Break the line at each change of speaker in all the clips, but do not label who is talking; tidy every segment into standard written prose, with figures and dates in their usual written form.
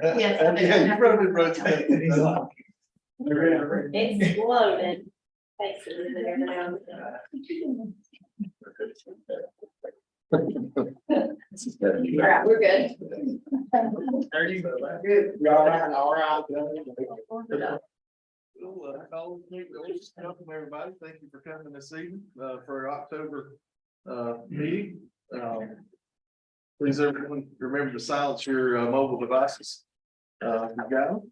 Yes, I do.
Yeah, you probably rotate.
He's like,
It's loaded. Basically, every now and then. All right, we're good.
Welcome, everybody. Thank you for coming this evening, for our October, meeting. Please, everyone, remember to silence your, mobile devices. You got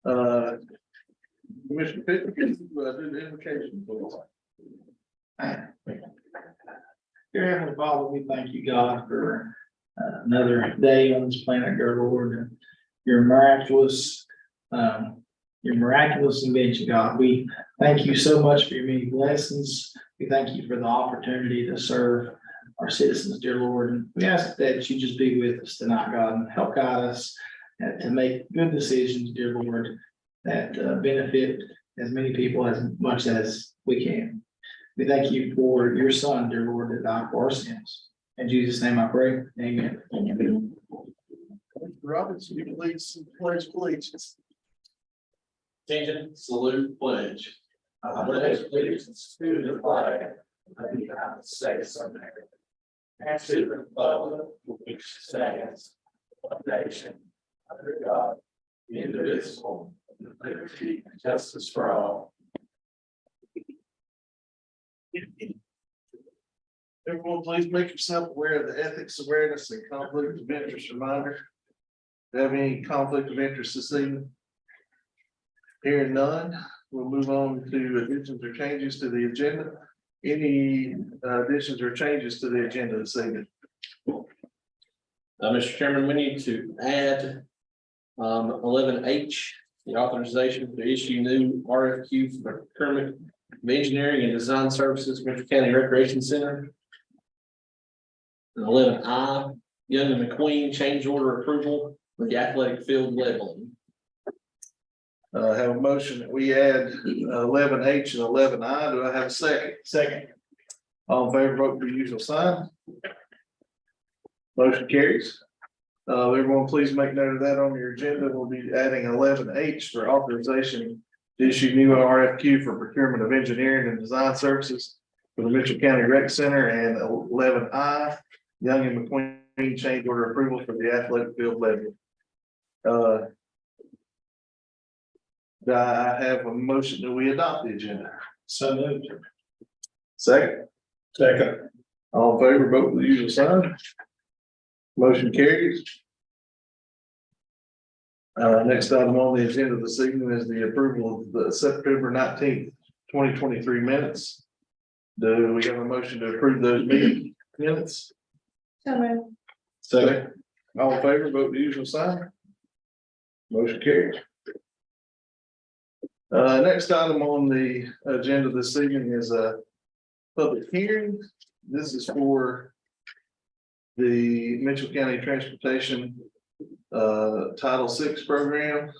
them. Commissioner Pitt, do the invocation, please.
Dear Heavenly Father, we thank you, God, for another day on this planet, dear Lord, and your miraculous invention, God. We thank you so much for your many blessings. We thank you for the opportunity to serve our citizens, dear Lord. And we ask that you just be with us tonight, God, and help guide us to make good decisions, dear Lord, that benefit as many people as much as we can. We thank you for your Son, dear Lord, that died for our sins. In Jesus' name I pray, amen.
Roberts, you please pledge allegiance.
Attention, salute, pledge. I pledge allegiance to the flag of the United States of America, and to the republic which stands one nation under God, indivisible, with liberty and justice for all.
Everyone, please make yourself aware of the ethics awareness and conflict of interest reminder. Do you have any conflict of interest this evening? Hearing none, we'll move on to additions or changes to the agenda. Any additions or changes to the agenda this evening?
Mr. Chairman, we need to add 11H, the authorization to issue new RFQ for procurement of engineering and design services, Mitchell County Recreation Center. And 11I, Young and McQueen change order approval for the athletic field leveling.
Have a motion that we add 11H and 11I. Do I have a second?
Second.
All in favor, vote for the usual sign. Motion carries. Everyone, please make note of that on your agenda. We'll be adding 11H for authorization to issue new RFQ for procurement of engineering and design services for the Mitchell County Rec Center, and 11I, Young and McQueen change order approval for the athletic field levy. Do I have a motion that we adopt the agenda?
So moved.
Second.
Second.
All in favor, vote with the usual sign. Motion carries. Next item on the agenda this evening is the approval of the September 19th, 2023 minutes. Do we have a motion to approve those meeting minutes?
So moved.
Second. All in favor, vote the usual sign. Motion carries. Next item on the agenda this evening is a public hearing. This is for the Mitchell County Transportation Title VI program.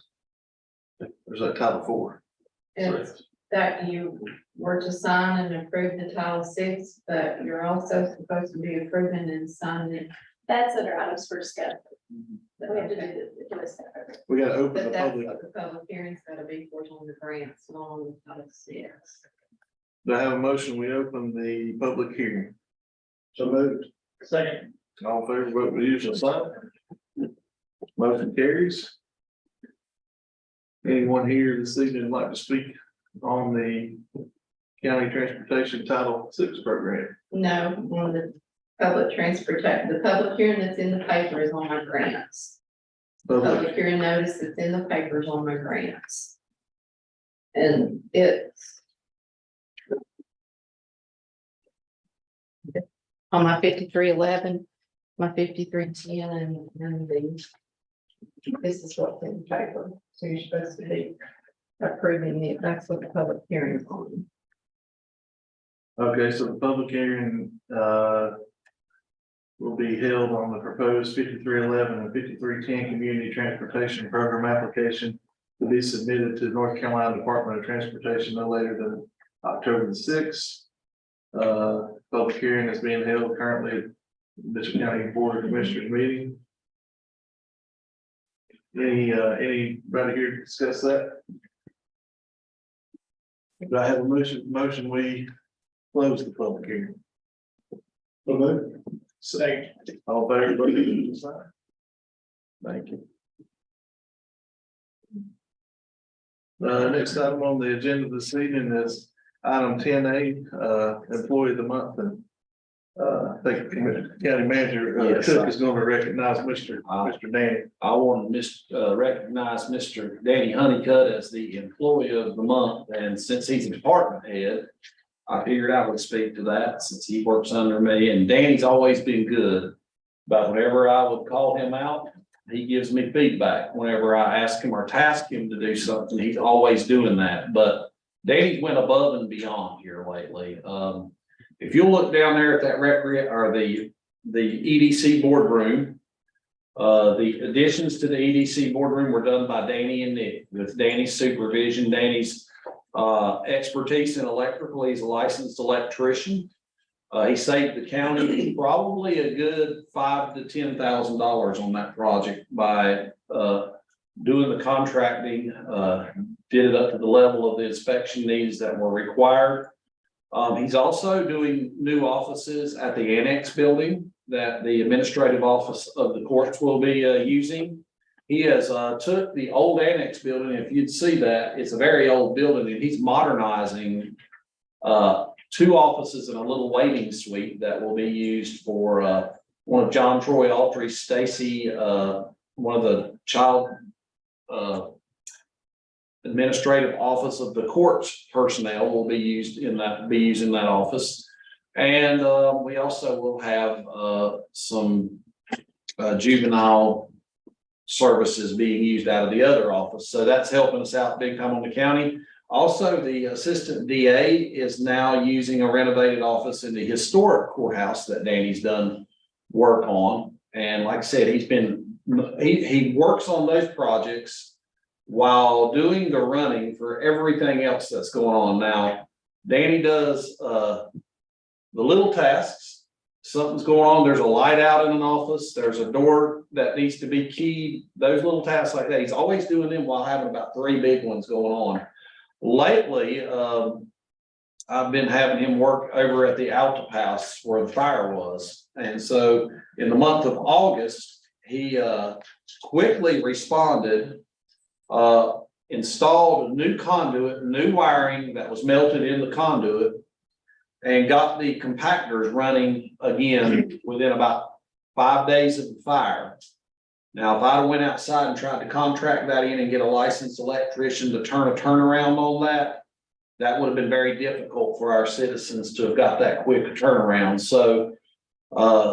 Or is that Title IV?
It's that you were to sign and approve the Title VI, but you're also supposed to be approving and signing it.
That's under items for discussion. But we have to do the list.
We gotta open
But
the
that's
public.
what the public hearing's gotta be for on the grants, along with Title VI.
Do I have a motion? We open the public hearing. So moved.
Second.
All in favor, vote with the usual sign. Motion carries. Anyone here this evening would like to speak on the County Transportation Title VI program?
No, on the public transportation, the public hearing that's in the paper is on my grants. Public hearing notice that's in the papers on my grants. And it's on my 5311, my 5310, and the, this is what's in the paper. So you're supposed to be approving it. That's what the public hearing is on.
Okay, so the public hearing, will be held on the proposed 5311 and 5310 community transportation program application to be submitted to North Carolina Department of Transportation no later than October the 6th. Public hearing is being held currently at Mitchell County Board of Commissioners meeting. Anybody here to discuss that? Do I have a motion, we close the public hearing?
Second.
All in favor, vote by the sign. Thank you. Next item on the agenda this evening is item 10A, employee of the month, and I think County Manager
Yes,
Cook is going to recognize Mr. Danny.
I want to recognize Mr. Danny Honeycutt as the employee of the month, and since he's a department head, I figured I would speak to that since he works under me, and Danny's always been good. But whenever I would call him out, he gives me feedback. Whenever I ask him or task him to do something, he's always doing that. But Danny's went above and beyond here lately. If you look down there at that the EDC boardroom, the additions to the EDC boardroom were done by Danny and Nick with Danny's supervision. Danny's expertise in electrical. He's a licensed electrician. He saved the county probably a good $5,000 to $10,000 on that project by doing the contracting, did it up to the level of the inspection needs that were required. He's also doing new offices at the annex building that the administrative office of the courts will be using. He has took the old annex building. If you'd see that, it's a very old building, and he's modernizing 2 offices and a little waiting suite that will be used for one of John Troy Autry's Stacy, one of the child administrative office of the courts personnel will be using that office. And we also will have some juvenile services being used out of the other office. So that's helping us out big time on the county. Also, the assistant DA is now using a renovated office in the historic courthouse that Danny's done work on. And like I said, he works on those projects while doing the running for everything else that's going on. Now, Danny does the little tasks. Something's going on. There's a light out in an office. There's a door that needs to be keyed. Those little tasks like that. He's always doing them while having about 3 big ones going on. Lately, I've been having him work over at the Alta House where the fire was. And so in the month of August, he quickly responded, installed a new conduit, new wiring that was melted in the conduit, and got the compactors running again within about 5 days of the fire. Now, if I'd went outside and tried to contract that in and get a licensed electrician to turn a turnaround on that, that would have been very difficult for our citizens to have got that quick a turnaround. So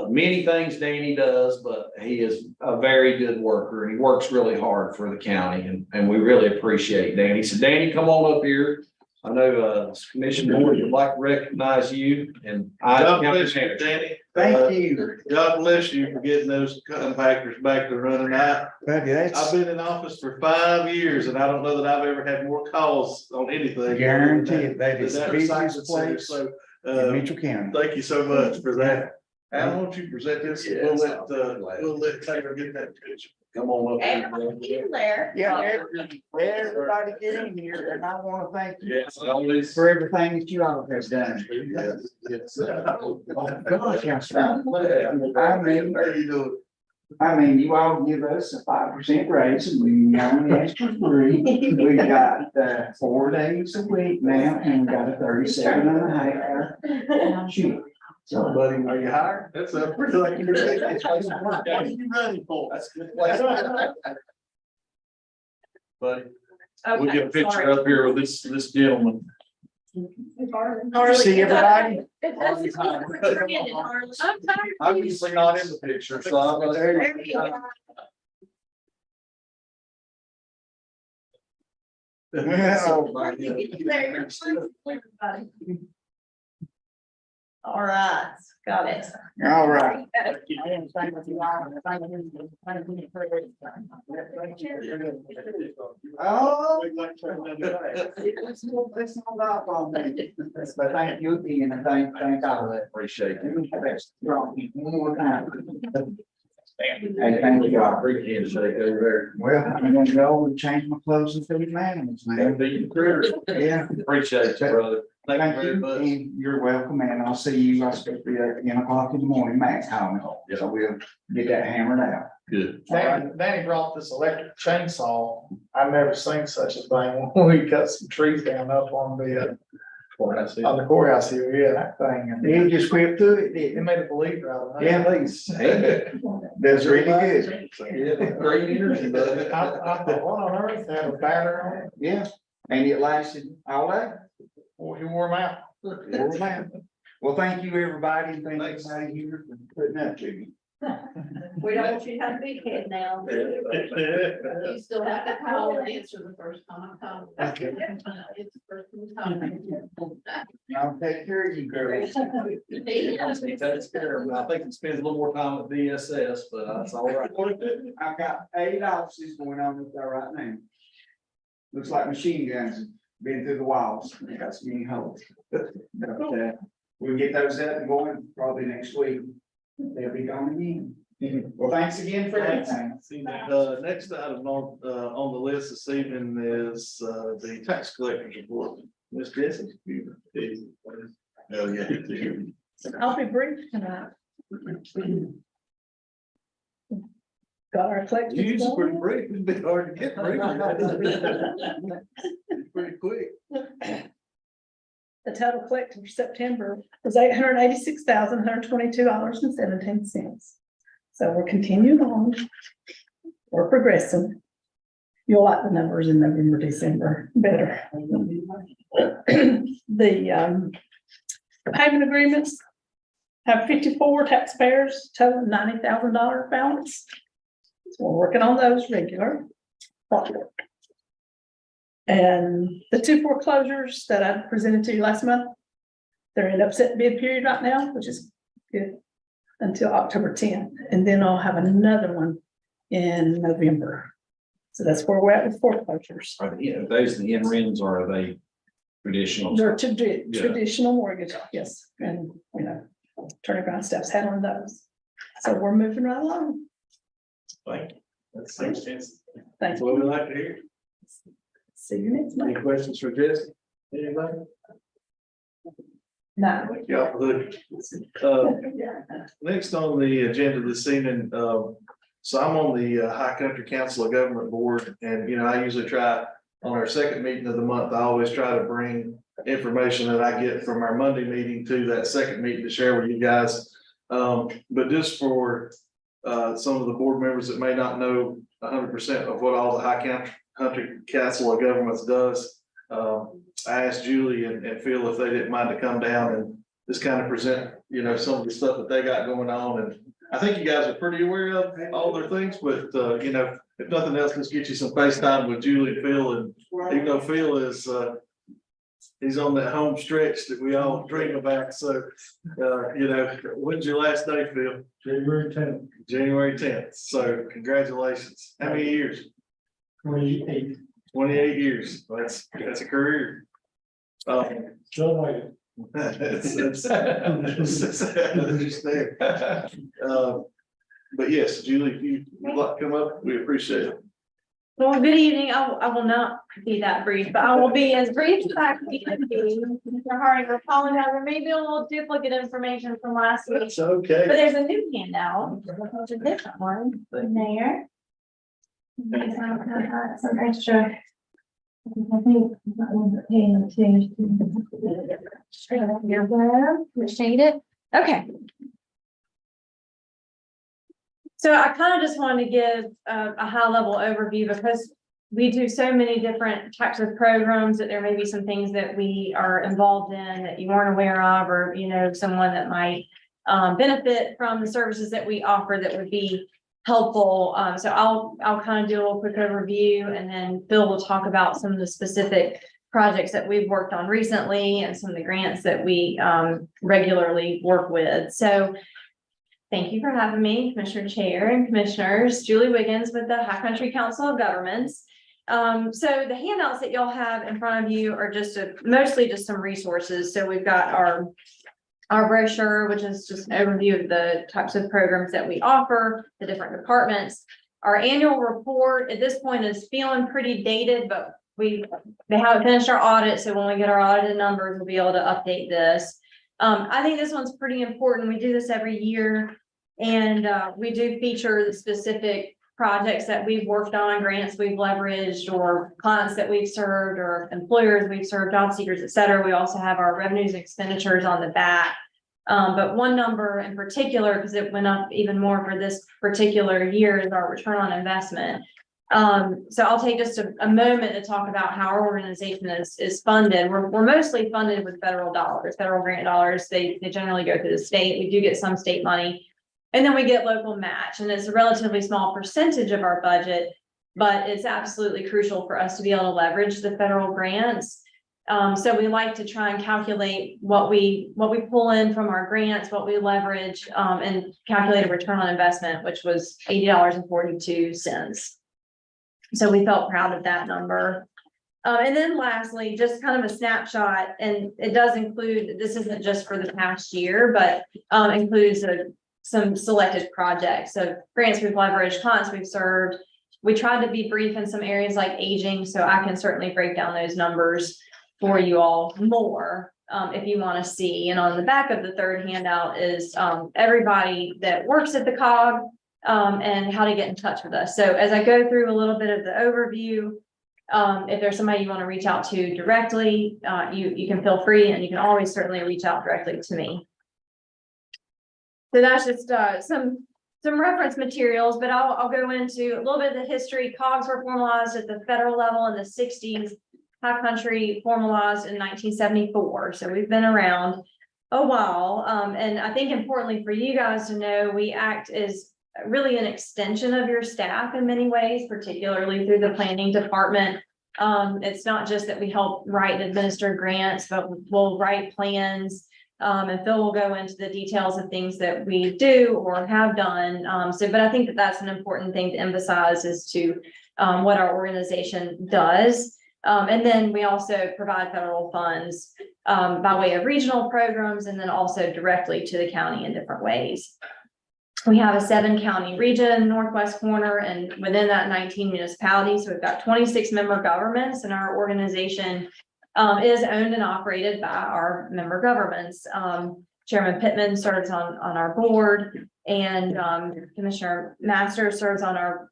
many things Danny does, but he is a very good worker, and he works really hard for the county, and we really appreciate Danny. So Danny, come on up here. I know Commission Board would like to recognize you, and
God bless you, Danny.
Thank you.
God bless you for getting those compactors back to running. I've been in office for 5 years, and I don't know that I've ever had more calls on anything.
Guaranteed that is the
That
busiest
recycling center.
place
So,
in Mitchell County.
thank you so much for that. Al, won't you present this?
Yes,
We'll let Taylor get that picture.
Come on up.
Everybody in there.
Yeah, everybody get in here, and I want to thank you
Yes, always.
for everything that you all have done.
Yes, yes.
Oh, gosh, yes, sir.
How you doing?
I mean, you all give us a 5% raise, and we only ask for 3. We got 4 days a week now, and we got a 37.5-hour shift. So,
Buddy, are you hired? That's a pretty like you're what are you running for? That's a good place. Buddy, we'll get a picture up here with this gentleman.
see everybody?
I'm usually not in the picture, so I'm gonna.
There you go.
Oh, my goodness.
All right, got it.
All right. Oh. Let's hold off on that. But thank you again, and thank all of that.
Appreciate it.
One more time. Hey, thank you, God.
Great handshake over there.
Well, I'm gonna go and change my clothes and be animals, man. Yeah.
Appreciate you, brother. Thank you
Thank
very
you,
much.
and you're welcome, and I'll see you, I supposed to be at 10 o'clock in the morning, Max calling me. So we'll get that hammered out.
Good.
Danny brought this electric chainsaw. I've never seen such a thing. We cut some trees down up on the courthouse here, yeah, that thing. And
You just whip through it,
it
didn't
made a believer out of
it?
me.
Yeah, please. That's really good.
Yeah, great energy,
I
brother.
thought, what on earth, had a battery on it?
Yeah, and it lasted all day.
Well, you wore them out.
Well, thank you, everybody, and thank
Thanks.
everybody here for putting up to me.
We don't want you to have a big head now. You still have to call and answer the first time. It's the first time.
I'll take care of you, girls.
He takes care of it. I think he spends a little more time at DSS, but that's all right.
I've got 8 offices going on with there right now. Looks like machine guns been through the walls, they got some many holes. But, we'll get those up and going probably next week. They'll be gone again. Well, thanks again for everything.
Next item on the list this evening is, the tax collector's report. Ms. Jessie. Oh, yeah.
I'll be brief tonight. Got our collections
You used pretty
going.
brief, it'd be hard to get brief. Pretty quick.
The total collected for September was $886,122.17. So we're continuing on. We're progressing. You'll like the numbers in November, December better. The payment agreements have 54 taxpayers, total $90,000 balance. So we're working on those regular. And the 2 foreclosures that I presented to you last month, they're in upset bid period right now, which is good until October 10th. And then I'll have another one in November. So that's where we're at with foreclosures.
Are those the in-rents or are they traditional?
They're traditional mortgage, yes, and, you know, turnaround steps handling those. So we're moving right along.
Thank you. That's makes sense.
Thank
That's
you.
what we like to hear.
See you next
Any
month.
questions for Jesse? Anybody?
No.
Thank y'all for next on the agenda this evening, so I'm on the High Country Council of Government Board, and, you know, I usually try, on our second meeting of the month, I always try to bring information that I get from our Monday meeting to that second meeting to share with you guys. But just for some of the board members that may not know 100% of what all the High Country Council of Governments does, I asked Julie and Phil if they didn't mind to come down and just kind of present, you know, some of the stuff that they got going on. And I think you guys are pretty aware of all their things, but, you know, if nothing else, let's get you some FaceTime with Julie and Phil. And even though Phil is, he's on that home stretch that we all dream about. So, you know, when's your last day, Phil?
January 10th.
January 10th. So congratulations. How many years?
28.
28 years. That's a career.
Still waiting.
It's understand. But yes, Julie, if you'd like to come up, we appreciate it.
Well, good evening. I will not be that brief, but I will be as brief as I can be. Mr. Harding, we're calling out, there may be a little duplicate information from last week,
That's
but
okay.
there's a new handout, which is a different one in there. Some extra. I think. Appreciate it. Okay. So I kind of just wanted to give a high level overview because we do so many different types of programs that there may be some things that we are involved in that you weren't aware of, or, you know, someone that might benefit from the services that we offer that would be helpful. So I'll kind of do a little quick overview, and then Bill will talk about some of the specific projects that we've worked on recently and some of the grants that we regularly work with. So thank you for having me, Commissioner Chair and Commissioners. Julie Wiggins with the High Country Council of Governments. So the handouts that y'all have in front of you are just mostly just some resources. So we've got our our brochure, which is just an overview of the types of programs that we offer, the different departments. Our annual report at this point is feeling pretty dated, but they haven't finished our audit, so when we get our audited numbers, we'll be able to update this. I think this one's pretty important. We do this every year, and we do feature the specific projects that we've worked on, grants we've leveraged, or clients that we've served, or employers we've served, job seekers, et cetera. We also have our revenues and expenditures on the back. But one number in particular, because it went up even more for this particular year, is our return on investment. So I'll take just a moment to talk about how our organization is funded. We're mostly funded with federal dollars, federal grant dollars. They generally go through the state. We do get some state money. And then we get local match, and it's a relatively small percentage of our budget, but it's absolutely crucial for us to be able to leverage the federal grants. So we like to try and calculate what we pull in from our grants, what we leverage, and calculate a return on investment, which was $80.42. So we felt proud of that number. And then lastly, just kind of a snapshot, and it does include, this isn't just for the past year, but includes some selected projects. So grants we've leveraged, clients we've served. We tried to be brief in some areas like aging, so I can certainly break down those numbers for you all more if you want to see. And on the back of the third handout is everybody that works at the COG and how to get in touch with us. So as I go through a little bit of the overview, if there's somebody you want to reach out to directly, you can feel free, and you can always certainly reach out directly to me. So that's just some reference materials, but I'll go into a little bit of the history. COGS were formalized at the federal level in the 60s. High Country formalized in 1974. So we've been around a while. And I think importantly for you guys to know, we act as really an extension of your staff in many ways, particularly through the planning department. It's not just that we help write and administer grants, but we'll write plans. And Phil will go into the details of things that we do or have done. But I think that that's an important thing to emphasize as to what our organization does. And then we also provide federal funds by way of regional programs, and then also directly to the county in different ways. We have a 7-county region, northwest corner, and within that 19 municipalities. So we've got 26 member governments, and our organization is owned and operated by our member governments. Chairman Pittman serves on our board, and Commissioner Masters serves on our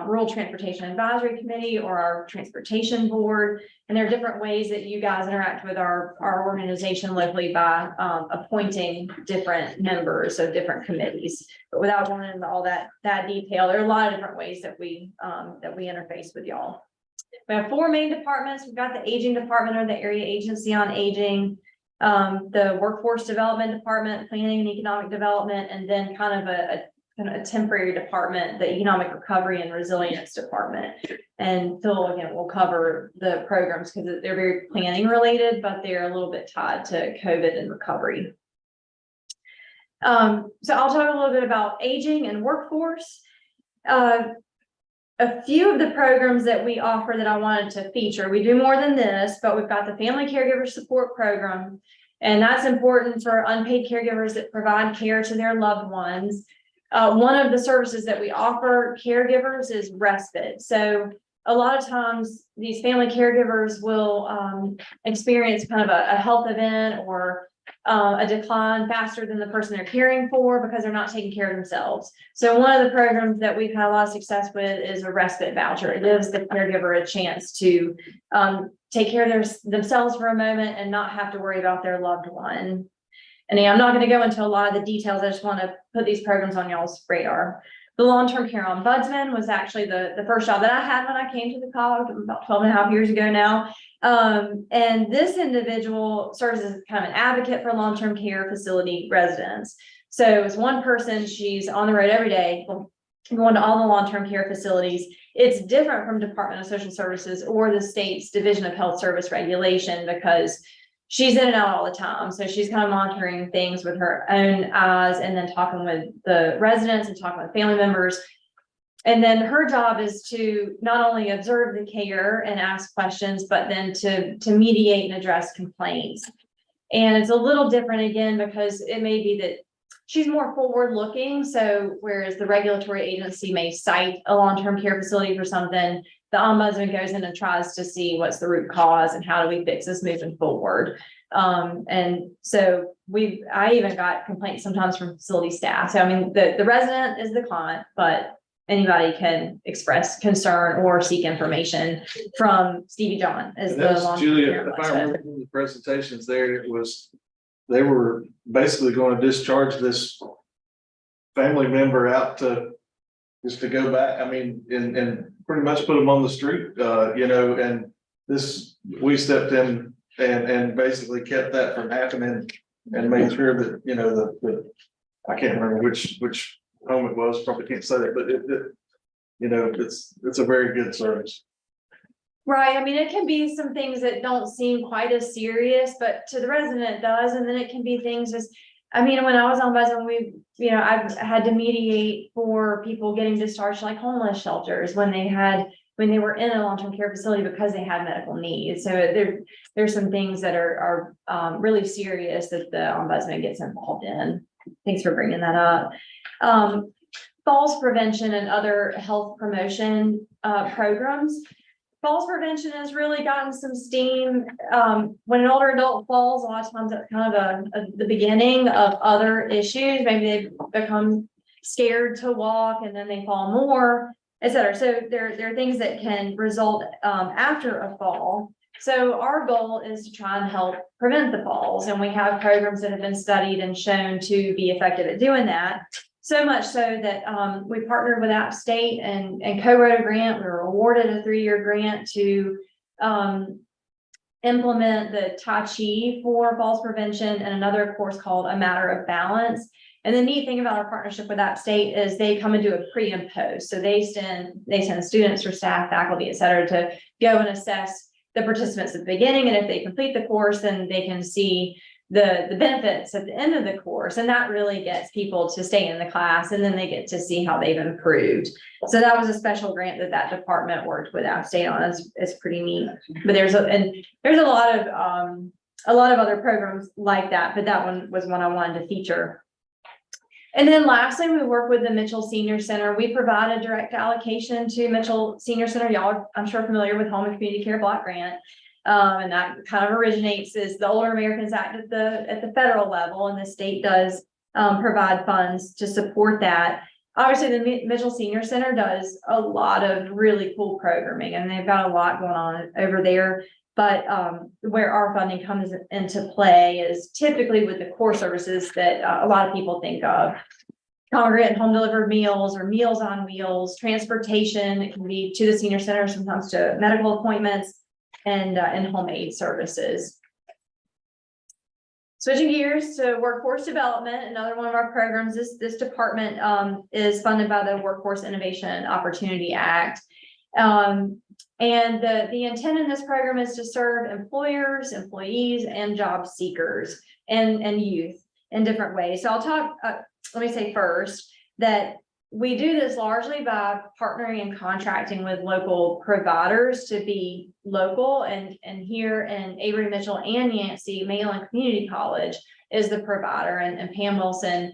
Rural Transportation Advisory Committee, or our Transportation Board. And there are different ways that you guys interact with our organization locally by appointing different members of different committees. But without going into all that detail, there are a lot of different ways that we interface with y'all. We have 4 main departments. We've got the Aging Department, or the Area Agency on Aging, the Workforce Development Department, Planning and Economic Development, and then kind of a temporary department, the Economic Recovery and Resilience Department. And Phil, again, will cover the programs because they're very planning related, but they're a little bit tied to COVID and recovery. So I'll talk a little bit about aging and workforce. A few of the programs that we offer that I wanted to feature, we do more than this, but we've got the Family Caregiver Support Program, and that's important for unpaid caregivers that provide care to their loved ones. One of the services that we offer caregivers is respite. So a lot of times these family caregivers will experience kind of a health event or a decline faster than the person they're caring for because they're not taking care of themselves. So one of the programs that we've had a lot of success with is a respite voucher. It gives the caregiver a chance to take care of themselves for a moment and not have to worry about their loved one. And I'm not going to go into a lot of the details. I just want to put these programs on y'all's radar. The long-term care ombudsman was actually the first job that I had when I came to the COG about 12 and a half years ago now. And this individual serves as kind of an advocate for long-term care facility residents. So it's one person, she's on the road every day, going to all the long-term care facilities. It's different from Department of Social Services or the state's Division of Health Service regulation because she's in and out all the time. So she's kind of monitoring things with her own eyes and then talking with the residents and talking with family members. And then her job is to not only observe the care and ask questions, but then to mediate and address complaints. And it's a little different again, because it may be that she's more forward looking. So whereas the regulatory agency may cite a long-term care facility for something, the ombudsman goes in and tries to see what's the root cause and how do we fix this moving forward. And so I even got complaints sometimes from facility staff. So I mean, the resident is the client, but anybody can express concern or seek information from Stevie John as
And
the
that's
long-term
Julia,
care
if I
advisor.
remember from the presentations there, it was, they were basically going to discharge this family member out to, just to go back, I mean, and pretty much put them on the street, you know, and this, we stepped in and basically kept that from happening and made sure that, you know, the I can't remember which home it was, probably can't say that, but you know, it's a very good service.
Right, I mean, it can be some things that don't seem quite as serious, but to the resident it does, and then it can be things as, I mean, when I was on ombudsman, I've had to mediate for people getting discharged like homeless shelters when they were in a long-term care facility because they had medical needs. So there's some things that are really serious that the ombudsman gets involved in. Thanks for bringing that up. Falls prevention and other health promotion programs. Falls prevention has really gotten some steam. When an older adult falls, a lot of times that's kind of the beginning of other issues. Maybe they become scared to walk and then they fall more, et cetera. So there are things that can result after a fall. So our goal is to try and help prevent the falls. And we have programs that have been studied and shown to be effective at doing that. So much so that we partnered with App State and co-wrote a grant. We were awarded a 3-year grant to implement the Tai Chi for falls prevention and another course called A Matter of Balance. And the neat thing about our partnership with App State is they come and do a pre and post. So they send students or staff, faculty, et cetera, to go and assess the participants at the beginning. And if they complete the course, then they can see the benefits at the end of the course. And that really gets people to stay in the class, and then they get to see how they've improved. So that was a special grant that department worked with App State on. It's pretty neat. But there's a lot of other programs like that, but that one was one I wanted to feature. And then lastly, we work with the Mitchell Senior Center. We provide a direct allocation to Mitchell Senior Center. Y'all are, I'm sure, familiar with Home and Community Care Block Grant. And that kind of originates is the Older Americans Act at the federal level, and the state does provide funds to support that. Obviously, the Mitchell Senior Center does a lot of really cool programming, and they've got a lot going on over there. But where our funding comes into play is typically with the core services that a lot of people think of. Congregate and home delivered meals or meals on wheels, transportation. It can be to the senior center, sometimes to medical appointments, and home aid services. Switching gears to workforce development, another one of our programs. This department is funded by the Workforce Innovation and Opportunity Act. And the intent in this program is to serve employers, employees, and job seekers and youth in different ways. So I'll talk, let me say first that we do this largely by partnering and contracting with local providers to be local, and here in Avery, Mitchell, and Yancey, Mayland Community College is the provider, and Pam Wilson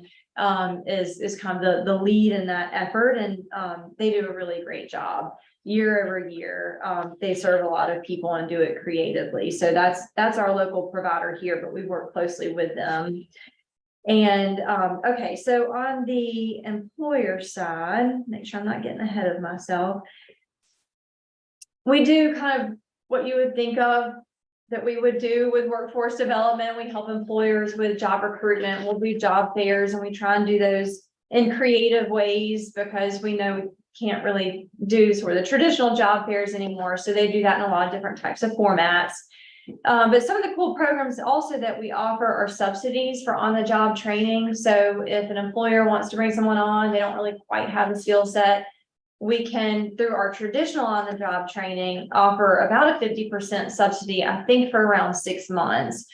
is kind of the lead in that effort, and they do a really great job year over year. They serve a lot of people and do it creatively. So that's our local provider here, but we work closely with them. And okay, so on the employer side, make sure I'm not getting ahead of myself. We do kind of what you would think of that we would do with workforce development. We help employers with job recruitment. We'll do job fairs, and we try and do those in creative ways because we know we can't really do sort of the traditional job fairs anymore. So they do that in a lot of different types of formats. But some of the cool programs also that we offer are subsidies for on-the-job training. So if an employer wants to bring someone on, they don't really quite have the skill set, we can, through our traditional on-the-job training, offer about a 50% subsidy, I think, for around 6 months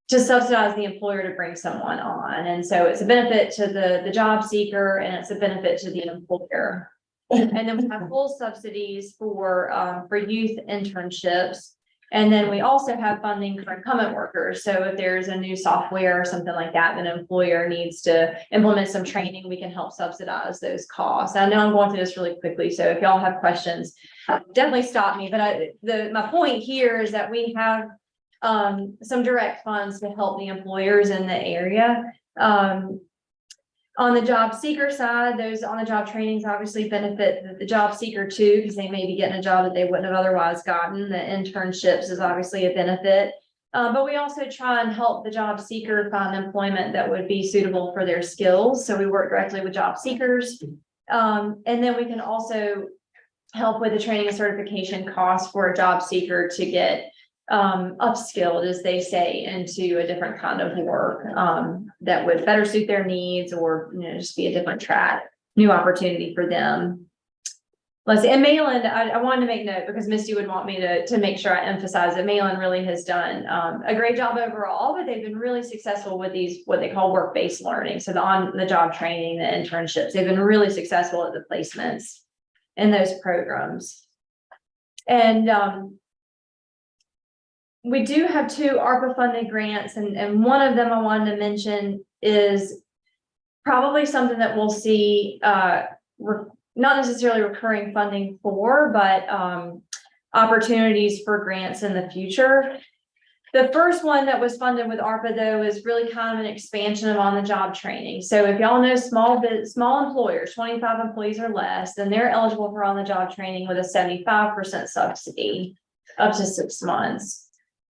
to subsidize the employer to bring someone on. And so it's a benefit to the job seeker, and it's a benefit to the employer. And then we have full subsidies for youth internships. And then we also have funding for incumbent workers. So if there's a new software or something like that, that an employer needs to implement some training, we can help subsidize those costs. I know I'm going through this really quickly, so if y'all have questions, definitely stop me. But my point here is that we have some direct funds to help the employers in the area. On the job seeker side, those on the job trainings obviously benefit the job seeker too, because they may be getting a job that they wouldn't have otherwise gotten. The internships is obviously a benefit. But we also try and help the job seeker find employment that would be suitable for their skills. So we work directly with job seekers. And then we can also help with the training and certification costs for a job seeker to get upskilled, as they say, into a different kind of work that would better suit their needs, or just be a different track, new opportunity for them. Let's see, and Malin, I wanted to make note because Misty would want me to make sure I emphasize that Malin really has done a great job overall, but they've been really successful with these what they call work-based learning. So the on-the-job training, the internships, they've been really successful at the placements in those programs. And we do have 2 ARPA funded grants, and one of them I wanted to mention is probably something that we'll see, not necessarily recurring funding for, but opportunities for grants in the future. The first one that was funded with ARPA, though, is really kind of an expansion of on-the-job training. So if y'all know small employers, 25 employees or less, then they're eligible for on-the-job training with a 75% subsidy up to 6 months.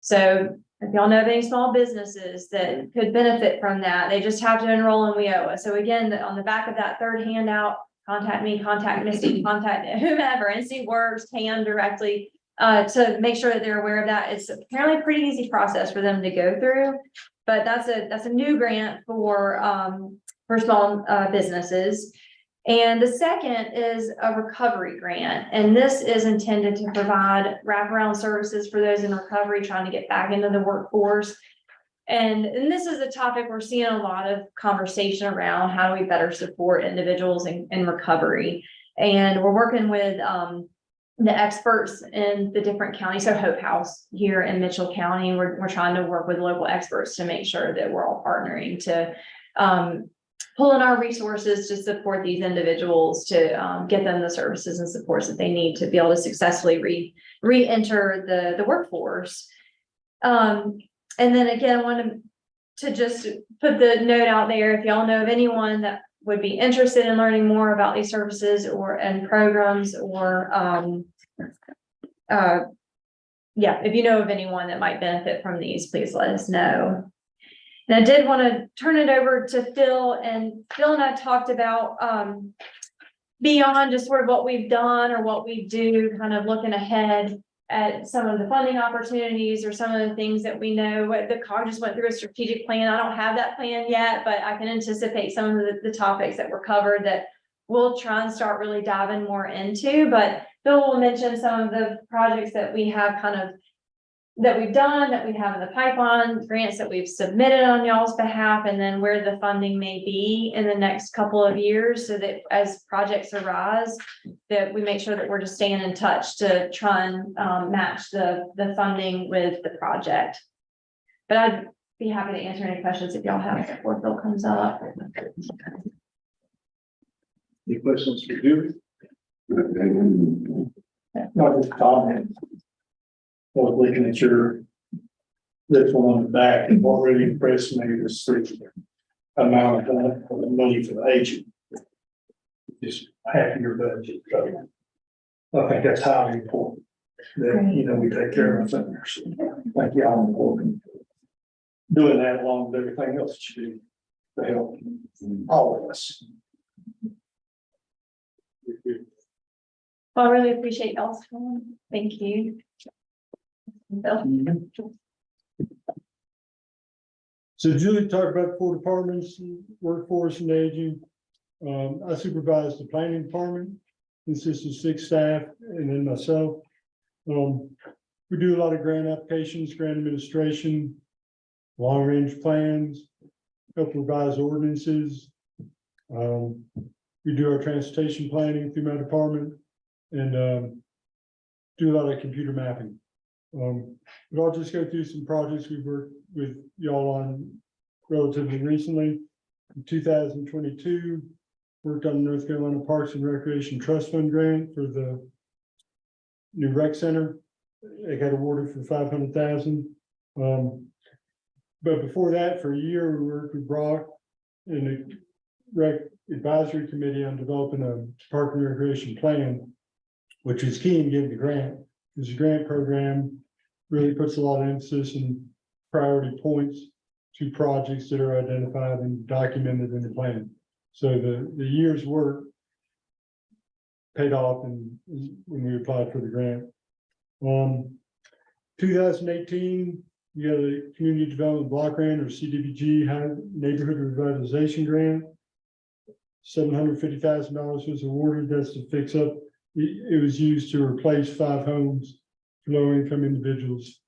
So if y'all know of any small businesses that could benefit from that, they just have to enroll in WIOA. So again, on the back of that third handout, contact me, contact Misty, contact whomever, NC Works, TAM directly, to make sure that they're aware of that. It's apparently a pretty easy process for them to go through, but that's a new grant for small businesses. And the second is a recovery grant, and this is intended to provide wraparound services for those in recovery trying to get back into the workforce. And this is a topic we're seeing a lot of conversation around. How do we better support individuals in recovery? And we're working with the experts in the different counties. So Hope House here in Mitchell County, we're trying to work with local experts to make sure that we're all partnering to pull in our resources to support these individuals, to get them the services and supports that they need to be able to successfully re-enter the workforce. And then again, I wanted to just put the note out there, if y'all know of anyone that would be interested in learning more about these services and programs, or if you know of anyone that might benefit from these, please let us know. And I did want to turn it over to Phil, and Phil and I talked about beyond just sort of what we've done or what we do, kind of looking ahead at some of the funding opportunities or some of the things that we know. The COG just went through a strategic plan. I don't have that plan yet, but I can anticipate some of the topics that were covered that we'll try and start really diving more into. But Phil will mention some of the projects that we have that we've done, that we have in the pipeline, grants that we've submitted on y'all's behalf, and then where the funding may be in the next couple of years, so that as projects arise, that we make sure that we're just staying in touch to try and match the funding with the project. But I'd be happy to answer any questions if y'all have before Phil comes up.
Any questions for Julie?
Not just comment. I was looking at this one on the back, and what really impressed me was the amount of money for the agent. Just half your budget. So I think that's highly important that, we take care of our seniors. Thank you all for doing that along with everything else that you do to help all of us.
Well, I really appreciate y'all's time. Thank you. Phil.
So Julie talked about 4 departments, workforce and aging. I supervise the planning department, consists of 6 staff and then myself. We do a lot of grant applications, grant administration, long range plans, help revise ordinances. We do our transportation planning through my department, and do a lot of computer mapping. But I'll just go through some projects we've worked with y'all on relatively recently. In 2022, worked on the North Carolina Parks and Recreation Trust Fund grant for the new rec center. It got awarded for $500,000. But before that, for a year, we worked with Brock in the rec advisory committee on developing a park and recreation plan, which is key in getting the grant, because the grant program really puts a lot of emphasis and priority points to projects that are identified and documented in the plan. So the year's work paid off when we applied for the grant. 2018, you got a community development block grant or CDBG neighborhood revitalization grant. $750,000 was awarded. That's to fix up. It was used to replace 5 homes for low-income individuals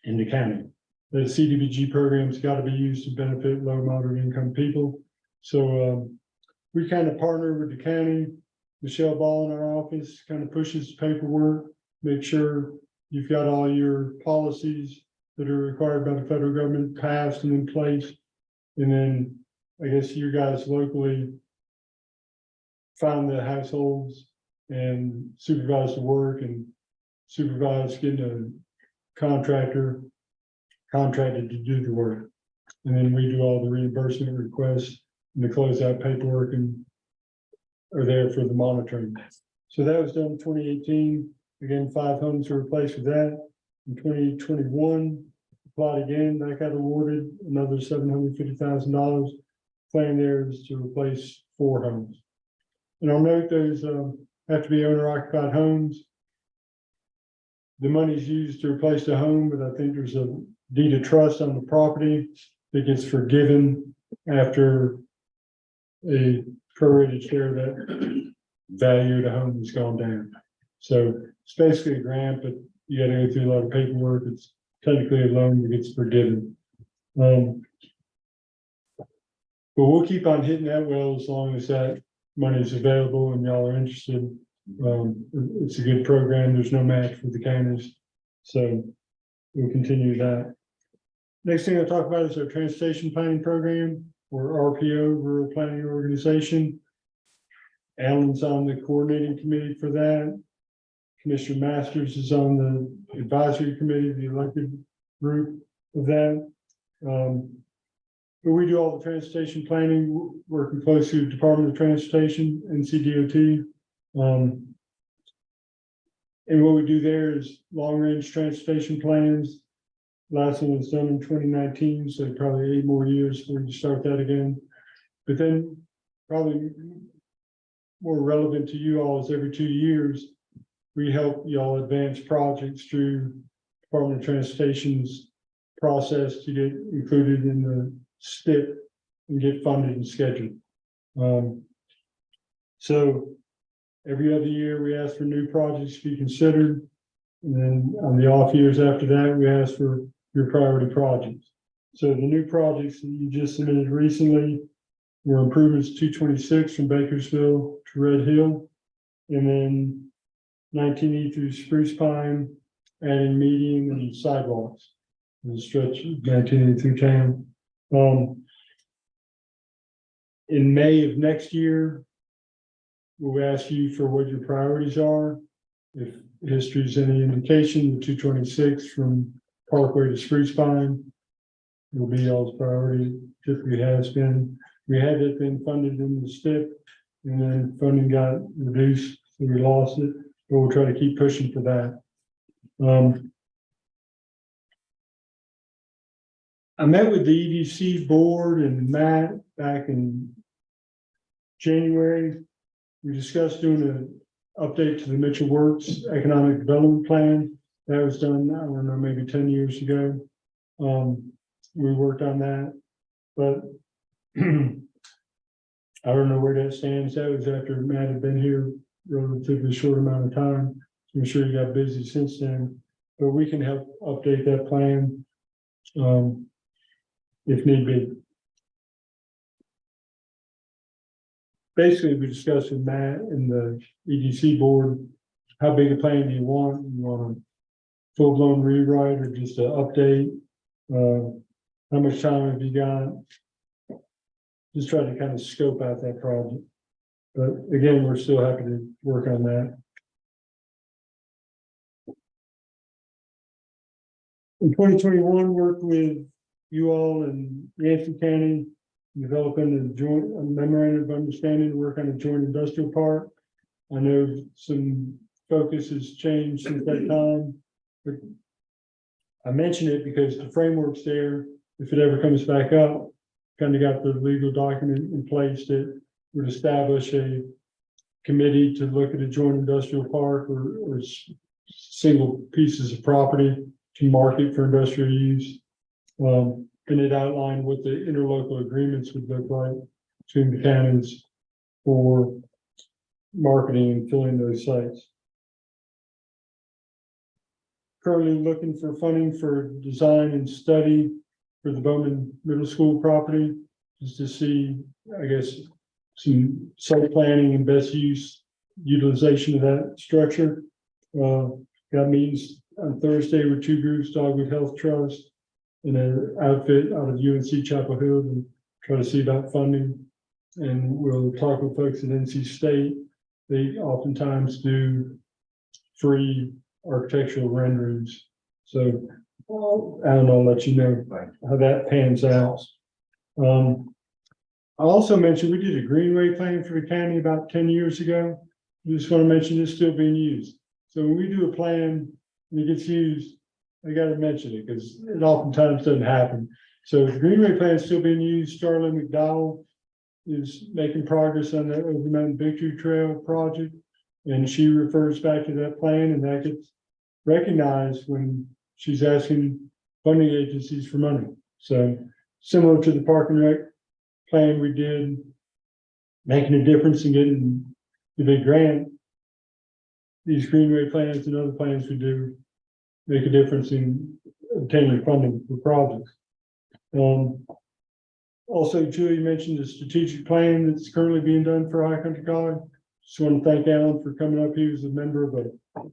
in the county. The CDBG program's got to be used to benefit low, moderate income people. So we kind of partner with the county. Michelle Ball in our office kind of pushes paperwork, make sure you've got all your policies that are required by the federal government passed and in place. And then I guess you guys locally find the households and supervise the work and supervise getting a contractor contracted to do the work. And then we do all the reimbursement requests and the closeout paperwork and are there for the monitoring. So that was done in 2018. Again, 5 homes were replaced with that. In 2021, applied again, that got awarded another $750,000. Plan there is to replace 4 homes. And I'll note those have to be owner occupied homes. The money is used to replace the home, but I think there's a deed of trust on the property that gets forgiven after a prorated share of that value of the home has gone down. So it's basically a grant, but you got to go through a lot of paperwork. It's technically a loan that gets forgiven. But we'll keep on hitting that well as long as that money is available and y'all are interested. It's a good program. There's no match for the counties. So we'll continue that. Next thing I'll talk about is our transportation planning program, or RPO, Rural Planning Organization. Alan's on the coordinating committee for that. Commissioner Masters is on the advisory committee, the elected group of that. But we do all the transportation planning, working closely with the Department of Transportation and NCDOT. And what we do there is long-range transportation plans. Last one was done in 2019, so probably 8 more years before you start that again. But then probably more relevant to you all is every 2 years, we help y'all advance projects through Department of Transportation's process to get included in the STIP and get funded and scheduled. So every other year we ask for new projects to be considered. And then on the off years after that, we ask for your priority projects. So the new projects that you just submitted recently were improvements 226 from Bakersville to Red Hill, and then 19E through Spruce Pine, adding median and sidewalks in the stretch of 19E through town. In May of next year, we'll ask you for what your priorities are. If history is any indication, the 226 from Parkway to Spruce Pine will be y'all's priority, typically has been. We had it been funded in the STIP, and then funding got reduced, so we lost it, but we'll try to keep pushing for that. I met with the EDC board and Matt back in January. We discussed doing an update to the Mitchell Works Economic Development Plan. That was done, I don't know, maybe 10 years ago. We worked on that, but I don't know where that stands. That was after Matt had been here relatively short amount of time. I'm sure he got busy since then, but we can help update that plan if need be. Basically, we discussed with Matt and the EDC board, how big a plan do you want? You want a full-blown rewrite or just an update? How much time have you got? Just try to kind of scope out that project. But again, we're still happy to work on that. In 2021, worked with you all in Yancey County, developing a memorandum of understanding to work on a joint industrial park. I know some focus has changed since that time, but I mention it because the framework's there. If it ever comes back up, kind of got the legal document in place that would establish a committee to look at a joint industrial park or single pieces of property to market for industrial use. And it outlined what the interlocal agreements would look like between the counties for marketing and filling those sites. Currently looking for funding for design and study for the Bowman Middle School property, just to see, I guess, some site planning and best use utilization of that structure. Got meetings on Thursday with two groups, Dogwood Health Trust and an outfit out of UNC Chapel Hill, and try to see about funding. And we'll talk with folks at NC State. They oftentimes do free architectural renderings. So Alan, I'll let you know how that pans out. I also mentioned we did a greenway plan for the county about 10 years ago. I just want to mention it's still being used. So when we do a plan and it gets used, I got to mention it because it oftentimes doesn't happen. So the greenway plan is still being used. Starla McDowell is making progress on the Over Mountain Victory Trail project, and she refers back to that plan, and that gets recognized when she's asking funding agencies for money. So similar to the Park and Rec plan we did, making a difference in getting the big grant. These greenway plans and other plans we do make a difference in obtaining funding for projects. Also, Julie mentioned the strategic plan that's currently being done for High Country College. Just want to thank Alan for coming up. He was a member of a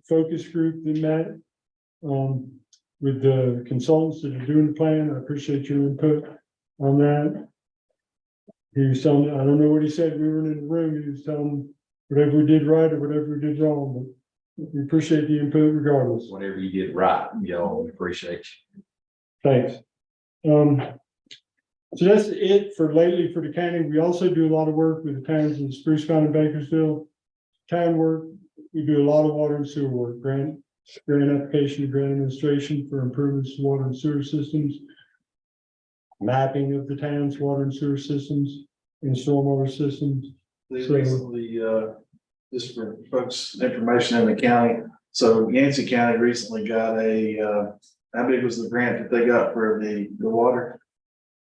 focus group that met with the consultants that are doing the plan. I appreciate your input on that. He was telling, I don't know what he said, we weren't in the room. He was telling whatever we did right or whatever we did wrong, but we appreciate the input regardless.
Whatever you did right, y'all, we appreciate you.
Thanks. So that's it for lately for the county. We also do a lot of work with the towns in Spruce Pine and Bakersfield. Town work, we do a lot of water and sewer work, grant application, grant administration for improvements to water and sewer systems, mapping of the town's water and sewer systems and stormwater systems.
They recently, just for folks' information in the county, so Yancey County recently got a, how big was the grant that they got for the water?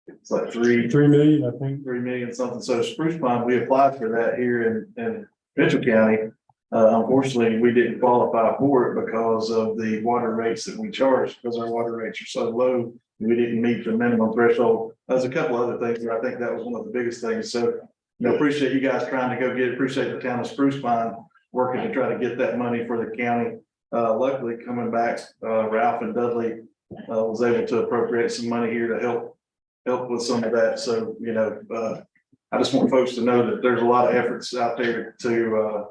It's like 3
million, I think.
3 million something. So Spruce Pine, we applied for that here in Mitchell County. Unfortunately, we didn't qualify for it because of the water rates that we charge, because our water rates are so low. We didn't meet the minimum threshold. There's a couple other things, but I think that was one of the biggest things. So, appreciate you guys trying to go get it. Appreciate the town of Spruce Pine working to try to get that money for the county. Luckily, coming back, Ralph and Dudley was able to appropriate some money here to help with some of that. So, I just want folks to know that there's a lot of efforts out there to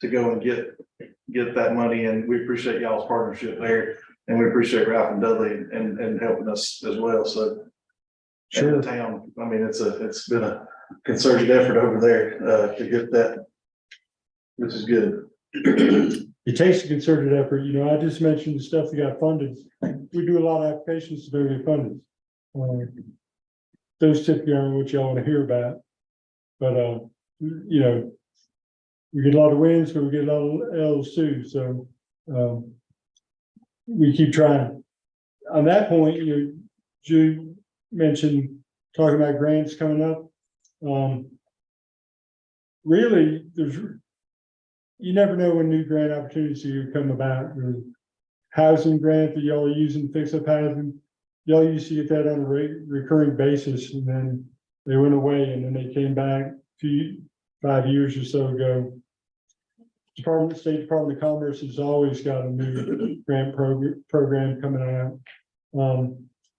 go and get that money, and we appreciate y'all's partnership there, and we appreciate Ralph and Dudley and helping us as well. So, sure, the town, I mean, it's been a concerted effort over there to get that, which is good.
It takes a concerted effort. I just mentioned the stuff that got funded. We do a lot of applications to get funded. Those typically aren't what y'all want to hear about, but we get a lot of wins, but we get a lot of L's too. So we keep trying. On that point, Jude mentioned talking about grants coming up. Really, you never know when new grant opportunities are come about. The housing grant that y'all are using to fix up housing, y'all used to get that on a recurring basis, and then they went away, and then they came back 5 years or so ago. State Department of Commerce has always got a new grant program coming out.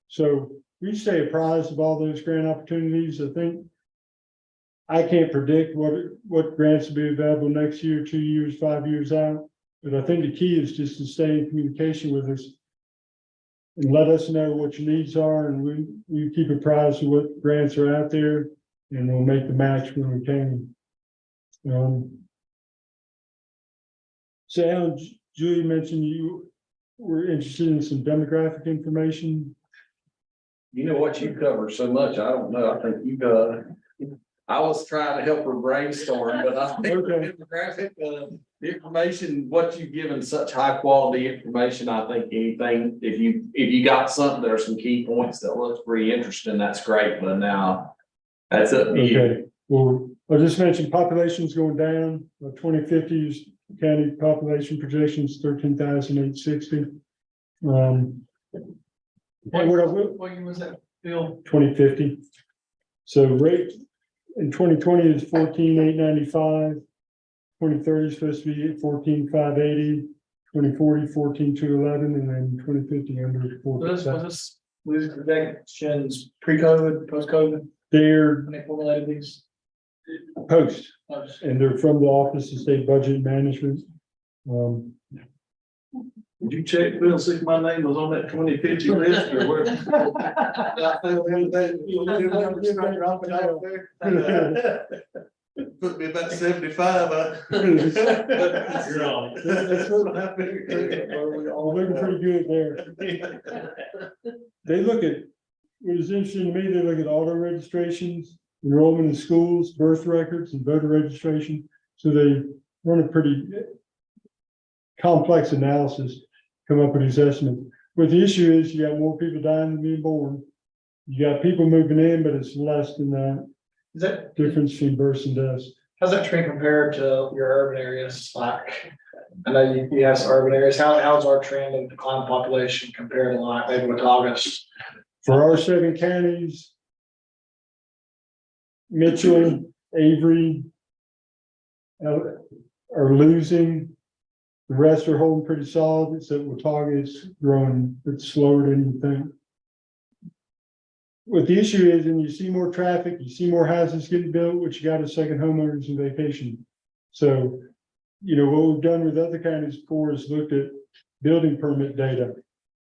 So we stay apprised of all those grant opportunities. I think I can't predict what grants will be available next year, 2 years, 5 years out. But I think the key is just to stay in communication with us and let us know what your needs are, and we keep apprised of what grants are out there, and we'll make the match when we can. So Alan, Julie mentioned you were interested in some demographic information.
You know what, you cover so much, I don't know, I think I was trying to help her brainstorm, but I think
Okay.
demographic, information, what you've given such high quality information, I think anything, if you got something, there are some key points that look pretty interesting, that's great, but now that's up to you.
Okay, well, I just mentioned population's going down, 2050's county population projections 13,860. And what I will,
What year was that, Bill?
2050. So rate in 2020 is 14,895. 2030 is supposed to be 14,580. 2040, 14,211, and then 2050 under
Was
4%.
this, these projections pre-COVID, post-COVID,
They're
when they formulated these?
post, and they're from the Office of State Budget Management.
Did you check, Bill, see if my name was on that 2050 list or where? Put me about 75,
You're on. We're looking pretty good there. They look at, what is interesting to me, they look at auto registrations, enrollment in schools, birth records, and voter registration. So they run a pretty complex analysis, come up with these estimates. But the issue is you got more people dying than being born. You got people moving in, but it's less than that
Is that,
difference between births and deaths.
how's that trend compared to your urban areas? Like, I know you have some urban areas. How's our trend in decline population compared to like maybe Watauga?
For our 7 counties, Mitchell, Avery are losing. The rest are holding pretty solid, except Watauga is growing, it's slower than you think. What the issue is, and you see more traffic, you see more houses getting built, which you got a second homeowners and vacation. So, you know, what we've done with other counties before is looked at building permit data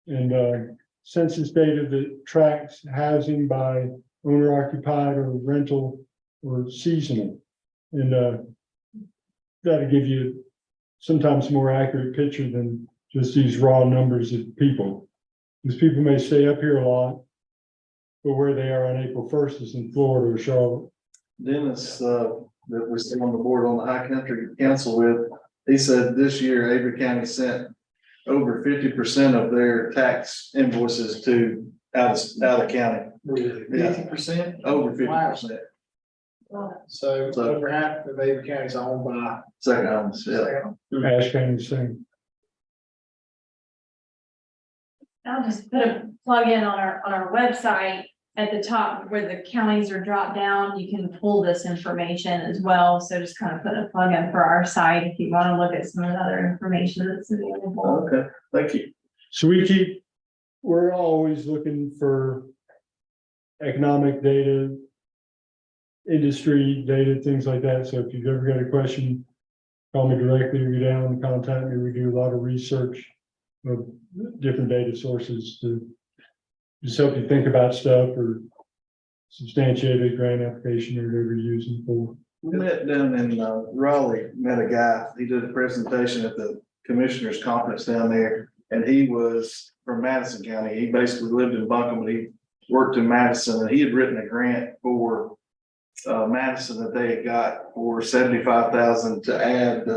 and census data that tracks housing by owner occupied or rental or seasonal. And that'll give you sometimes more accurate picture than just these raw numbers of people. Because people may stay up here a lot, but where they are on April 1st is in Florida or Charlotte.
Dennis, that we're still on the board on the High Country Council with, he said this year Avery County sent over 50% of their tax invoices to out of county.
Really?
Yeah.
50%?
Over 50%.
So over half of Avery County is owned by.
Second homes, yeah.
Ash County is saying.
I'll just put a plug in on our website at the top where the counties are dropped down. You can pull this information as well. So just kind of put a plug in for our site if you want to look at some of the other information that's available.
Okay, thank you.
So we're always looking for economic data, industry data, things like that. So if you've ever got a question, call me directly or get down and contact me. We do a lot of research of different data sources to just help you think about stuff or substantiate a grant application or whatever you're using for.
We met down in Raleigh, met a guy, he did a presentation at the commissioners conference down there. And he was from Madison County. He basically lived in Buncombe, but he worked in Madison, and he had written a grant for Madison that they had got for $75,000 to add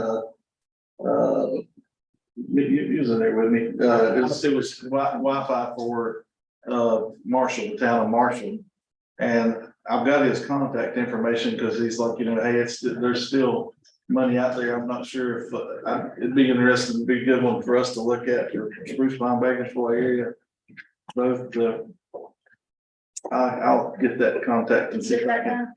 you was in there with me. It was Wi-Fi for Marshall, the town of Marshall. And I've got his contact information because he's like, you know, hey, there's still money out there. I'm not sure if it'd be interesting, it'd be a good one for us to look at for Spruce Pine Bakersfield area. Both I'll get that contact and see if I can.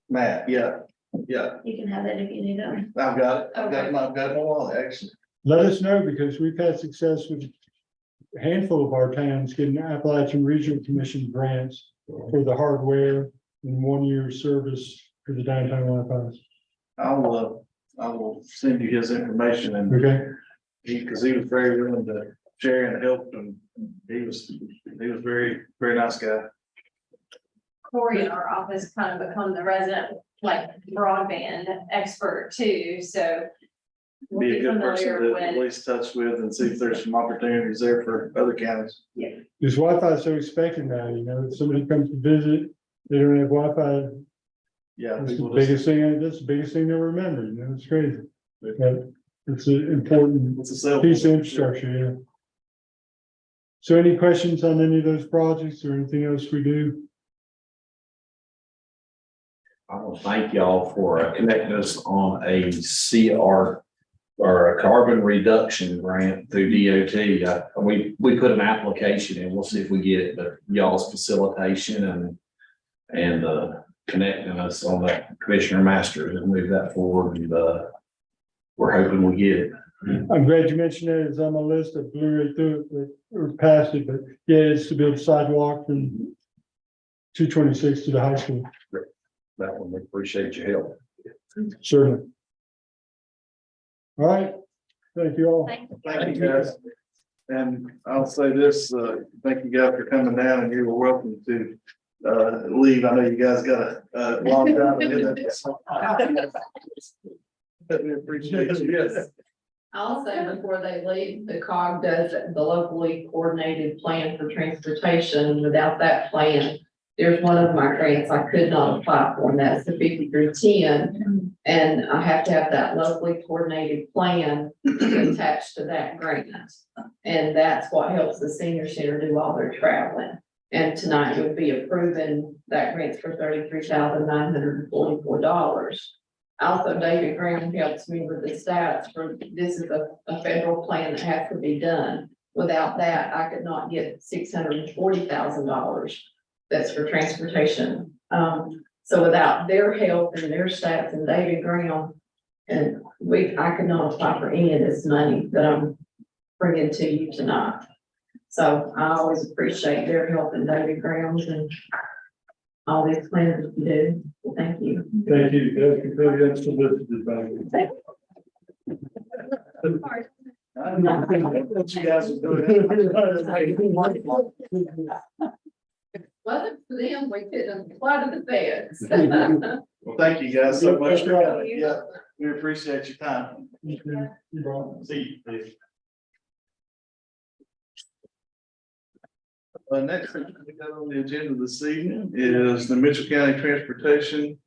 Matt, yeah. Yeah,
You can have it if you need it.
I've got it. I've got my wallet, actually.
Let us know, because we've had success with a handful of our towns getting Appalachian Regional Commission grants for the hardware and 1 year service for the downtown Wi-Fi.
I will send you his information and
Okay,
because he was very willing to share and help, and he was very, very nice guy.
Corey in our office kind of become the resident, like broadband expert too, so. we'll
Be a good person
familiar
to at
with-
least touch with and see if there's some opportunities there for other counties.
this Wi-Fi is so expected now, you know, if somebody comes to visit, they don't have Wi-Fi.
Yeah.
That's the
people just-
biggest thing, that's the biggest thing they'll remember, you know, it's crazy. But it's an important
It's a cell
piece of
phone.
infrastructure, yeah. So any questions on any of those projects or anything else we do?
I want to thank y'all for connecting us on a CR or a carbon reduction grant through DOT. We put an application in, we'll see if we get it, but y'all's facilitation and connecting us on that Commissioner Masters and move that forward, and we're hoping we get it.
I'm glad you mentioned that, it's on my list, I blew right through it, but, or past it, but yeah, it's to build a sidewalk from 226 to the high school,
That one, we appreciate your help.
certainly. All right, thank you all.
Thank you, guys. And I'll say this, thank you guys for coming down, and you were welcome to leave. I know you guys got a long time to do that. We appreciate you, yes.
I'll say before they leave, the COG does the locally coordinated plan for transportation. Without that plan, there's one of my grants I could not apply for, and that's the 50-10. And I have to have that locally coordinated plan attached to that grant. And that's what helps the senior center do all their traveling. And tonight you'll be approving that grant for $33,944. Also, David Graham helps me with the stats for, this is a federal plan that has to be done. Without that, I could not get $640,000. That's for transportation. So without their help and their stats and David Graham, and I could not apply for any of this money that I'm bringing to you tonight. So I always appreciate their help and David Graham's and all these plans that you do. So thank you.
Thank you, that's completely unsolicited, by the way.
I don't know what you guys are doing.
Wasn't for them, we couldn't apply to the feds.
Well, thank you guys so much for
Thank
coming. Yeah, we appreciate your time. See you. Next thing we got on the agenda this evening is the Mitchell County Transportation.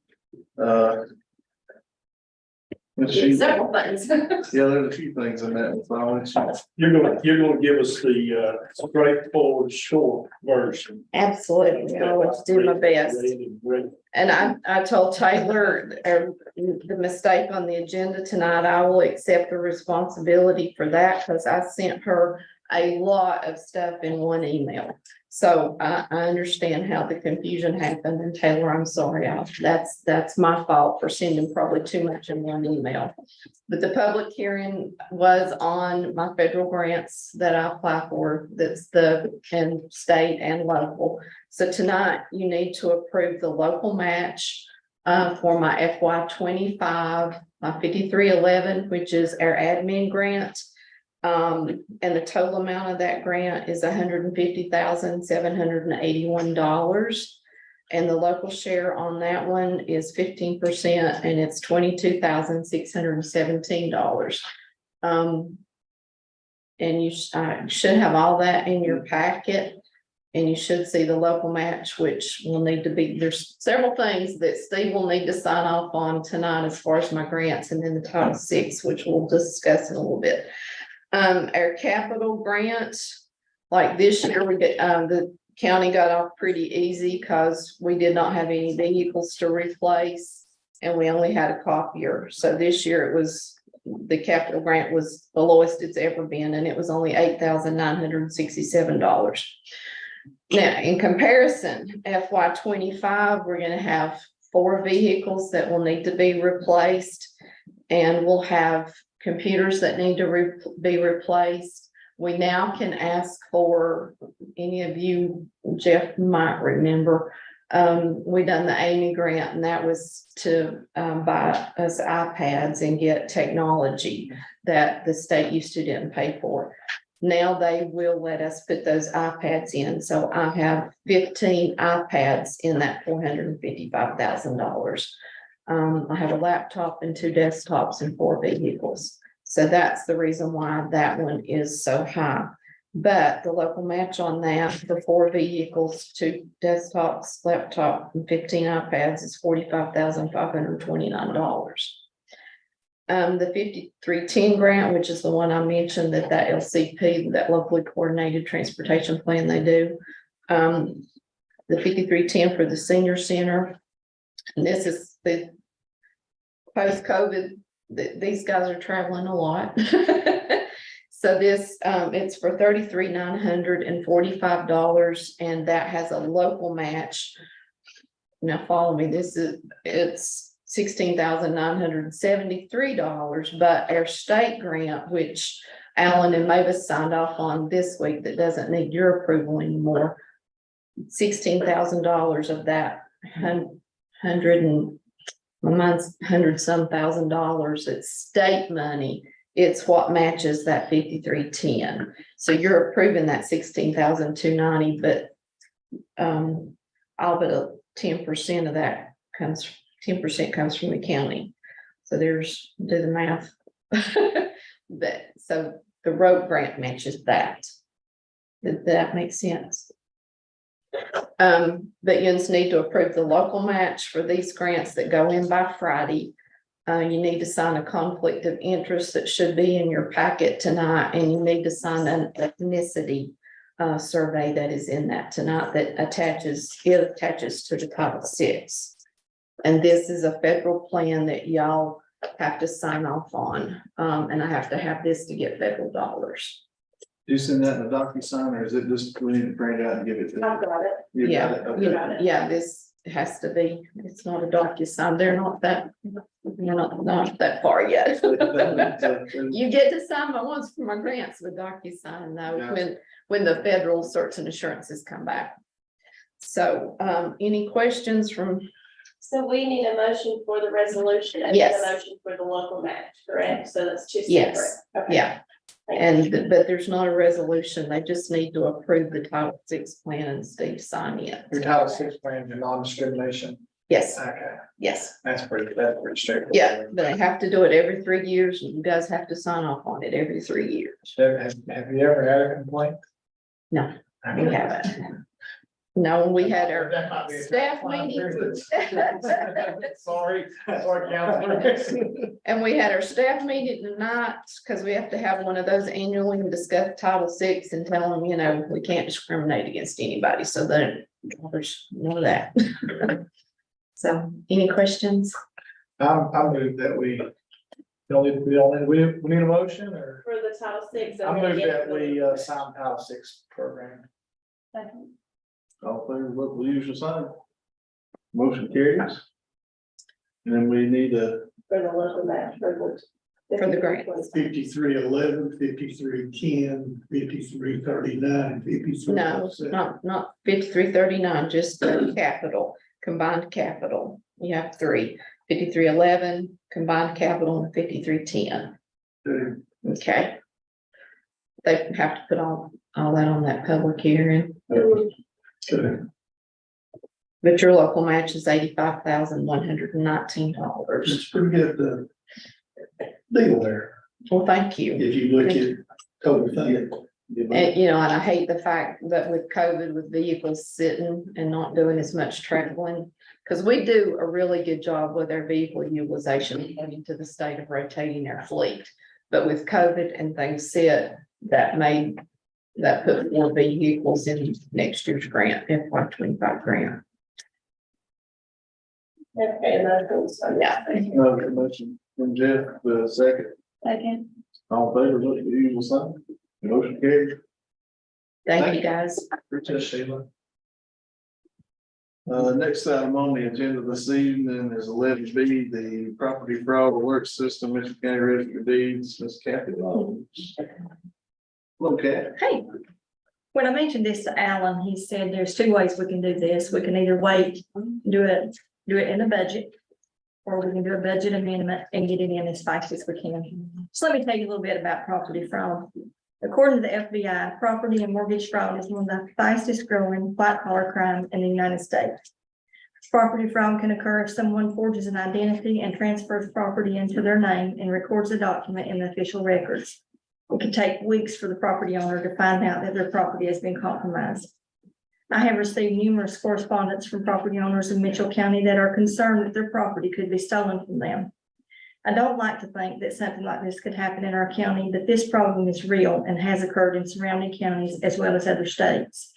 let's see.
Several things.
Yeah, there's a few things in that, so I'll let you.
You're gonna give us the straightforward, short version.
Absolutely, I always do my best. And I told Taylor, the mistake on the agenda tonight, I will accept the responsibility for that, because I sent her a lot of stuff in one email. So I understand how the confusion happened, and Taylor, I'm sorry, that's my fault for sending probably too much in one email. But the public hearing was on my federal grants that I apply for, that's and state and local. So tonight you need to approve the local match for my FY 25, my 5311, which is our admin grant. And the total amount of that grant is $150,781. And the local share on that one is 15%, and it's $22,617. And you should have all that in your packet. And you should see the local match, which will need to be, there's several things that Steve will need to sign off on tonight as far as my grants, and then the Title VI, which we'll discuss in a little bit. Our capital grant, like this year, we get, the county got off pretty easy because we did not have any vehicles to replace, and we only had a copier. So this year it was, the capital grant was the lowest it's ever been, and it was only $8,967. Now, in comparison, FY 25, we're gonna have 4 vehicles that will need to be replaced. And we'll have computers that need to be replaced. We now can ask for, any of you, Jeff might remember, we done the Amy grant, and that was to buy us iPads and get technology that the state used to didn't pay for. Now they will let us put those iPads in. So I have 15 iPads in that $455,000. I have a laptop and 2 desktops and 4 vehicles. So that's the reason why that one is so high. But the local match on that for 4 vehicles, 2 desktops, laptop, and 15 iPads is $45,529. The 5310 grant, which is the one I mentioned, that LCP, that locally coordinated transportation plan they do. The 5310 for the senior center. And this is the post-COVID, these guys are traveling a lot. So this, it's for $33,945, and that has a local match. Now follow me, it's $16,973, but our state grant, which Alan and Mavis signed off on this week, that doesn't need your approval anymore. $16,000 of that $100-some thousand, it's state money. It's what matches that 5310. So you're approving that $16,290, but all but 10% of that comes, 10% comes from the county. So there's, do the math. But so the road grant matches that. Did that make sense? But you just need to approve the local match for these grants that go in by Friday. You need to sign a conflict of interest that should be in your packet tonight, and you need to sign an ethnicity survey that is in that tonight that attaches to the Title VI. And this is a federal plan that y'all have to sign off on, and I have to have this to get federal dollars.
Do you send that in a DocuSign, or is it just, we need to print it out and give it to?
I've got it.
You got
Yeah,
it? Okay.
You got it.
yeah, this has to be, it's not a DocuSign, they're not that far yet. You get to sign my ones for my grants with DocuSign though,
Yeah.
when the federal certs and assurances come back. So, any questions from,
So we need a motion for the resolution and then
Yes.
a motion for the local match, correct? So that's 2 separate.
Yes.
Okay.
yeah, but there's not a resolution, they just need to approve the Title VI plan and Steve sign it.
Your Title VI plan, your non-discrimination.
Yes,
Okay,
yes,
that's pretty straightforward.
yeah, but they have to do it every 3 years, and you guys have to sign off on it every 3 years.
Have you ever had a complaint?
No, we haven't. No, we had our
That might be a
staff
fine
meeting.
privilege. Sorry, Counselor.
And we had our staff meeting tonight, because we have to have one of those annually and discuss Title VI and tell them, we can't discriminate against anybody, so then there's none of that. So, any questions?
I move that we need a motion, or
For the Title VI.
I move that we sign Title VI program.
All in favor, vote with the usual sign. Motion carries. And then we need a,
For the local match.
For the grants.
5311, 5310, 5339, 53.
No, not 5339, just the capital, combined capital. You have 3, 5311, combined capital, and 5310. Okay. They have to put all that on that public hearing, but your local match is $85,119.
It's pretty good deal there,
Well, thank you.
if you look at total thing.
And, and I hate the fact that with COVID, with vehicles sitting and not doing as much traveling, because we do a really good job with our vehicle utilization according to the state of rotating our fleet. But with COVID and things sit, that put 4 vehicles in next year's grant, FY25 grant.
Okay, and that's,
Yeah.
motion from Jeff, the second.
Second.
All in favor, vote with the usual sign. Motion carries.
Thank you, guys.
Just Sheila.
Next item on the agenda this evening is 11B, the property fraud alert system, Michigan County Register of Deeds, Ms. Kathy Long. Okay.
Hey, when I mentioned this to Alan, he said there's two ways we can do this. We can either wait, do it in the budget, or we can do a budget amendment and get it in as fast as we can. So let me tell you a little bit about property fraud. According to the FBI, property and mortgage fraud is one of the fastest growing white collar crimes in the United States. Property fraud can occur if someone forges an identity and transfers property into their name and records a document in the official records. It can take weeks for the property owner to find out that their property has been compromised. I have received numerous correspondence from property owners in Mitchell County that are concerned that their property could be stolen from them. I don't like to think that something like this could happen in our county, but this problem is real and has occurred in surrounding counties as well as other states.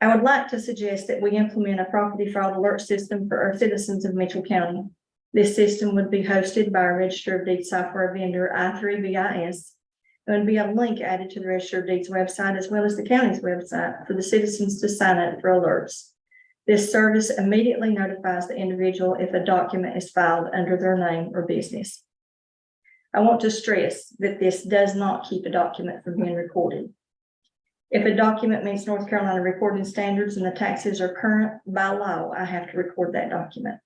I would like to suggest that we implement a property fraud alert system for our citizens of Mitchell County. This system would be hosted by a Register of Deeds software vendor, i3BIS. There would be a link added to the Register of Deeds website as well as the county's website for the citizens to sign up for alerts. This service immediately notifies the individual if a document is filed under their name or business. I want to stress that this does not keep a document from being recorded. If a document meets North Carolina recording standards and the taxes are current, by law, I have to record that document.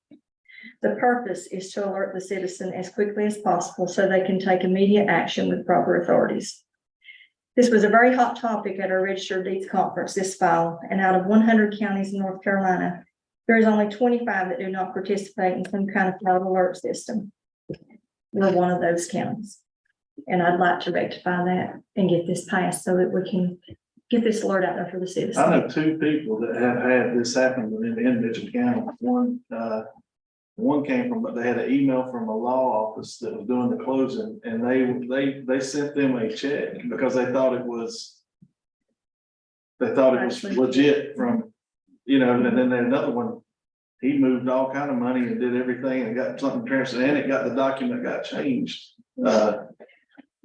The purpose is to alert the citizen as quickly as possible so they can take immediate action with proper authorities. This was a very hot topic at our Register of Deeds conference this fall, and out of 100 counties in North Carolina, there is only 25 that do not participate in some kind of fraud alert system. We're one of those counties. And I'd like to rectify that and get this passed so that we can get this alert out there for the citizens.
I know two people that have had this happen in Mitchell County. One came from, but they had an email from a law office that was doing the closing, and they sent them a check because they thought it was legit from, and then there's another one, he moved all kind of money and did everything and got something transferred, and it got, the document got changed.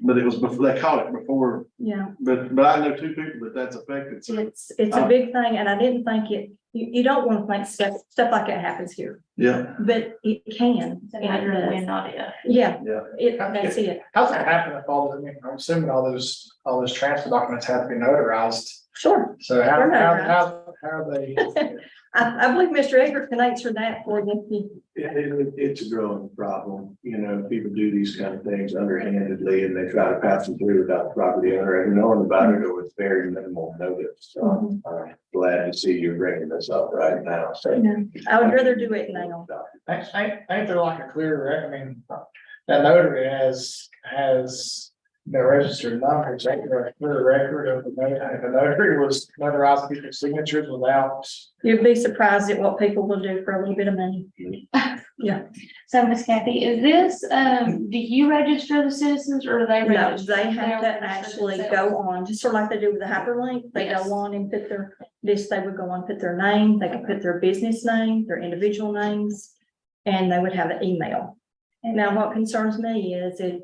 But it was before, they caught it before.
Yeah.
But I know two people that's affected, so.
It's a big thing, and I didn't think it, you don't want to think stuff like that happens here,
Yeah.
but it can.
It's a matter of when, not if.
Yeah,
Yeah.
that's it.
How's that happen if I'm assuming all those transfer documents have to be notarized?
Sure.
So how are they?
I believe Mr. Edgar can answer that for you.
It's a growing problem, people do these kind of things underhandedly and they try to pass them through without the property owner ever knowing about it or with very minimal notice. So I'm glad to see you bringing this up right now. So
I would rather do it now.
Ain't there like a clear, that notary has registered numbers, ain't there a clear record of the notary? If a notary was notarizing people's signatures without.
You'd be surprised at what people will do for a little bit of money. Yeah.
So Miss Kathy, is this, do you register the citizens or do they
No,
register?
they have to
They'll register
actually
themselves.
go on, just sort of like they do with the hyperlink. They
Yes.
go on and put they would go on, put their name, they could put their business name, their individual names, and they would have an email. Now, what concerns me is
If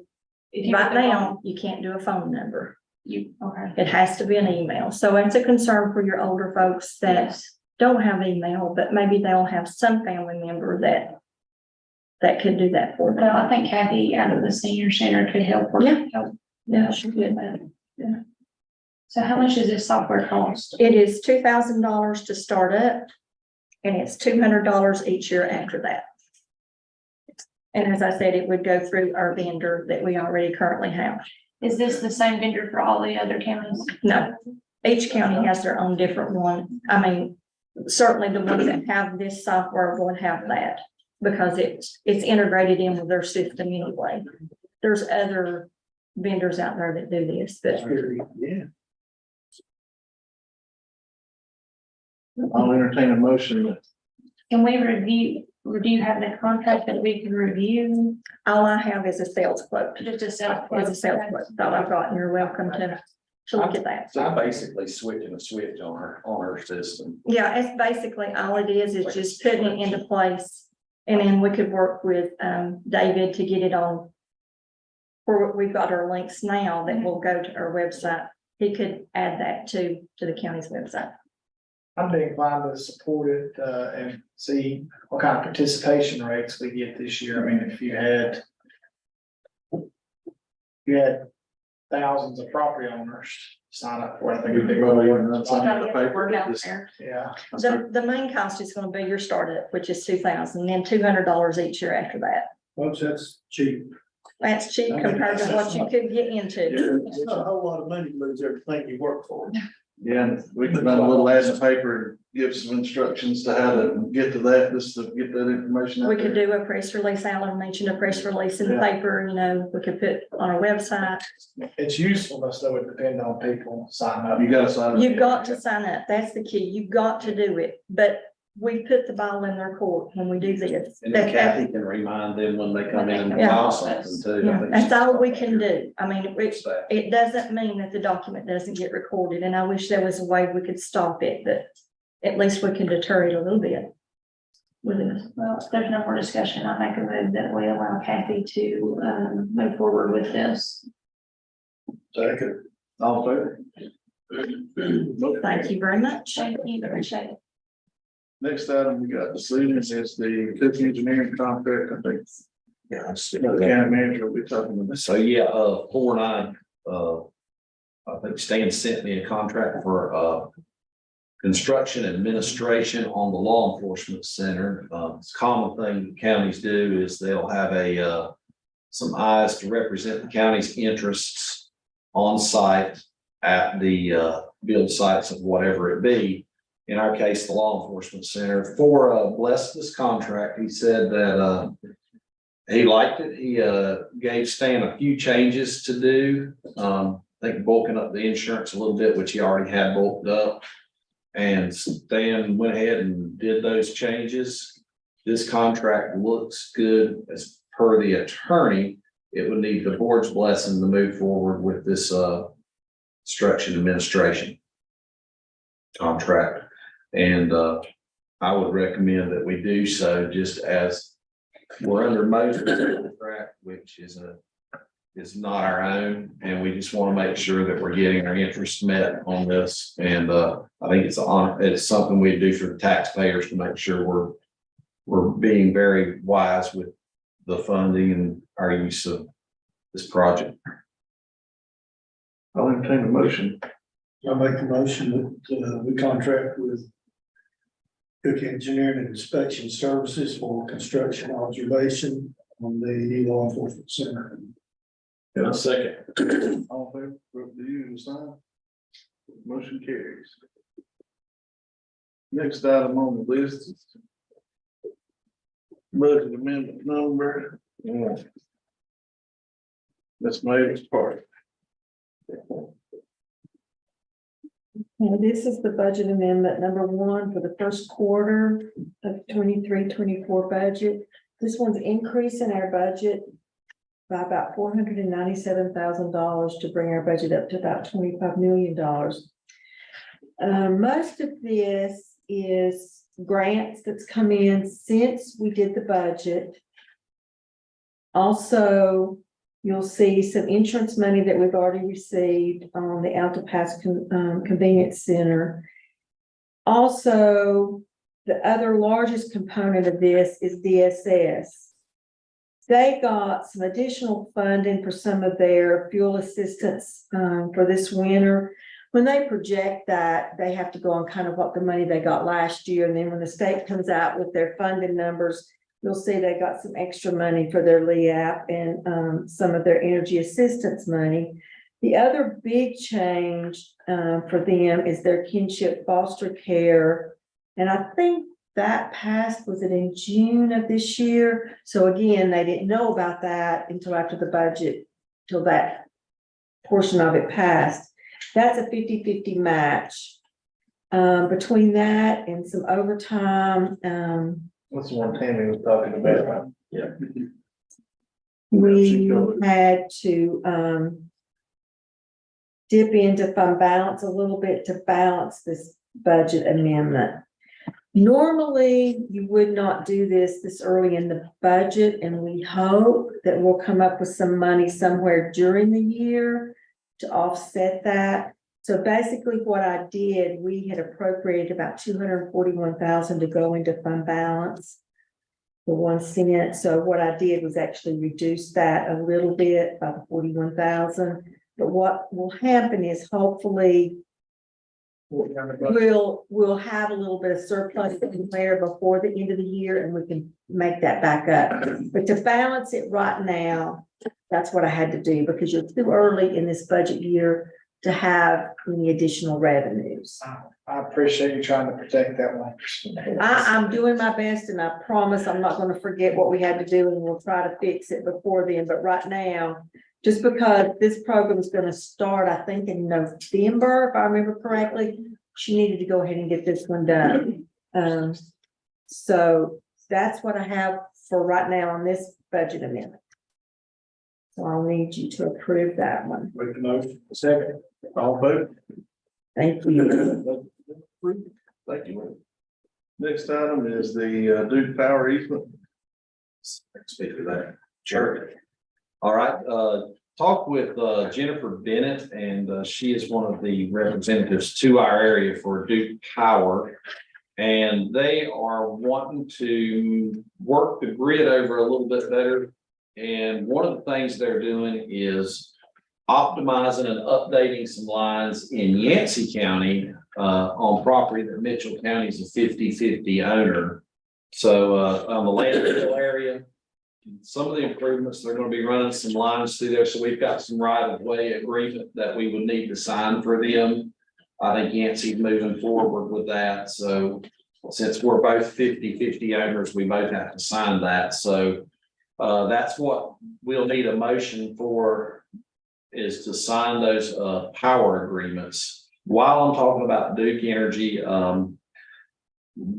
you
right
put the
now, you can't do a phone number.
Okay.
It has to be an email. So it's a concern for your older folks that
Yes.
don't have email, but maybe they'll have some family member that could do that for
Well, I
them.
think Kathy out of the senior center could help her.
Yeah.
help.
Yeah, she did.
So how much does this software cost?
It is $2,000 to start up, and it's $200 each year after that. And as I said, it would go through our vendor that we already currently have.
Is this the same vendor for all the other counties?
No, each county has their own different one. I mean, certainly the ones that have this software will have that because it's integrated in with their system anyway. There's other vendors out there that do this, but
Yeah. I'll entertain a motion.
Can we do you have the contract that we can review?
all I have is a sales quote.
Just a sales
Is a sales quote. That's all I've got, and you're welcome to look at that.
So basically switching a switch on her system.
Yeah, it's basically all it is just putting it into place. And then we could work with David to get it on. Where we've got our links now that will go to our website. He could add that to the county's website.
I'd be inclined to support it, and see what kind of participation rates we get this year. I mean, if you had thousands of property owners sign up for it, I think it'd be
Work out
Just-
there.
yeah.
The main cost is gonna be your startup, which is $2,000, then $200 each year after that.
Folks, that's cheap.
That's cheap compared to what you could get into.
It's not a whole lot of money to lose everything you work for.
Yeah, and we can run a little ad in the paper, and give some instructions to how to get to that, just to get that information out
We could
there.
do a press release, Alan mentioned a press release in the paper, you know, we could put on our website.
Its usefulness, though, would depend on people signing up.
You gotta sign up.
You've got to sign up, that's the key, you've got to do it, but we put the ball in their court when we do this.
And then Kathy can remind them when they come in and
Yeah.
file something too. I
Yeah,
think
that's
she's-
all we can do, I mean, it doesn't mean that the document doesn't get recorded, and I wish there was a way we could stop it, but at least we can deter it a little bit. With it.
Well, if there's no more discussion, I make a move that we allow Kathy to, move forward with this.
Second.
All in favor?
Thank you very much.
Thank you, appreciate it.
Next item we got this evening is the Cook engineering contract, I think.
Yeah,
The county manager will be talking about this.
So, yeah, 4-9, I think Stan sent me a contract for, construction administration on the law enforcement center. It's a common thing counties do is they'll have some eyes to represent the county's interests on site at the, build sites of whatever it be. In our case, the law enforcement center. For blessed this contract, he said that he liked it. He gave Stan a few changes to do. I think bulking up the insurance a little bit, which he already had bulked up. And Stan went ahead and did those changes. This contract looks good as per the attorney. It would need the board's blessing to move forward with this construction administration contract. And I would recommend that we do so, just as we're under Moses contract, which is not our own, and we just want to make sure that we're getting our interests met on this. And I think it's something we do for the taxpayers to make sure we're being very wise with the funding and our use of this project.
I'll entertain a motion.
I make the motion that we contract with Cook Engineering and Inspection Services for construction observation on the law enforcement center.
And a second.
All in favor, vote to you to sign. Motion carries. Next item on the list is budget amendment number. That's Mavis part.
Well, this is the budget amendment number 1 for the first quarter of 23-24 budget. This one's increasing our budget by about $497,000 to bring our budget up to about $25 million. Most of this is grants that's come in since we did the budget. Also, you'll see some insurance money that we've already received on the Alta Pass Convenience Center. Also, the other largest component of this is DSS. They got some additional funding for some of their fuel assistance for this winter. When they project that, they have to go on kind of what the money they got last year. And then when the state comes out with their funding numbers, you'll see they got some extra money for their LEAP and some of their energy assistance money. The other big change for them is their kinship foster care. And I think that passed, was it in June of this year? So again, they didn't know about that until after the budget, till that portion of it passed. That's a 50-50 match. Between that and some overtime,
What's the one Tammy was talking about?
Yeah.
we had to dip into fund balance a little bit to balance this budget amendment. Normally, you would not do this early in the budget, and we hope that we'll come up with some money somewhere during the year to offset that. So basically what I did, we had appropriated about 241,000 to go into fund balance. The 1 cent, so what I did was actually reduce that a little bit by the 41,000. But what will happen is hopefully we'll have a little bit of surplus in there before the end of the year and we can make that back up. But to balance it right now, that's what I had to do because you're too early in this budget year to have any additional revenues.
I appreciate you trying to protect that one.
I'm doing my best and I promise I'm not gonna forget what we had to do and we'll try to fix it before then, but right now, just because this program is gonna start, I think in November, if I remember correctly, she needed to go ahead and get this one done. So that's what I have for right now on this budget amendment. So I'll need you to approve that one.
Make the motion. Second. All vote.
Thank you.
Thank you. Next item is the Duke Power easement.
Speak to that. Sure. All right, talk with Jennifer Bennett, and she is one of the representatives to our area for Duke Power. And they are wanting to work the grid over a little bit better. And one of the things they're doing is optimizing and updating some lines in Yancey County on property that Mitchell County is a 50-50 owner. So on the landfill area, some of the improvements, they're going to be running some lines through there. So we've got some right-of-way agreement that we would need to sign for them. I think Yancey's moving forward with that. So since we're both 50-50 owners, we both have to sign that. So that's what we'll need a motion for, is to sign those power agreements. While I'm talking about Duke Energy,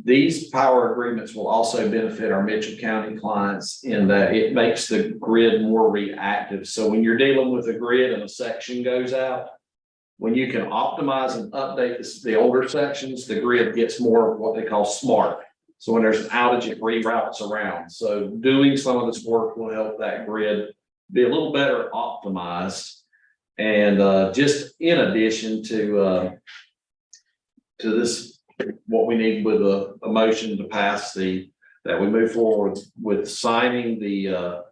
these power agreements will also benefit our Mitchell County clients in that it makes the grid more reactive. So when you're dealing with a grid and a section goes out, when you can optimize and update the older sections, the grid gets more of what they call smart. So when there's an outage, it reroutes around. So doing some of this work will help that grid be a little better optimized. And just in addition to this, what we need with a motion to pass that we move forward with signing the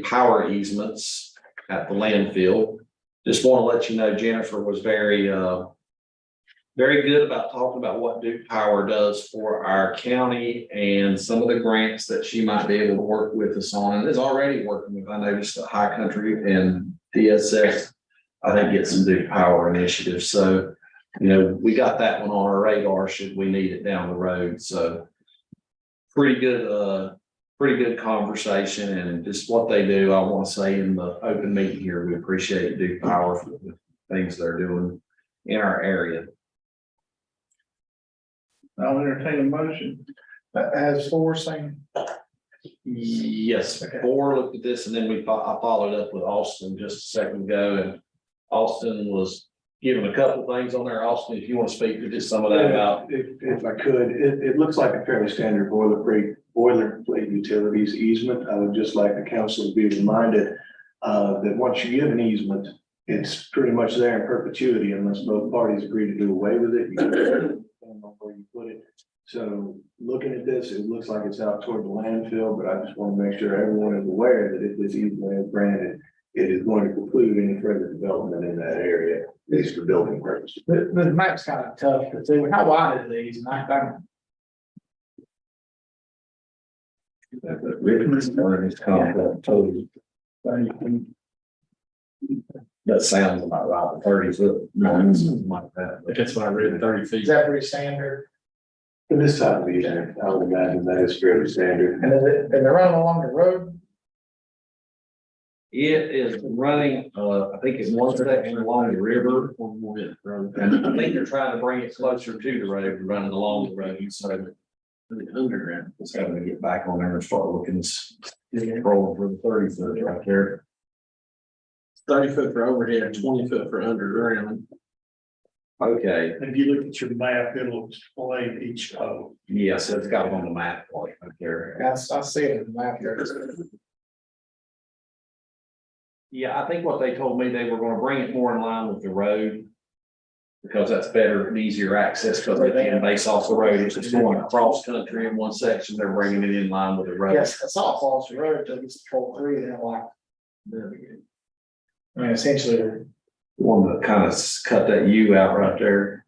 power easements at the landfill. Just want to let you know, Jennifer was very good about talking about what Duke Power does for our county and some of the grants that she might be able to work with us on, and is already working with. I noticed the High Country and DSS, I think, get some Duke Power initiatives. So, you know, we got that one on our radar should we need it down the road. So pretty good conversation, and just what they do. I want to say in the open meeting here, we appreciate Duke Power for the things they're doing in our area.
I'll entertain a motion.
Has four same.
Yes,
Okay.
Bohr looked at this, and then I followed up with Austin just a second ago, and Austin was giving a couple things on there. Austin, if you want to speak to just some of that about.
If I could, it looks like a fairly standard boilerplate utilities easement. I would just like the council to be reminded that once you give an easement, it's pretty much there in perpetuity unless both parties agree to do away with it. You can depend on where you put it. So looking at this, it looks like it's out toward the landfill, but I just want to make sure everyone is aware that if this easement is granted, it is going to preclude any further development in that area, at least for building purposes.
The map's kind of tough to see. How wide are these? And I don't.
That sounds about right, 30 foot, something like that.
That's what I read, 30 feet.
Is that pretty standard?
For this time of the year, I would imagine that is fairly standard.
And is it running along the road?
It is running, I think it's one section along the river. And I think they're trying to bring it closer to the road, running along the road, so. The underground is having to get back on there and start looking, rolling for the 30 foot right there.
30 foot for overhead, 20 foot for underground.
Okay,
If you look at your map, it'll explain each hole.
yes, it's got it on the map right there.
I see it in the map here.
Yeah, I think what they told me, they were gonna bring it more in line with the road. Because that's better and easier access, because they can base off the road, it's just going across country in one section, they're bringing it in line with the road.
Yes, it's all Foster Road, till it's Troll 3, then like. I mean, essentially,
The one that kind of cut that U out right there.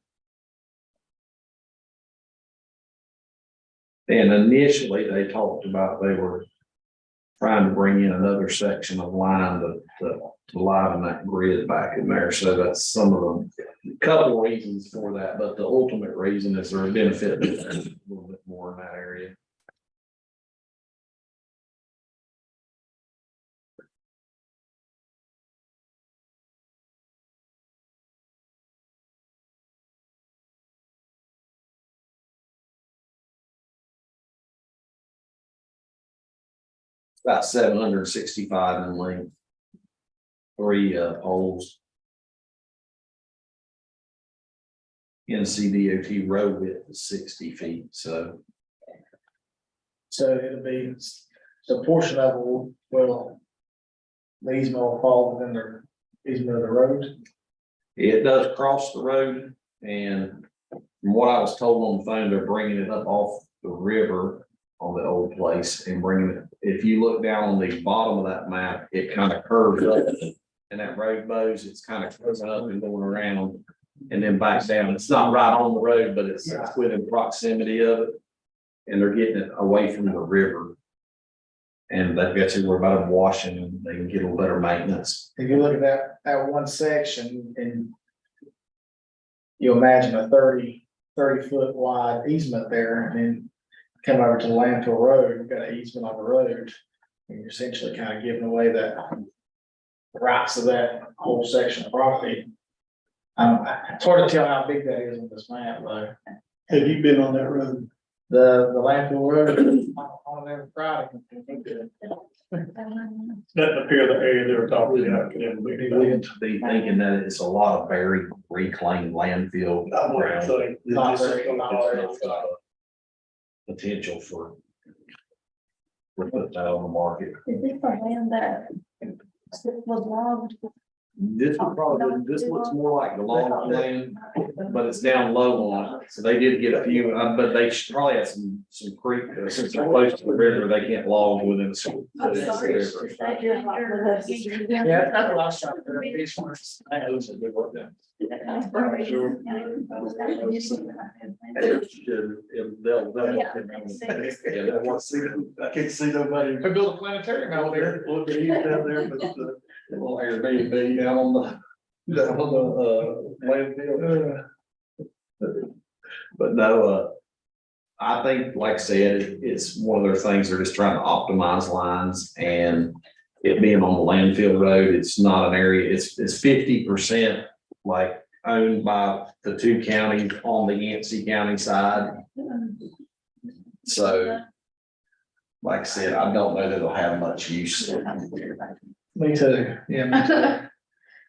And initially, they talked about they were trying to bring in another section of line to liven that grid back in there. So that's some of them, a couple of reasons for that, but the ultimate reason is their benefit a little bit more in that area. About 765 in length. 3 poles. NCDOT road width is 60 feet, so
it'll be, so a portion of it will. The easement will fall within the easement of the road.
it does cross the road. And from what I was told on the phone, they're bringing it up off the river on the old place and bringing it. If you look down on the bottom of that map, it kind of curves up. And that road bows, it's kind of curving up and going around and then back down. It's not right on the road, but it's within proximity of it. And they're getting it away from the river. And they've got to worry about them washing and they can get a little better maintenance.
If you look at that one section and. You imagine a 30 foot wide easement there and then come over to the landfill road, you've got an easement on the road. And you're essentially kind of giving away that rights of that whole section of property. It's hard to tell how big that is on this map though.
Have you been on that road?
The landfill road on every Friday.
Doesn't appear the area they were talking about could ever be
Be
developed.
thinking that it's a lot of buried, reclaimed landfill.
I wouldn't
ground.
say.
Not very- not very-
Potential for put that on the market.
Is this the land that was logged?
This would probably, this looks more like the long land, but it's down low on it. So they did get a few, but they should probably have some creek, since they're close to the river, they can't log within the river.
Yeah, that's what I was trying to figure out. Which ones.
I know it's a good work done. They'll.
I want to see them. I can't see nobody.
We built a planetarium out there.
Look at you down there, but
Little Airbnb down on the landfill. But no, I think, like I said, it's one of their things, they're just trying to optimize lines and it being on the landfill road, it's not an area, it's 50% like owned by the 2 counties on the Yancey County side. So, like I said, I don't know that it'll have much use.
Me too, yeah. Me too.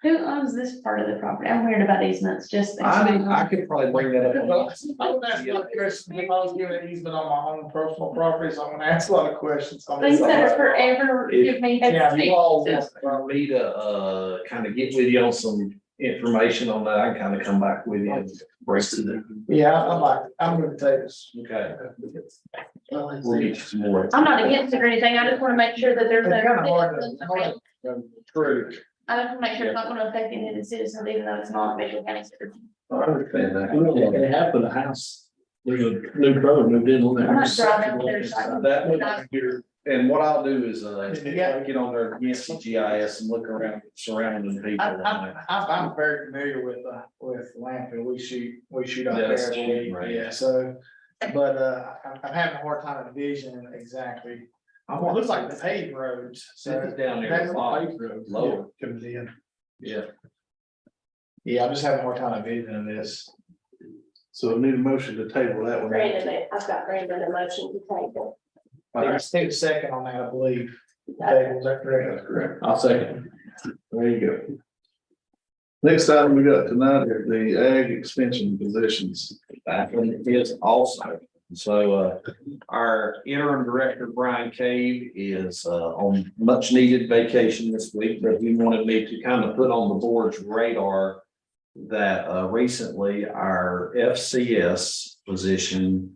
Who owns this part of the property? I'm weird about easements, just.
I could probably bring that up.
Well, I would ask a lot of questions if I was giving an easement on my own personal property, so I'm gonna ask a lot of questions. on this.
Things that are forever. give me
Yeah, you all
hesitation.
want-
For me to kind of get with you on some information on that, I can kind of come back with you and bring to the.
Yeah, I'm gonna take this.
Okay. We'll get you some more.
I'm not against it or anything. I just want to make sure that there's
It's kinda hard
no.
True.
I just want to make sure it's not going to affect any of the citizens, even though it's not Mitchell County citizens.
I understand that.
They have put a house, there's a new brother moved in on
I'm not
that.
driving up there, so I can-
That would be your, and what I'll do is, get on their Yancey GIS and look around surrounding people.
I'm very familiar with landfill, we shoot out
Yeah,
there
that's
every
cheap,
week,
right.
yeah, so. But, I'm having a hard time envisioning exactly, it looks like the paved roads, so.
This is down there,
That's
the
the
bottom,
paved roads.
lower,
Comes in.
yeah.
Yeah, I'm just having a hard time envisioning this.
So we need a motion to table that one.
Brandon, I've got Brandon a motion to table.
I take a second on that, I believe. Dave, was that correct?
That's correct.
I'll second.
There you go. Next item we got tonight are the ag extension positions.
That one is also So, our interim director, Brian Cave, is, on much needed vacation this week, but he wanted me to kind of put on the board's radar that, recently our FCS position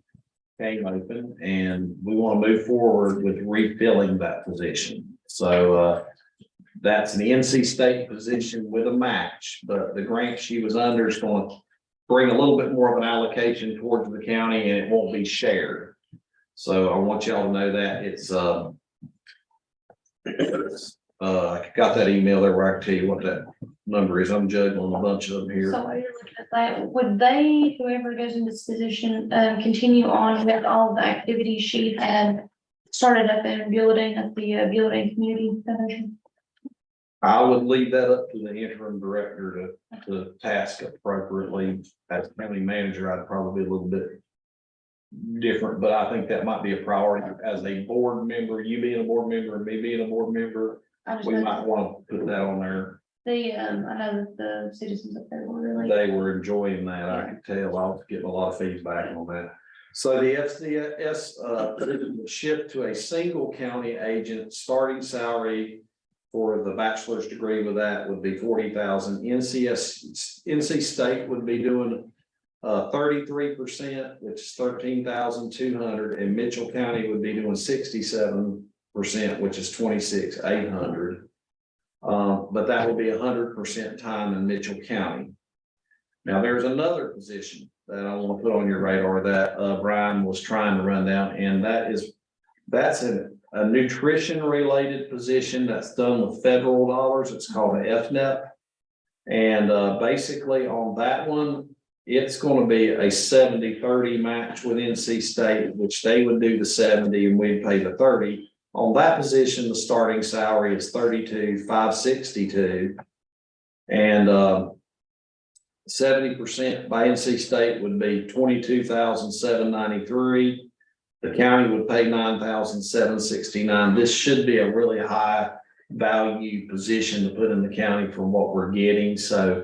came open and we want to move forward with refilling that position. So, that's an NC State position with a match, but the grant she was under is going to bring a little bit more of an allocation towards the county and it won't be shared. So I want y'all to know that I got that email there where I can tell you what that number is. I'm juggling a bunch of them here.
So while you're looking at that, would they, whoever goes in this position, continue on with all the activities she had started up in building at the building community foundation?
I would leave that up to the interim director to task appropriately. As county manager, I'd probably be a little bit different, but I think that might be a priority as a board member, you being a board member and me being a board member.
I just
We
know
might want to put that on there.
I know that the citizens up there were really.
They were enjoying that. I could tell. I was getting a lot of feedback on that. So the FCS, will shift to a single county agent. Starting salary for the bachelor's degree with that would be 40,000. NC State would be doing 33%, which is 13,200, and Mitchell County would be doing 67%, which is 26,800. But that will be 100% time in Mitchell County. Now, there's another position that I want to put on your radar that Brian was trying to run down, and that's a nutrition related position that's done with federal dollars. It's called an FNEP. And basically on that one, it's going to be a 70-30 match with NC State, which they would do the 70 and we'd pay the 30. On that position, the starting salary is 32,562. And 70% by NC State would be 22,793. The county would pay 9,769. This should be a really high value position to put in the county for what we're getting. So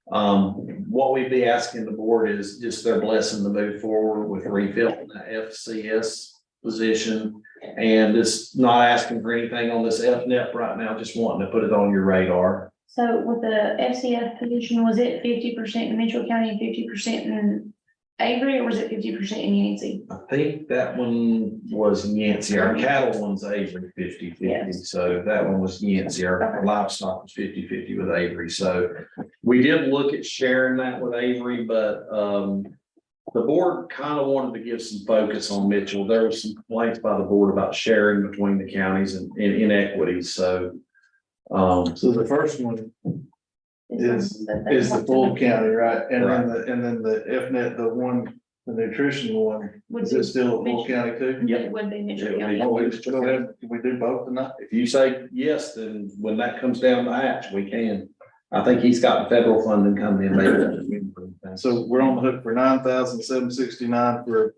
what we'd be asking the board is just their blessing to move forward with refilling the FCS position. And just not asking for anything on this FNEP right now, just wanting to put it on your radar.
So with the FCF position, was it 50% in Mitchell County and 50% in Avery, or was it 50% in Yancey?
I think that one was Yancey. Our cattle one's Avery 50-50.
Yes.
So that one was Yancey. Our livestock was 50-50 with Avery. So we did look at sharing that with Avery, but the board kind of wanted to give some focus on Mitchell. There was some complaints by the board about sharing between the counties and inequities. So
So the first one is the full county, right? And then the FNET, the nutrition one, is it still a full county too?
It would be Mitchell County.
Oh, can we do both tonight?
if you say yes, then when that comes down the hatch, we can. I think he's got federal funding coming in. Maybe.
So we're on the hook for 9,769 for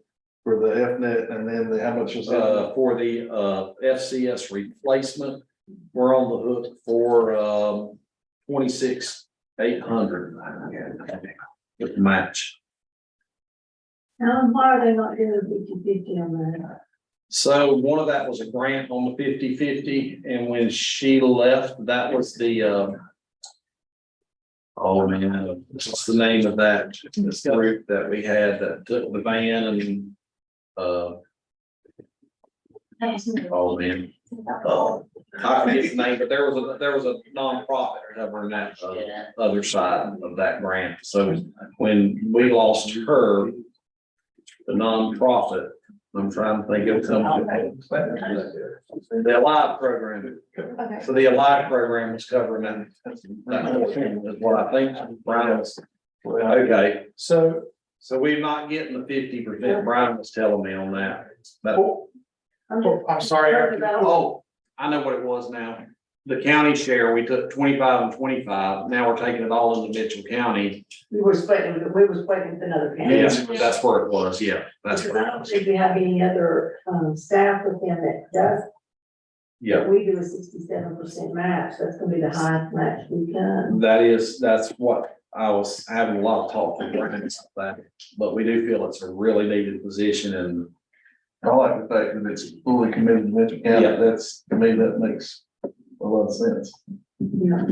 the FNET, and then how much was that?
For the FCS replacement, we're on the hook for 26,800 with match.
Why are they not doing 50-50 on that?
So one of that was a grant on the 50-50, and when she left, that was the oh man, what's the name of that this group that we had that took the van and oh man. I forget the name, but there was a nonprofit covering that other side of that grant. So when we lost her, the nonprofit, I'm trying to think of something. The Alive program.
Okay.
So the Alive program was covering that whole thing is what I think Brian was. Okay, so we're not getting the 50%. Brian was telling me on that. But
I'm sorry.
oh, I know what it was now. The county share, we took 25 and 25. Now we're taking it all into Mitchell County.
We were splitting another county.
Yes, that's where it was. Yeah, that's
Because
where
I
it
don't
was.
think we have any other staff with them that does.
Yeah,
We do a 67% match. That's gonna be the highest match we can.
that's what I was having a lot of talk with Brandon about that, but we do feel it's a really needed position and
I like the fact that it's fully committed to Mitchell County.
Yeah.
That's, to me, that makes a lot of sense,
yeah,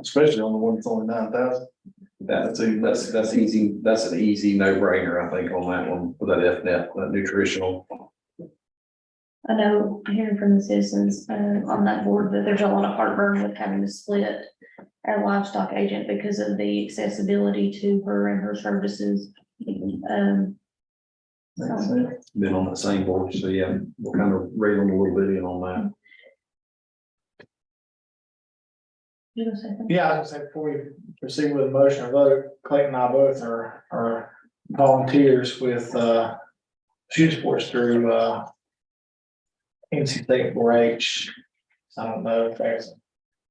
especially on the one that's only 9,000.
that's easy. That's an easy no brainer, I think, on that one for that FNet, that nutritional.
I know, hearing from the citizens, on that board, that there's a lot of heartburn with having to split our livestock agent because of the accessibility to her and her services.
Makes sense.
Been on the same board, so yeah, we'll kind of reeling a little bit in on that.
You know, so-
Yeah, I was gonna say, before we proceed with the motion or vote, Clayton and I both are volunteers with, shoot sports through, NC State 4-H. So I don't know if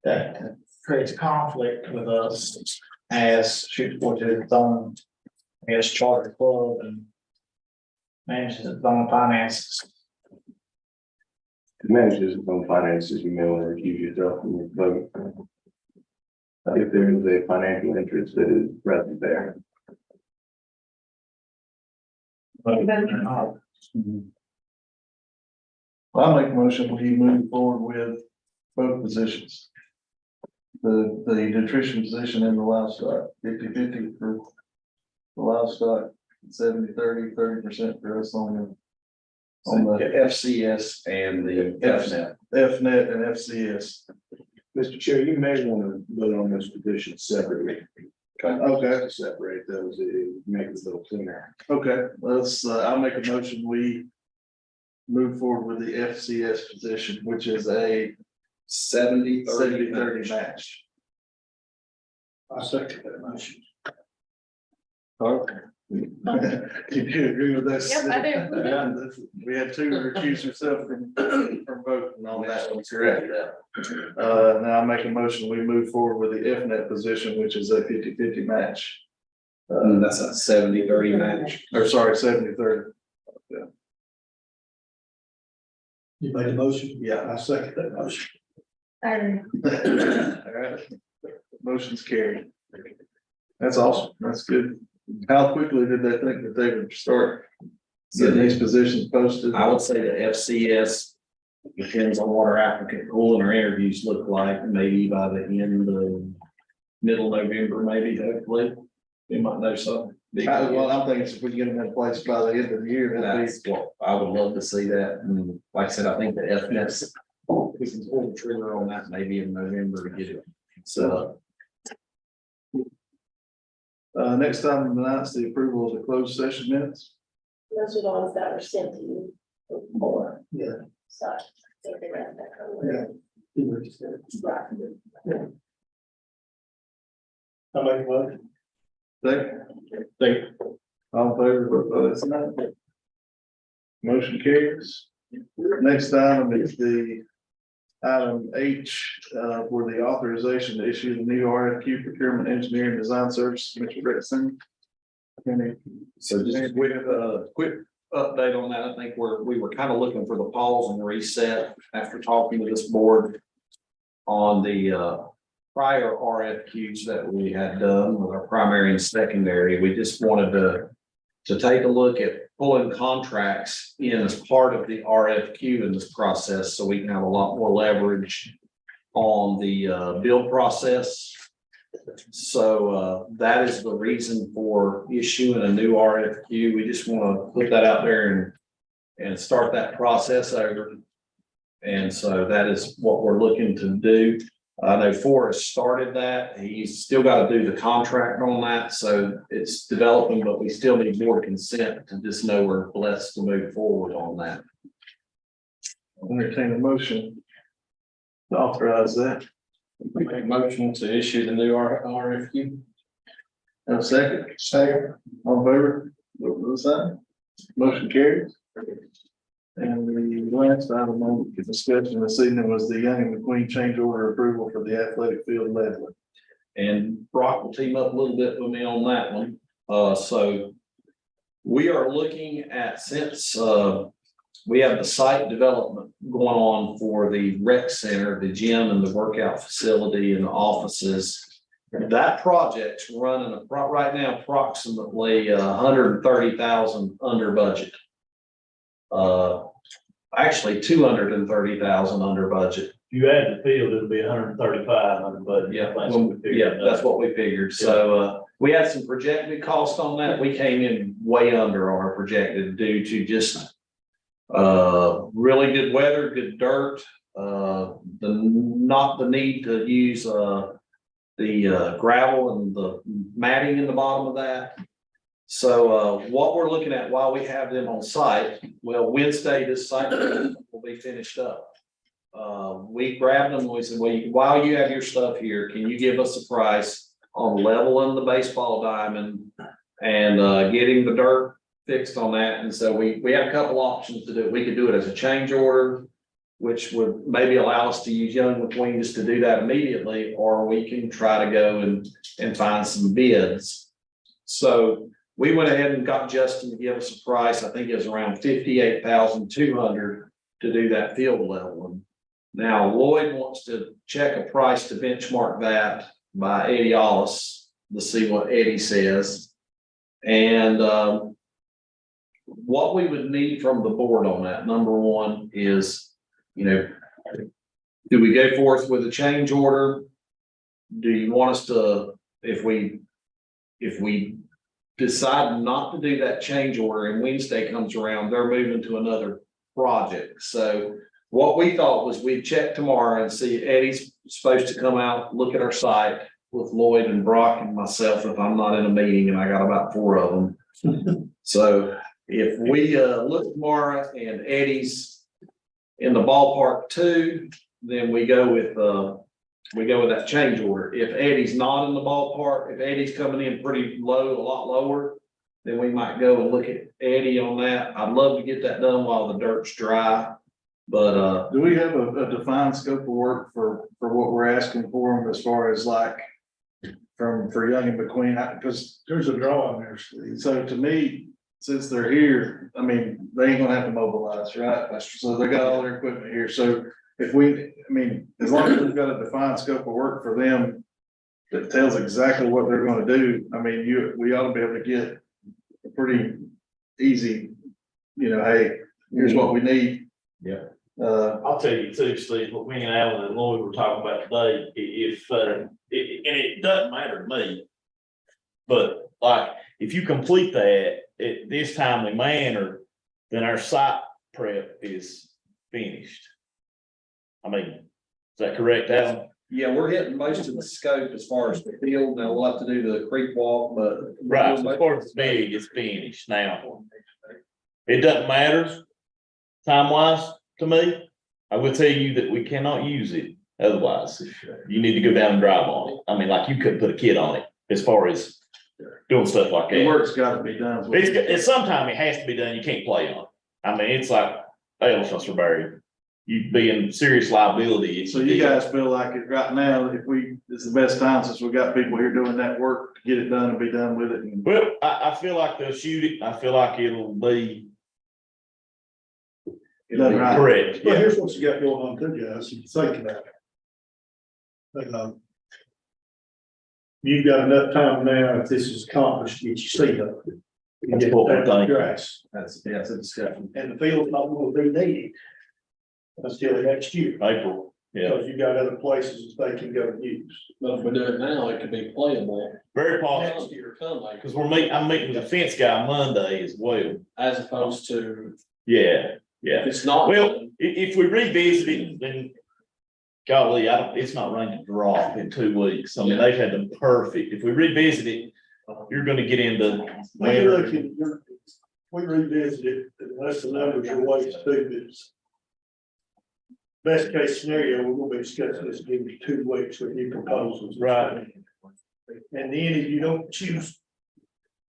that creates conflict with us as shoot sports is its own, I guess, charter club and manages its own finances.
To manage his own finances, you may want to recuse yourself from your vote. If there is a financial interest that is present there.
I'll make a motion, we move forward with both positions. The nutrition position and the livestock, 50-50 for the livestock, 70-30, 30% for us on the
FCS and the FNet.
FNet and FCS.
Mr. Chair, you may want to vote on this petition separately.
Okay.
To separate those, it makes it a little cleaner.
Okay, let's, I'll make a motion, we move forward with the FCS position, which is a 70-30 match.
I second that motion.
Okay. You do agree with that?
Yep, I do.
We had two recuse yourself from voting on that one, correct? Now I make a motion, we move forward with the FNet position, which is a 50-50 match.
That's a 70-30 match.
Or sorry, 70-30.
You made the motion?
Yeah.
I second that motion.
All right. Motion's carried. That's awesome. That's good. How quickly did they think that they would start getting these positions posted?
I would say the FCS depends on what our applicant pool and our interviews look like, maybe by the end of middle November, maybe, hopefully. We might know something.
Well, I'm thinking if we get them in place by the end of the year, that'd
That's what I would love to see that. And like I said, I think the FNS, we can pull the trigger on that maybe in November to get it set up.
next time on the ninth, the approval of the closed session minutes.
Those are the ones that were sent to you before.
Yeah.
So.
I make a motion.
Second. All in favor, vote as no. Motion carries. Next item is the item H, for the authorization to issue the new RFQ procurement engineering design service, Mr. Gretson.
So just with a quick update on that, I think we were kind of looking for the pause and reset after talking to this board on the prior RFQs that we had done with our primary and secondary. We just wanted to take a look at pulling contracts in as part of the RFQ in this process, so we can have a lot more leverage on the build process. So that is the reason for issuing a new RFQ. We just want to put that out there and start that process over. And so that is what we're looking to do. I know Forrest started that. He's still got to do the contract on that, so it's developing, but we still need board consent to just know we're blessed to move forward on that.
Entertain a motion to authorize that.
Make a motion to issue the new RFQ.
Have a second? Second. All in favor? Vote for the sign. Motion carries. And the last item on the discussion this evening was the Young and McQueen change order approval for the athletic field level.
And Brock will team up a little bit with me on that one. So we are looking at, since we have the site development going on for the rec center, the gym and the workout facility and the offices. That project's running right now approximately 130,000 under budget. Actually 230,000 under budget.
If you add the field, it'll be 135 under budget.
Yeah, that's what we figured. So, we had some projected cost on that. We came in way under our projected due to just really good weather, good dirt, not the need to use, the gravel and the matting in the bottom of that. So, what we're looking at while we have them on site, well, Wednesday, this site will be finished up. We grabbed them, we said, well, while you have your stuff here, can you give us a price on leveling the baseball diamond and getting the dirt fixed on that? And so we had a couple options to do. We could do it as a change order, which would maybe allow us to use Young McQueen just to do that immediately, or we can try to go and find some bids. So we went ahead and got Justin to give us a price. I think it was around 58,200 to do that field leveling. Now Lloyd wants to check a price to benchmark that by Eddie Ollis to see what Eddie says. And what we would need from the board on that, number one is, do we go forth with a change order? Do you want us to, if we decide not to do that change order and Wednesday comes around, they're moving to another project. So what we thought was we'd check tomorrow and see if Eddie's supposed to come out, look at our site with Lloyd and Brock and myself if I'm not in a meeting, and I got about 4 of them. So if we look tomorrow and Eddie's in the ballpark too, then we go with that change order. If Eddie's not in the ballpark, if Eddie's coming in pretty low, a lot lower, then we might go and look at Eddie on that. I'd love to get that done while the dirt's dry. But
Do we have a defined scope of work for what we're asking for them as far as like for Young and McQueen? Because
There's a drawing there, Steve.
so to me, since they're here, I mean, they ain't gonna have to mobilize, right? So they got all their equipment here. So if as long as we've got a defined scope of work for them that tells exactly what they're gonna do, we ought to be able to get a pretty easy, hey, here's what we need.
Yeah.
I'll tell you too, Steve, what me and Alan and Lloyd were talking about today, and it doesn't matter to me. But like, if you complete that at this timely manner, then our site prep is finished. I mean, is that correct, Alan?
yeah, we're hitting most of the scope as far as the field. Now we'll have to do the creek walk, but.
Right, as far as big, it's finished now. It doesn't matter time wise to me. I will tell you that we cannot use it otherwise. You need to go down and drive on it. I mean, like you couldn't put a kid on it as far as doing stuff like
The
that.
work's gotta be done.
It's sometime it has to be done. You can't play on it. I mean, it's like elephants are buried. You'd be in serious liability.
So you guys feel like it right now, it's the best time since we got people here doing that work to get it done and be done with it.
Well, I feel like they'll shoot it. I feel like it'll be
Done right.
correct.
Well,
Yeah.
here's what you got going on too, guys, if you think about it. You've got enough time now, if this is accomplished, to get your seed up. And get
what we're
that
thinking.
grass,
That's a discussion.
and the field's not going to be needed until next year,
April, yeah.
because you got other places that they can go and use.
But if we do it now, it could be playable
Very possible,
next year, come like,
because I'm meeting with the fence guy Monday as well.
as opposed to,
Yeah, yeah.
if it's not.
Well, if we revisit it, then golly, it's not going to drop in 2 weeks. I mean, they've had them perfect. If we revisit it, you're gonna get into
Maybe
winter.
look at, we revisit it, unless the numbers are way too big. Best case scenario, we're gonna be discussing this again in 2 weeks with new proposals.
Right.
And then if you don't choose,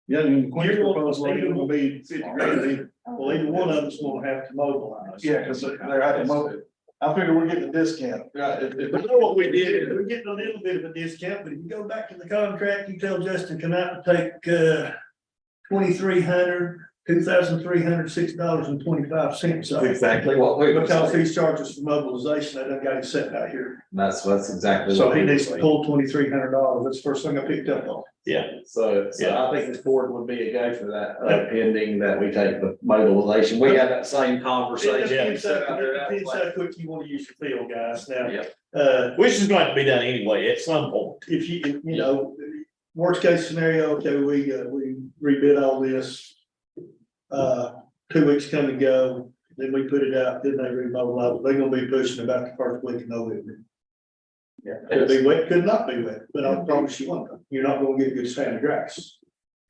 Young and McQueen's proposal ain't gonna be 50 grand either.
well, either one of us will have to mobilize.
Yeah, because they're out of mobile. I figure we're getting a discount. Right, if
But you know what we did, we're getting a little bit of a discount, but if you go back to the contract, you tell Justin Cannot to take 2,300 $2,306.25.
That's exactly what we were
Because
saying.
these charges for mobilization, I done got it set out here.
That's exactly.
So
what
he
we were
needs to
saying.
pull $2,300. That's the first thing I picked up on.
Yeah, so I think this board would be a go for that, pending that we take the mobilization. We had that same
It
conversation.
depends how quick you want to use your field, guys. Now,
Yeah.
Which is going to be done anyway at some point.
if you know, worst case scenario, okay, we rebid all this. 2 weeks come and go, then we put it out, then they remobilize. They're gonna be pushing about the first week of November. Could be wet, could not be wet, but I promise you one thing, you're not gonna get good standard grass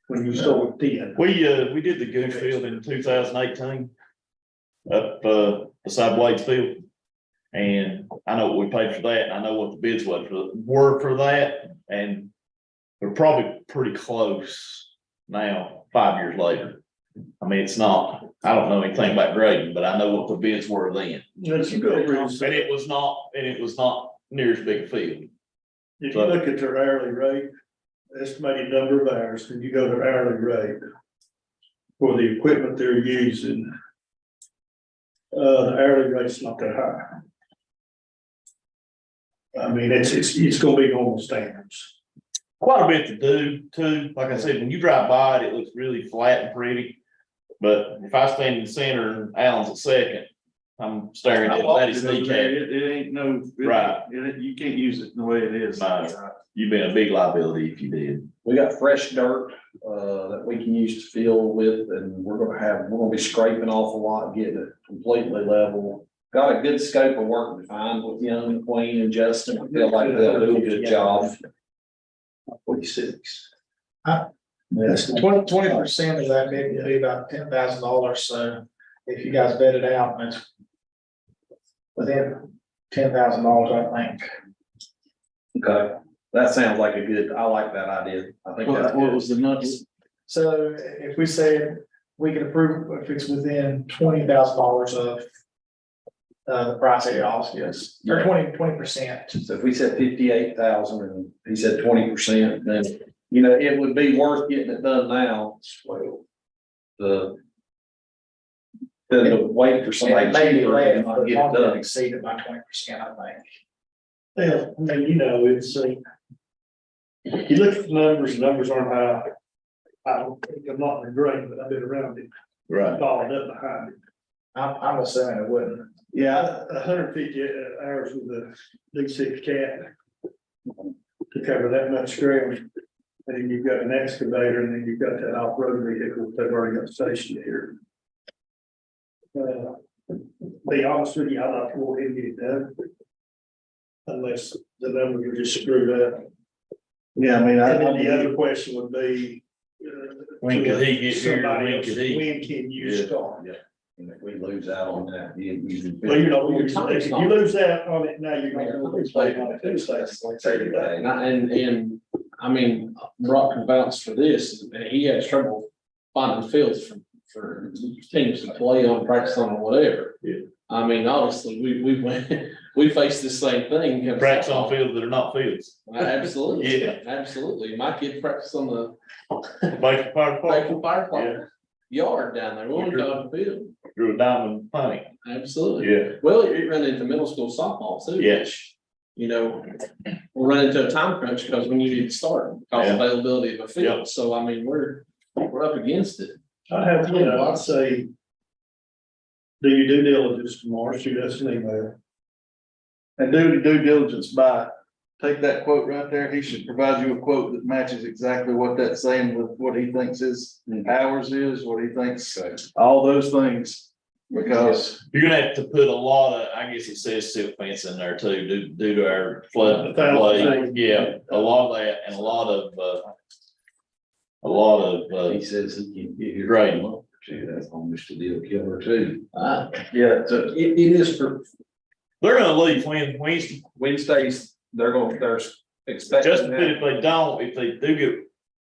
when you start with 10.
We did the goose field in 2018. Up, beside Blades Field. And I know what we paid for that, and I know what the bids were for that, and they're probably pretty close now, 5 years later. I mean, it's not, I don't know anything about grading, but I know what the bids were then.
Let's go over and
And
see.
it was not near as big a field.
If you look at their hourly rate, estimated number of hours, and you go to their hourly rate for the equipment they're using, the hourly rate's not that high. I mean, it's gonna be normal standards.
Quite a bit to do too. Like I said, when you drive by it, it looks really flat and pretty. But if I stand in the center and Alan's at second, I'm staring at that is
It ain't no.
Right.
You can't use it the way it is.
You've been a big liability if you did.
We got fresh dirt, that we can use to fill with, and we're gonna be scraping off a lot, getting it completely level. Got a good scope of work defined with Young and Queen and Justin. I feel like they'll do a good job.
46.
Yes, 20% of that bid would be about $10,000, so if you guys vet it out, and it's within $10,000, I think.
Okay, that sounds like I like that idea. I think that's
What
good.
was the nuts?
So if we say we can approve if it's within $20,000 of the price that it also is, or 20%.
So if we said 58,000 and he said 20%, then, it would be worth getting it done now. Well, to wait for somebody
Maybe
cheaper
less,
and
but
not get it
not
done.
exceeded by 20%, I think.
Well, I mean, it's, you look at the numbers aren't high. I don't think I'm not in the grade, but I've been around it.
Right.
Followed up behind it.
I'm assuming it wouldn't.
Yeah, 150 hours with a D6 cat to cover that much ground. And then you've got an excavator, and then you've got that off-road vehicle they've already got stationed here. Be honest with you, I'd like to go ahead and get it done. Unless the numbers are just screwed up.
Yeah, I mean,
And then the other question would be.
When could he get here?
somebody
When
else,
could he?
When can you
Yeah.
start?
And if we lose out on that,
Well, if you lose that on it, now you're gonna lose on it too, so it's like say that.
And I mean, Brock can vouch for this, and he had trouble finding fields for teams to play on, practice on, or whatever.
Yeah.
I mean, obviously, we faced the same thing.
Practice on fields that are not fields.
Absolutely.
Yeah.
Absolutely. My kid practiced on the
Bacon Fire Department
Bacon Fire Department yard down there, we only got the field.
drew a diamond paint.
Absolutely.
Yeah.
Well, you run into middle school softball too.
Yes.
We'll run into a time crunch because we need to start, because
Yeah.
availability of a field. So I mean, we're up against it.
I have, I'd say. Do your due diligence tomorrow, shoot us an email.
And do due diligence by, take that quote right there, he should provide you a quote that matches exactly what that's saying with what he thinks his hours is, what he thinks, all those things. Because
You're gonna have to put a lot of, I guess it says silk fence in there too, due to our flood.
1,000.
Yeah, a lot of that and a lot of,
He says he can get here.
Right.
Gee, that's almost a deal killer too.
yeah, so
It is for
they're gonna leave Wednesday.
Wednesdays, they're expecting.
Just if they don't, if they do get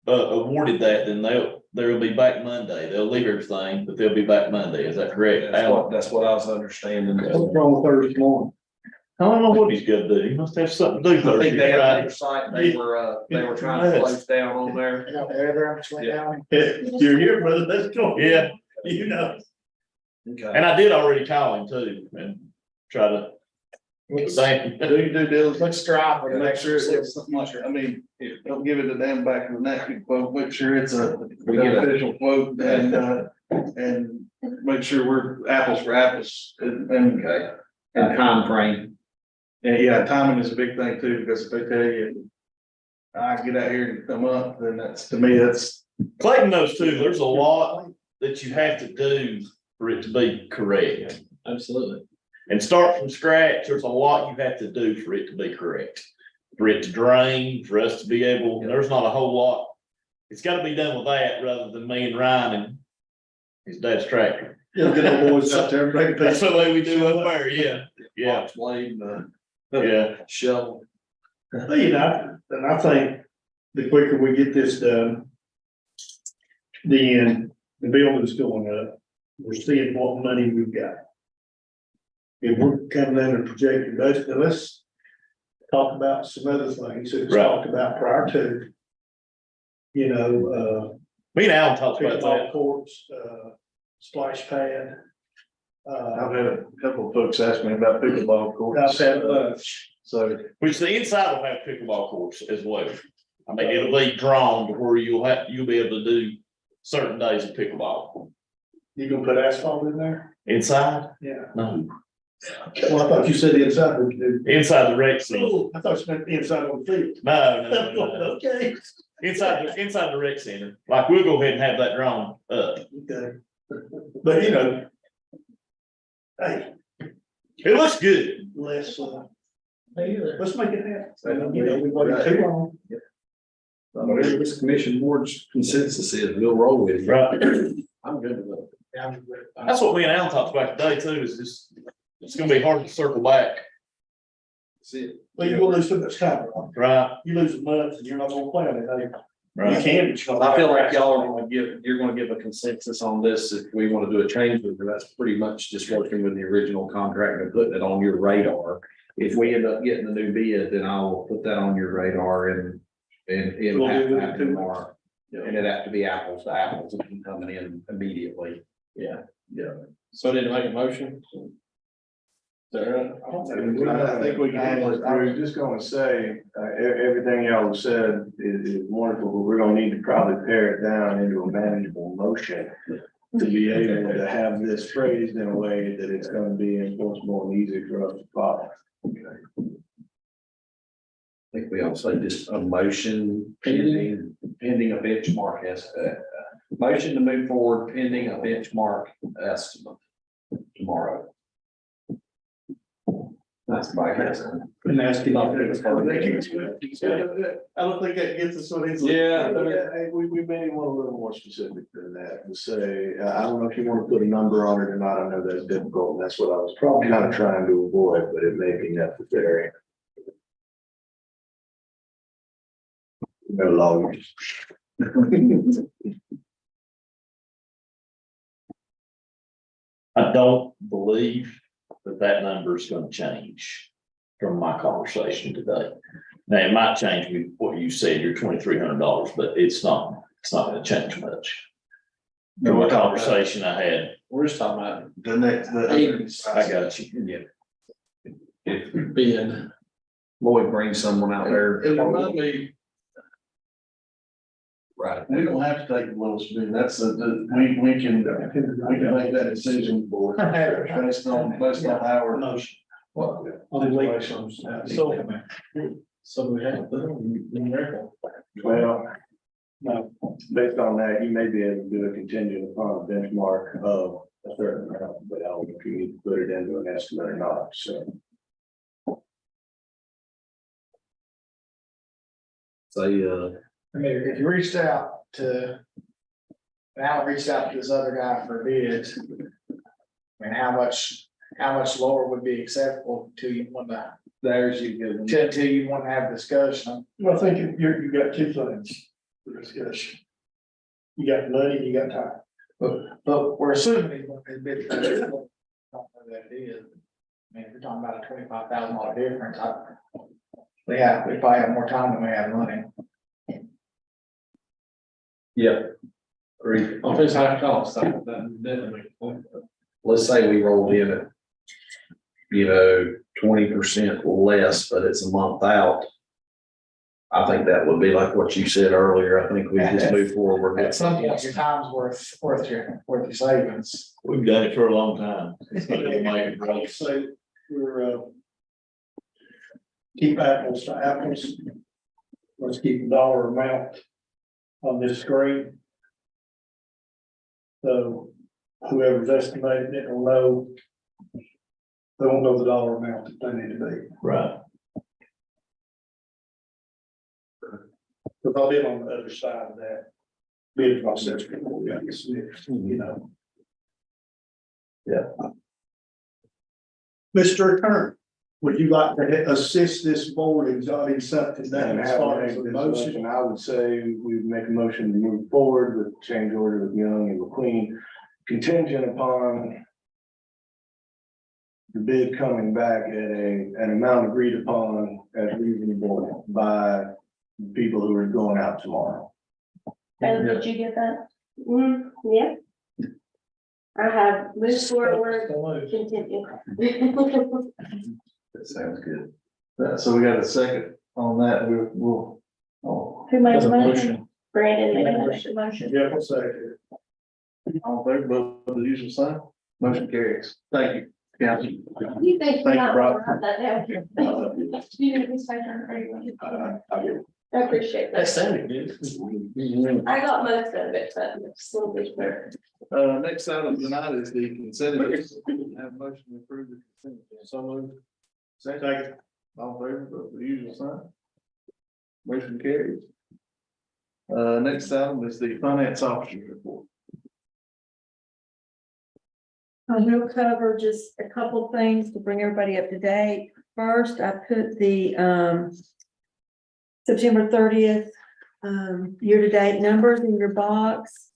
awarded that, then they'll be back Monday. They'll leave everything, but they'll be back Monday. Is that correct? Alan?
That's what I was understanding.
What's wrong with Thursday morning?
I don't know what he's gonna do. He must have something to do
I think
Thursday,
they had
Friday.
another site, they were trying to close down on there.
You're here, brother, let's go.
Yeah.
You know.
Okay.
And I did already call him too and try to thank him.
Do your due diligence.
Let's strive
And make sure it's something like, I mean, don't give it a damn back of the neck quote, make sure it's a
We get it.
official quote and make sure we're apples for apples and,
Okay. And time frame.
and yeah, timing is a big thing too, because if they tell you I get out here and come up, then that's, to me, that's.
Clayton knows too, there's a lot that you have to do for it to be correct.
Absolutely.
And start from scratch, there's a lot you have to do for it to be correct. For it to drain, for us to be able, there's not a whole lot. It's gotta be done with that rather than me and Ryan and his dad's tractor.
Yeah, good old boys out there, break a
That's
piece.
the way we do up there, yeah, yeah,
Box blade,
yeah.
shovel.
Well, you know, and I think the quicker we get this done, then the building's going up, we're seeing what money we've got. If we're coming in and projecting budget, then let's talk about some other things that we
Right.
talked about prior to. You know,
Me and Alan talked about
pickleball
that.
courts, splash pad.
I've had a couple of folks ask me about pickleball courts.
I've had a bunch.
So,
Which the inside will have pickleball courts as well. I mean, it'll be drawn to where you'll be able to do certain days of pickleball.
You gonna put asphalt in there?
Inside?
Yeah.
No,
Well, I thought you said the inside would do.
inside the rec center.
Oh, I thought you meant the inside on the field.
No.
Okay.
Inside the rec center, like we'll go ahead and have that drawn up.
Okay. But you know. Hey,
It looks good.
let's make it happen. You know, we waited too long.
Whatever this commission board's consensus is, we'll roll with it.
Right.
I'm good with it.
That's what me and Alan talked about today too, is just, it's gonna be hard to circle back,
See it.
Well, you will lose too much time, Ron.
right?
You lose a month and you're not gonna play on it, hey. You
Right.
can, but you're not.
I feel like y'all are gonna you're gonna give a consensus on this if we wanna do a change, but that's pretty much just working with the original contract and putting it on your radar. If we end up getting a new bid, then I'll put that on your radar and it'll have to happen tomorrow. And it'd have to be apples to apples, and coming in immediately. Yeah. So did I make a motion?
I think we can handle it. I was just gonna say, everything y'all have said is wonderful, but we're gonna need to probably pare it down into a manageable motion. To be able to have this phrased in a way that it's gonna be enforceable and easy for us to follow.
I think we also just a motion pending a benchmark as motion to move forward pending a benchmark estimate tomorrow. That's my guess.
And ask you.
I don't think that gets us what he's.
Yeah.
We may want a little more specific than that, to say, I don't know if you want to put a number on it or not, I know that's difficult, and that's what I was probably kind of trying to avoid, but it may be necessary. No lawyers.
I don't believe that number is gonna change from my conversation today. Now, it might change with what you said, your $2,300, but it's not gonna change much. From the conversation I had,
We're just talking about
The next,
I got you.
Yeah. If being Lloyd brings someone out there.
It reminds me,
Right.
we don't have to take the lowest bid, that's we can make that decision for based on our.
Motion.
Situations.
So we have.
Well, no, based on that, you may be able to do a contingent upon a benchmark of a certain amount, but I don't know if you need to put it into an estimate or not, so.
Say,
I mean, if you reached out to, Alan reached out to this other guy for bids. I mean, how much lower would be acceptable to you when
there's you go.
till you want to have a discussion?
Well, I think you got two things for discussion. You got money, you got time.
But we're assuming he's going to bid. I don't know that it is.
mean, if we're talking about a $25,000 difference, we probably have more time than we have money.
Yeah. Agree. If it's high cost, let's say we rolled in at, 20% less, but it's a month out. I think that would be like what you said earlier. I think we just move forward.
At some point, your time's worth your savings.
We've done it for a long time.
So we're, keep apples to apples. Let's keep the dollar amount on this screen. So whoever's estimating it will know. They won't know the dollar amount that they need to be.
Right.
Because I've been on the other side of that bid process before we got this, Yeah. Mr. Attorney, would you like to assist this board in jotting something down as far as the motion?
I would say we would make a motion to move forward with change order with Young and McQueen, contingent upon the bid coming back at an amount agreed upon as reasonable by people who are going out tomorrow.
Taylor, did you get that?
Yeah. I have moved forward,
Continue.
That sounds good.
So we got a second on that, we'll.
Who made the motion? Brandon made the motion.
Yeah, we'll say it.
All in favor, vote the usual sign, motion carries. Thank you. Yeah.
You think
Thank you, Rob.
write that down? You need this paper, or you want it? I appreciate
That
that.
sounded good.
I got most of it, but it's a little bit there.
Next item tonight is the consent agenda. Have a motion to approve the consent agenda. So moved. Second. All in favor, vote the usual sign. Motion carries. Next item is the finance officer report.
I will cover just a couple things to bring everybody up to date. First, I put the September 30th year-to-date numbers in your box.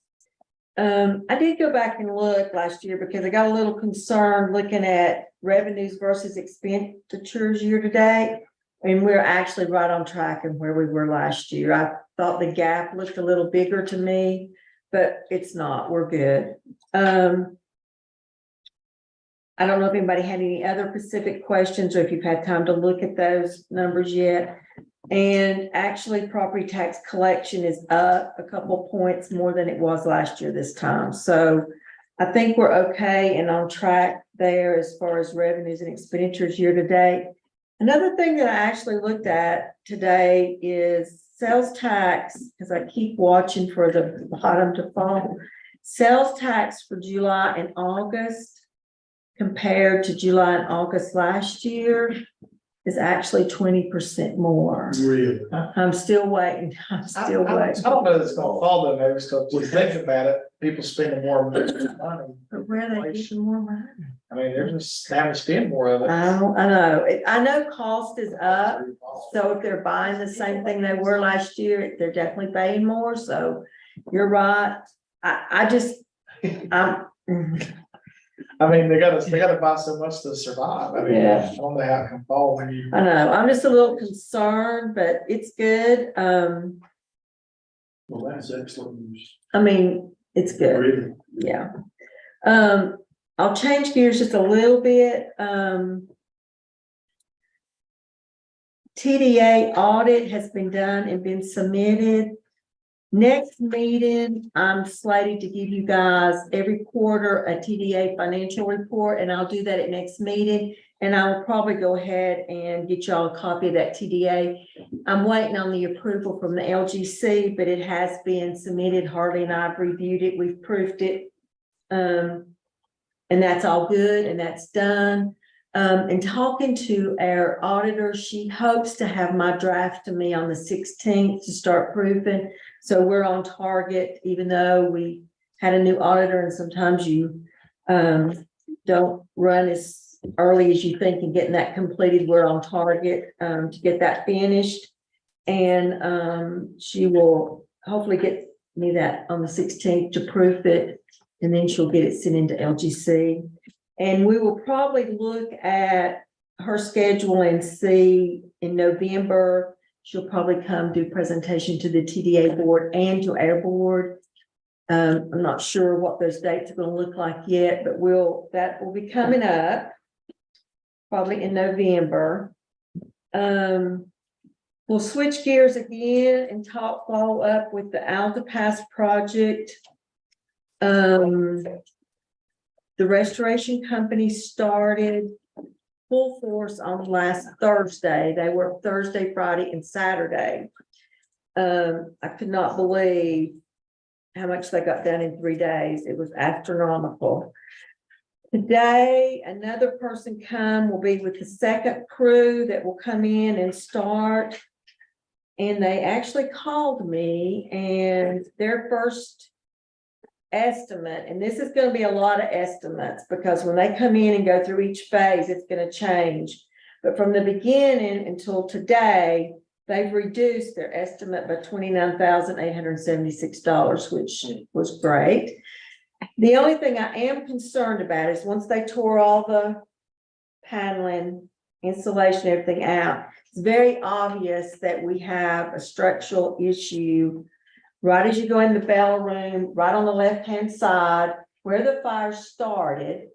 I did go back and look last year because I got a little concerned looking at revenues versus expenditures year-to-date. And we're actually right on track in where we were last year. I thought the gap looked a little bigger to me, but it's not. We're good. I don't know if anybody had any other specific questions or if you've had time to look at those numbers yet. And actually, property tax collection is up a couple points more than it was last year this time. So I think we're okay and on track there as far as revenues and expenditures year to date. Another thing that I actually looked at today is sales tax, because I keep watching for the bottom to fall. Sales tax for July and August compared to July and August last year is actually 20% more.
Really?
I'm still waiting. I'm still waiting.
I don't know that it's gonna fall though, maybe it's because when you think about it, people spending more money.
But where are they getting more money?
I mean, they're just having to spend more of it.
I know. I know cost is up. So if they're buying the same thing they were last year, they're definitely paying more. So you're right.
I mean, they gotta buy so much to survive. I mean,
Yeah.
I don't know how it can fall when you.
I know. I'm just a little concerned, but it's good.
Well, that's excellent news.
I mean, it's good.
Really?
Yeah. I'll change gears just a little bit. TDA audit has been done and been submitted. Next meeting, I'm slated to give you guys every quarter a TDA financial report, and I'll do that at next meeting. And I will probably go ahead and get y'all a copy of that TDA. I'm waiting on the approval from the LGC, but it has been submitted. Harley and I have reviewed it. We've proofed it. And that's all good and that's done. And talking to our auditor, she hopes to have my draft to me on the 16th to start proofing. So we're on target, even though we had a new auditor and sometimes you don't run as early as you think in getting that completed. We're on target to get that finished. And she will hopefully get me that on the 16th to proof it. And then she'll get it sent into LGC. And we will probably look at her schedule and see in November, she'll probably come do presentation to the TDA board and to our board. I'm not sure what those dates are gonna look like yet, but that will be coming up probably in November. We'll switch gears again and follow up with the Alta Pass project. The restoration company started full force on last Thursday. They worked Thursday, Friday, and Saturday. I could not believe how much they got done in 3 days. It was astronomical. Today, another person will be with the second crew that will come in and start. And they actually called me, and their first estimate, and this is going to be a lot of estimates because when they come in and go through each phase, it's going to change. But from the beginning until today, they've reduced their estimate by $29,876, which was great. The only thing I am concerned about is once they tore all the paneling, insulation, everything out, it's very obvious that we have a structural issue right as you go in the bell room, right on the left-hand side, where the fire started.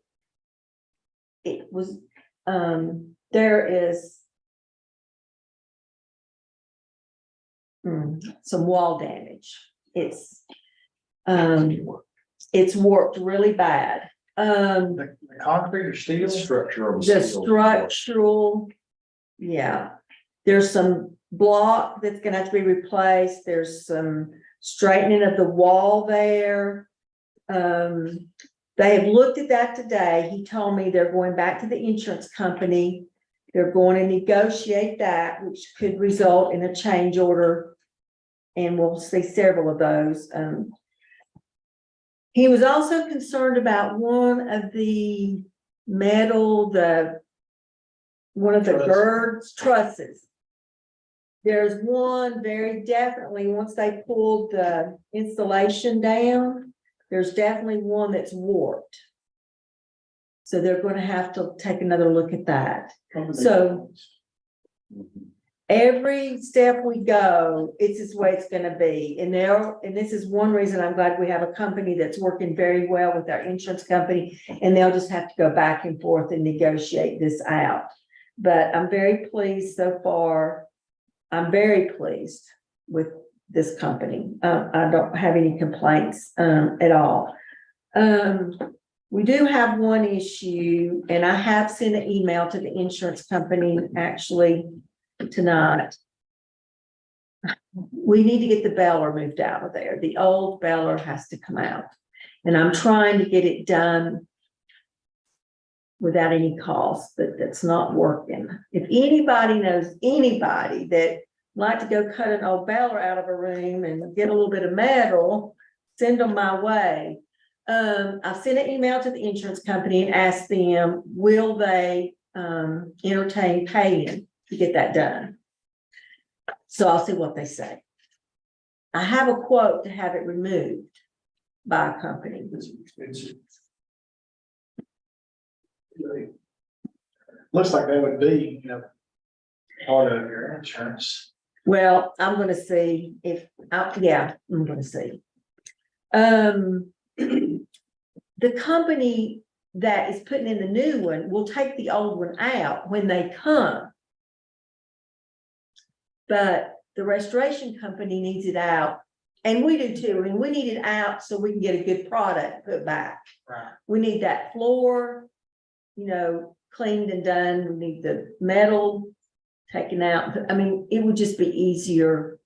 It was, there is some wall damage. It's warped really bad.
The concrete or steel?
Structural.
The structural, yeah, there's some block that's gonna have to be replaced. There's some straightening of the wall there. They have looked at that today. He told me they're going back to the insurance company. They're going to negotiate that, which could result in a change order. And we'll see several of those. He was also concerned about one of the metal, one of the girds trusses. There's one very definitely, once they pulled the installation down, there's definitely one that's warped. So they're going to have to take another look at that. So every step we go, it's this way it's going to be. And this is one reason I'm glad we have a company that's working very well with our insurance company, and they'll just have to go back and forth and negotiate this out. But I'm very pleased so far. I'm very pleased with this company. I don't have any complaints at all. We do have one issue, and I have sent an email to the insurance company actually tonight. We need to get the baler moved out of there. The old baler has to come out, and I'm trying to get it done without any cost, but that's not working. If anybody knows anybody that like to go cut an old baler out of a room and get a little bit of metal, send them my way. I've sent an email to the insurance company and asked them, will they entertain paying to get that done? So I'll see what they say. I have a quote to have it removed by a company.
Looks like that would be, part of your insurance.
Well, I'm gonna see if, yeah, I'm gonna see. The company that is putting in the new one will take the old one out when they come. But the restoration company needs it out, and we do too, and we need it out so we can get a good product put back.
Right.
We need that floor, cleaned and done. We need the metal taken out. I mean, it would just be easier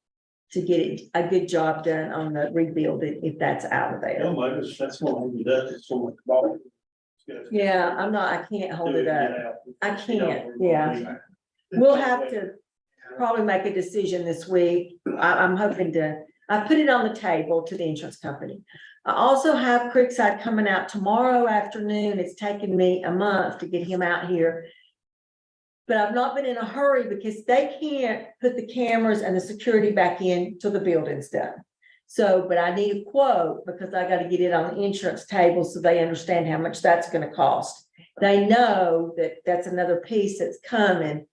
to get a good job done on the rebuild if that's out of there.
That's what we do, it's so much better.
Yeah, I can't hold it up. I can't, yeah. We'll have to probably make a decision this week. I'm hoping I put it on the table to the insurance company. I also have Creekside coming out tomorrow afternoon. It's taken me a month to get him out here. But I've not been in a hurry because they can't put the cameras and the security back in till the building's done. So, but I need a quote because I got to get it on the insurance table so they understand how much that's going to cost. They know that that's another piece that's coming,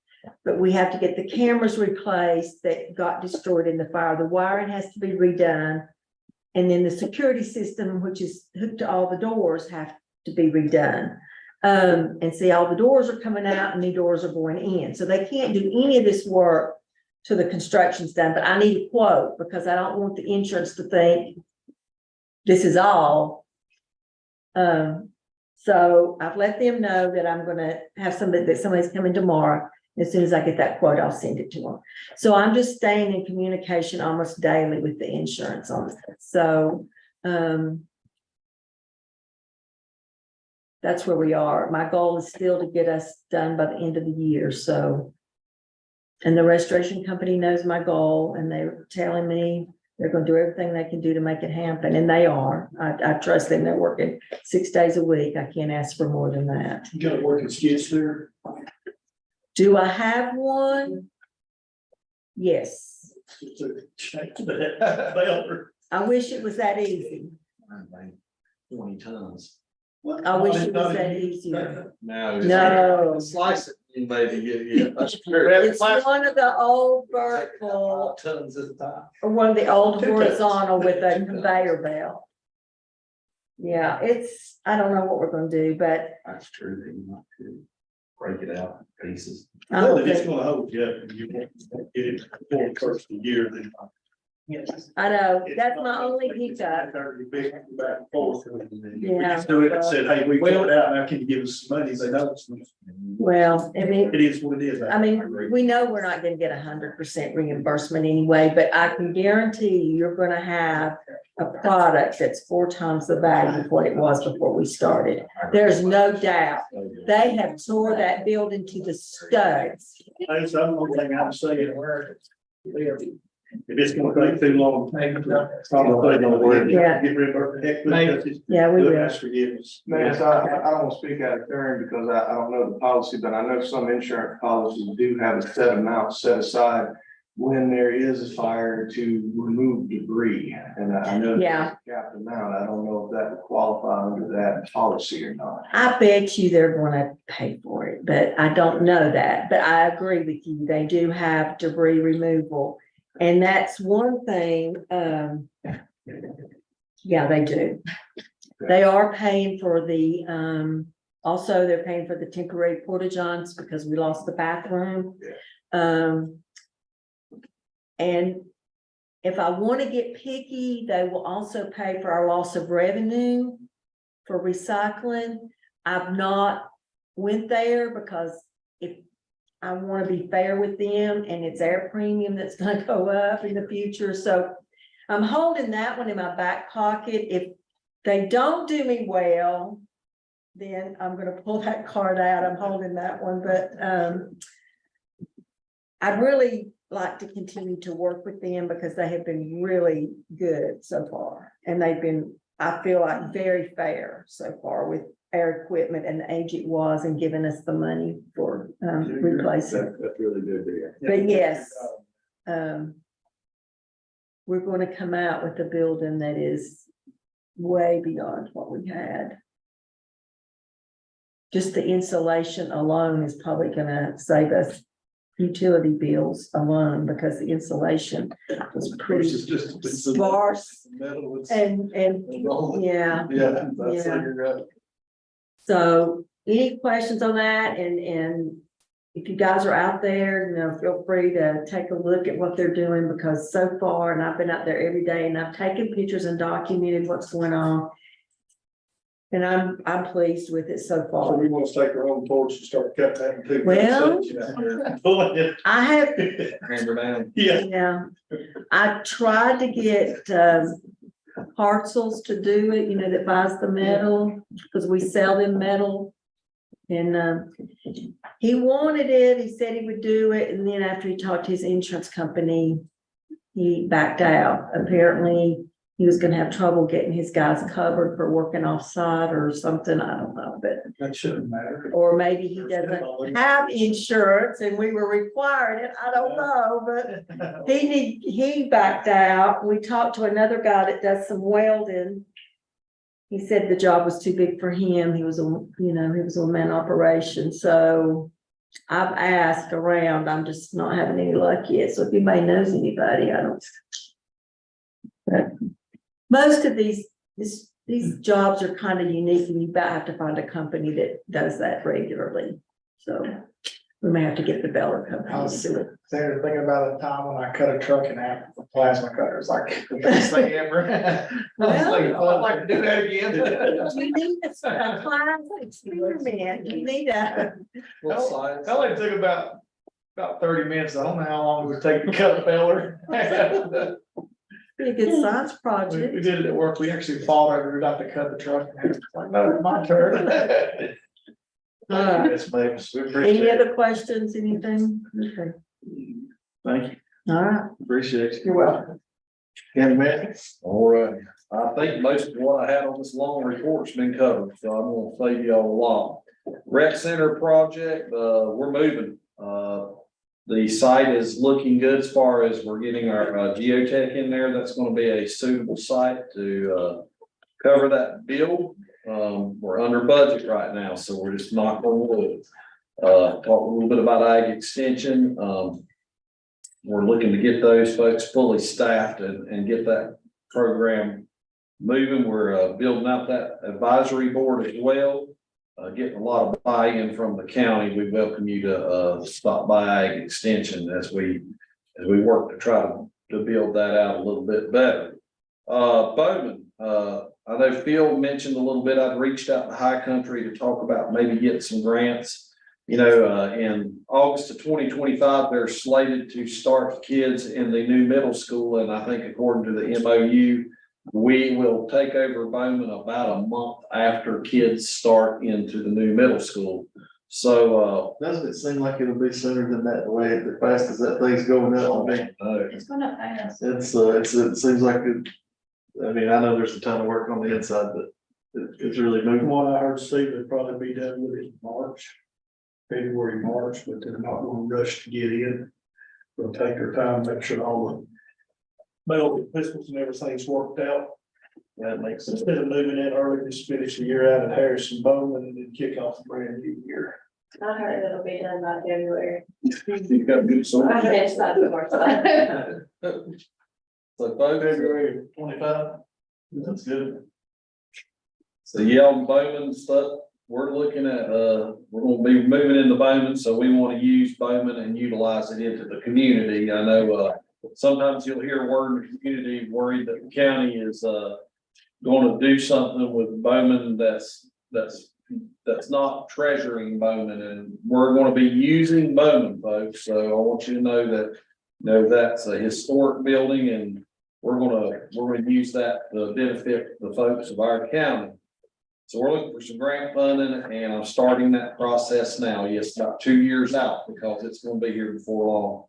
but we have to get the cameras replaced that got destroyed in the fire. The wiring has to be redone. And then the security system, which is hooked to all the doors, have to be redone. And see, all the doors are coming out and new doors are going in. So they can't do any of this work till the construction's done, but I need a quote because I don't want the insurance to think this is all. So I've let them know that I'm gonna have somebody's coming tomorrow. As soon as I get that quote, I'll send it to them. So I'm just staying in communication almost daily with the insurance on it. So, that's where we are. My goal is still to get us done by the end of the year, so. And the restoration company knows my goal and they're telling me they're gonna do everything they can do to make it happen, and they are. I trust them. They're working 6 days a week. I can't ask for more than that.
You got a working skid steer?
Do I have one? Yes. I wish it was that easy.
20 tons.
I wish it was that easier.
No.
No.
Slice it, you maybe get,
It's one of the old vertical,
Tons at a time.
or one of the old horizontal with a conveyor belt. Yeah, I don't know what we're gonna do, but
That's true, they want to break it out in pieces.
I
Well,
don't
it's
think,
gonna hold you up and you won't get it before the first of the year, then.
I know, that's my only hiccup. Yeah.
So it said, hey, we filled it out, now can you give us some money? They know it's.
Well, I mean,
It is what it is.
I mean, we know we're not gonna get 100% reimbursement anyway, but I can guarantee you're gonna have a product that's 4 times the value of what it was before we started. There's no doubt. They have tore that building to the studs.
That's the only thing I'm saying. If it's gonna take too long.
Yeah.
Get reimbursed.
Yeah, we will.
Ask forgiveness.
Man, so I don't want to speak out of turn because I don't know the policy, but I know some insurance policies do have a set amount set aside when there is a fire to remove debris. And I know.
Yeah.
Capped amount, I don't know if that would qualify under that policy or not.
I bet you they're gonna pay for it, but I don't know that. But I agree with you. They do have debris removal. And that's one thing, yeah, they do. They are paying for the, also they're paying for the temporary porta johns because we lost the bathroom. And if I want to get picky, they will also pay for our loss of revenue for recycling. I've not went there because if I want to be fair with them and it's their premium that's going to go up in the future. So I'm holding that one in my back pocket. If they don't do me well, then I'm going to pull that card out. I'm holding that one, but I'd really like to continue to work with them because they have been really good so far. And they've been, I feel like, very fair so far with our equipment and the age it was and giving us the money for replacing.
That's really good to hear.
But yes, we're going to come out with a building that is way beyond what we had. Just the insulation alone is probably going to save us utility bills alone because the insulation was pretty sparse and yeah.
Yeah, that's right.
So any questions on that? And if you guys are out there, you know, feel free to take a look at what they're doing because so far, and I've been out there every day and I've taken pictures and documented what's going on. And I'm pleased with it so
So
far.
we want to take our own torch and start cutting that in two.
Well, I have,
Hammer down.
Yeah.
I tried to get Hartzels to do it, you know, that buys the metal, because we sell them metal. And he wanted it, he said he would do it, and then after he talked to his insurance company, he backed out. Apparently, he was gonna have trouble getting his guys covered for working off-site or something, I don't know, but.
That shouldn't matter.
Or maybe he doesn't have insurance and we were requiring it, I don't know, but he backed out. We talked to another guy that does some welding. he said the job was too big for him. He was he was a man operation, so I've asked around. I'm just not having any luck yet. So if anybody knows anybody, I don't. But most of these jobs are kind of unique, and you about have to find a company that does that regularly. So we may have to get the Beller company to do it.
Saying, thinking about a time when I cut a truck in half with a plasma cutter, it's like the best thing ever. I was like, I'd like to do that again.
You need a class experiment. You need a.
What size?
That only took about 30 minutes. I don't know how long it would take to cut a feller.
Be a good science
We
project.
did it at work. We actually fought over it, to cut the truck. It's like, no, it's my turn.
Yes, ma'am. We
Any
appreciate it.
other questions, anything? Okay,
Thank you.
all right.
Appreciate it.
You're welcome.
Ken, man.
All right, I think most of what I had on this long report's been covered, so I'm gonna save y'all a lot. Rec Center project, we're moving. The site is looking good as far as we're getting our geotech in there. That's gonna be a suitable site to cover that bill. We're under budget right now, so we're just knocking on wood. Talk a little bit about ag extension. We're looking to get those folks fully staffed and get that program moving. We're building out that advisory board as well. Getting a lot of buy-in from the county. We welcome you to stop by ag extension as we work to try to build that out a little bit better. Bowman, I know Phil mentioned a little bit. I'd reached out to High Country to talk about maybe getting some grants. In August of 2025, they're slated to start kids in the new middle school. And I think according to the MOU, we will take over Bowman about a month after kids start into the new middle school. So,
Doesn't it seem like it'll be sooner than that, the way, the fast as that thing's going up? I mean,
It's gonna pass.
it seems like it, I mean, I know there's a ton of work on the inside, but it's really
From
moving.
what I heard, Steve would probably be done with it in March, February, March, but they're not gonna rush to get in. They'll take their time, make sure all the bells and whistles and everything's worked out.
That makes sense.
Instead of moving in early, just finish the year out at Harrison Bowman and then kick off a brand new year.
I heard it'll be done by February.
you've got good source.
I guess that's the worst.
So both
February 25. That's good.
So yeah, on Bowman stuff, we're looking at, we're gonna be moving into Bowman, so we want to use Bowman and utilize it into the community. I know, sometimes you'll hear a word in the community worried that the county is, going to do something with Bowman that's not treasuring Bowman, and we're going to be using Bowman, folks. So I want you to know that, that's a historic building, and we're gonna use that to benefit the folks of our county. So we're looking for some grant funding, and I'm starting that process now. Yes, about 2 years out, because it's gonna be here before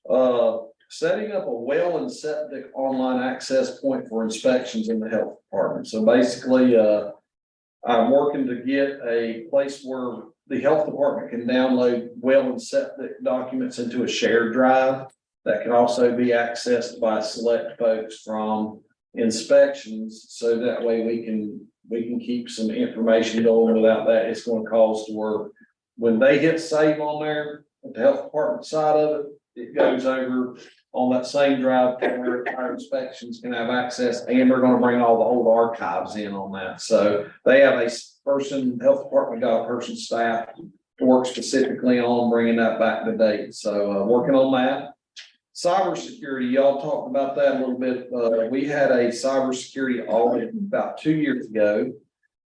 long. Setting up a well and septic online access point for inspections in the health department. So basically, I'm working to get a place where the health department can download well and septic documents into a shared drive that can also be accessed by select folks from inspections. So that way we can keep some information going without that. It's going to cause to where when they hit save on there, at the health department side of it, it goes over on that same drive where our inspections can have access, and they're gonna bring all the old archives in on that. So they have a person, health department got a person staff to work specifically on bringing that back to date. So, working on that. Cybersecurity, y'all talked about that a little bit. We had a cybersecurity audit about 2 years ago.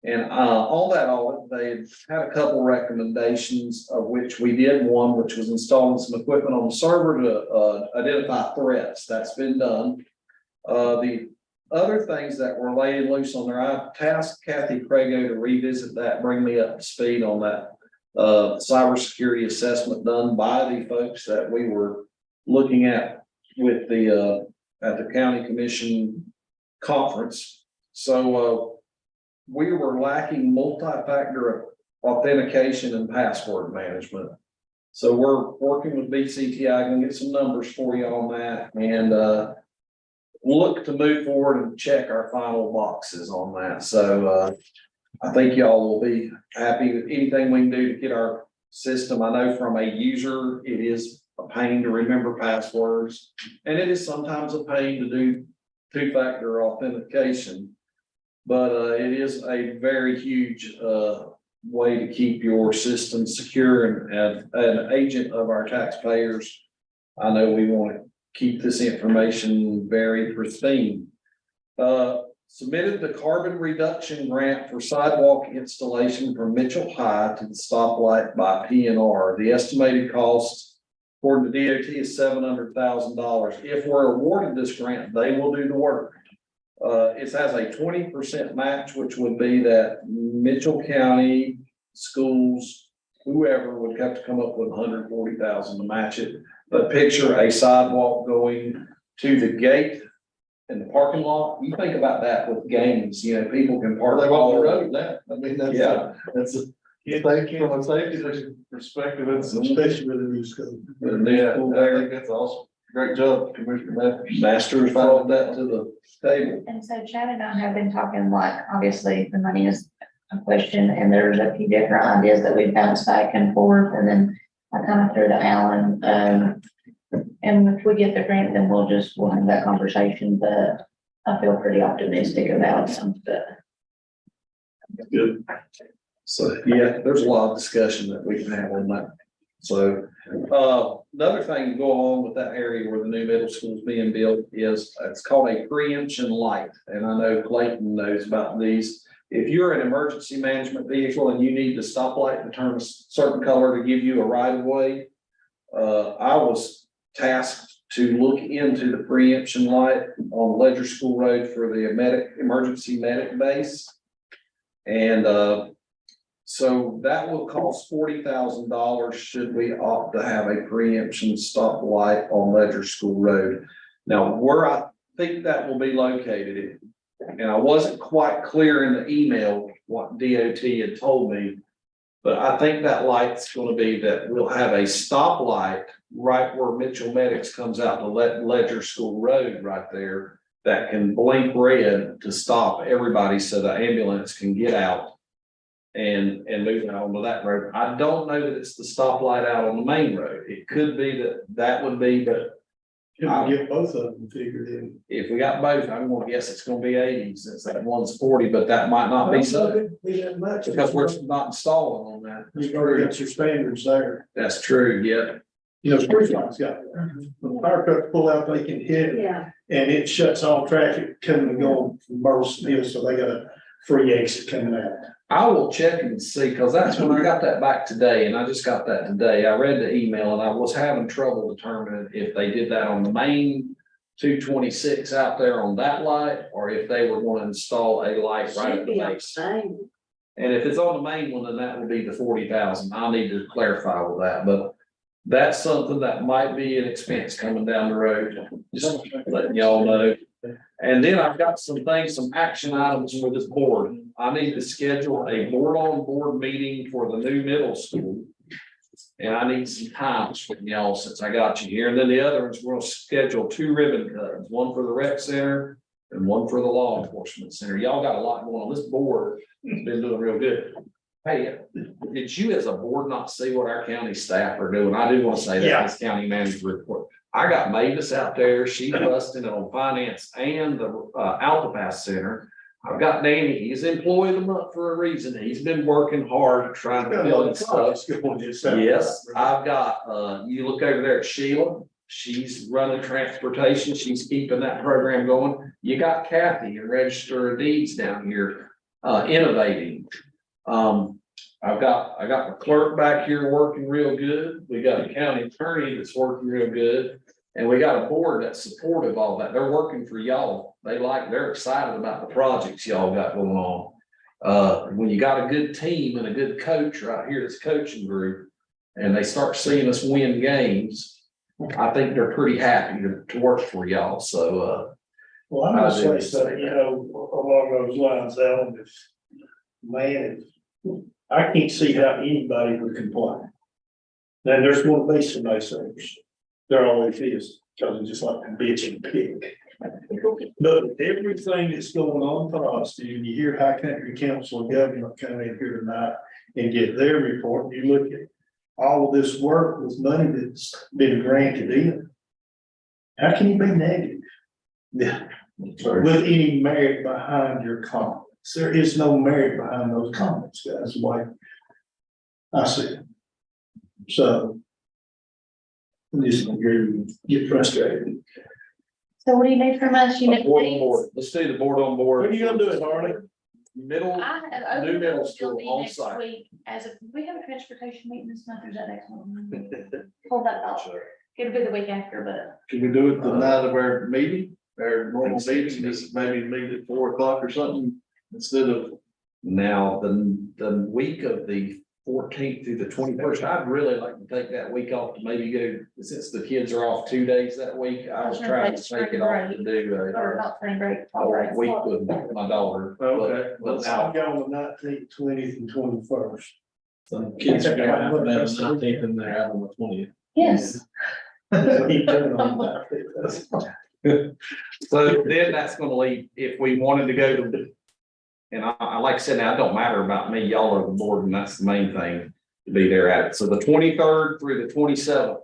And on that audit, they had a couple recommendations, of which we did one, which was installing some equipment on the server to identify threats. That's been done. The other things that were laying loose on there, I tasked Kathy Crago to revisit that, bring me up to speed on that cybersecurity assessment done by the folks that we were looking at with the at the county commission conference. So we were lacking multi-factor authentication and password management. So we're working with BCTI, gonna get some numbers for you on that. And look to move forward and check our final boxes on that. So, I think y'all will be happy with anything we can do to get our system. I know from a user, it is a pain to remember passwords. And it is sometimes a pain to do two-factor authentication. But it is a very huge way to keep your system secure, and an agent of our taxpayers, I know we want to keep this information very pristine. Submitted the carbon reduction grant for sidewalk installation from Mitchell High to the stoplight by PNR. The estimated cost for the DOT is $700,000. If we're awarded this grant, they will do the work. It has a 20% match, which would be that Mitchell County schools, whoever would have to come up with $140,000 to match it. But picture a sidewalk going to the gate in the parking lot. You think about that with games, you know, people can park all the road now. I mean, that's, that's a, from a safety perspective, it's
Especially with the new school.
yeah, I think that's awesome. Great job, Commissioner Masters brought that to the table.
And so Chad and I have been talking, like, obviously the money is a question, and there's a few different ideas that we've bounced back and forth, and then I kind of threw to Alan, and if we get the grant, then we'll have that conversation, but I feel pretty optimistic about some, but.
Good. So, yeah, there's a lot of discussion that we can have on that. So, another thing to go along with that area where the new middle school is being built is, it's called a preemption light. And I know Clayton knows about these. If you're an emergency management vehicle and you need the stoplight to turn a certain color to give you a right of way, I was tasked to look into the preemption light on Ledger School Road for the emergency medic base. And, so that will cost $40,000 should we opt to have a preemption stoplight on Ledger School Road. Now, where I think that will be located, and I wasn't quite clear in the email what DOT had told me, but I think that light's going to be that we'll have a stoplight right where Mitchell Medics comes out to Ledger School Road right there that can blink red to stop everybody so the ambulance can get out and move out onto that road. I don't know that it's the stoplight out on the main road. It could be that would be, but
Can we get both of them figured in?
if we got both, I'm gonna guess it's gonna be 80 since that one's 40, but that might not be so.
Be that much.
Because we're not installing on that.
You've already got your standards there.
That's true, yeah.
You know, Springfield's got, when the fire trucks pull out, they can hit it,
Yeah.
and it shuts all traffic coming and going from Burleson Hill, so they got a free exit coming out.
I will check and see, because that's when I got that back today, and I just got that today. I read the email and I was having trouble determining if they did that on the main 226 out there on that light, or if they were going to install a light right at the base. And if it's on the main one, then that would be the 40,000. I'll need to clarify with that, but that's something that might be an expense coming down the road. Just letting y'all know. And then I've got some things, some action items for this board. I need to schedule a board meeting for the new middle school. And I need some times from y'all since I got you here. And then the other ones, we'll schedule 2 ribbon cuts, one for the rec center and one for the law enforcement center. Y'all got a lot going on. This board has been doing real good. Hey, did you as a board not see what our county staff are doing? I do want to say that this county manager report. I got Mavis out there. She's busting it on finance and the Altapass Center. I've got Danny. He's employed the month for a reason. He's been working hard trying to build stuff. Yes, I've got, you look over there at Sheila. She's running transportation. She's keeping that program going. You got Kathy and Register of Deeds down here, innovating. I've got my clerk back here working real good. We got a county attorney that's working real good. And we got a board that's supportive of all that. They're working for y'all. They're excited about the projects y'all got going on. When you got a good team and a good coach right here, this coaching group, and they start seeing us win games, I think they're pretty happy to work for y'all. So,
Well, I'm gonna say, you know, along those lines, Alan, I can't see how anybody would complain. Then there's gonna be some naysayers. There always is, because it's just like a bitch and pig. But everything that's going on for us, and you hear High Country Council of Government come in here tonight and get their report, you look at all of this work with money that's been granted in. How can you be negative? Yeah, with any merit behind your comments? There is no merit behind those comments, guys, the way I see it. So. I'm just gonna get frustrated.
So what do you need from us? You need
Board on
dates?
board. Let's do the board on board.
When are you gonna do it, Harley?
Middle,
I have.
New middle
will
school
be
on
next
site.
week. As of, we have a transportation meeting this month, or is that next month? Hold that thought. It'll be the week after, but
Can we do it the night of our meeting, our normal meeting, just maybe meet at 4 o'clock or something, instead of.
now, the week of the 14th through the 21st, I'd really like to take that week off to maybe go, since the kids are off 2 days that week, I was trying to take it off to do
or not spring break.
a week with my daughter.
Okay.
But
I'm
now,
going the 19th, 20th and 21st.
some kids are going out on the 19th and they're out on the 20th.
Yes.
So then that's gonna leave, if we wanted to go to. And I like I said, now it don't matter about me, y'all are the board, and that's the main thing, to be there at it. So the 23rd through the 27th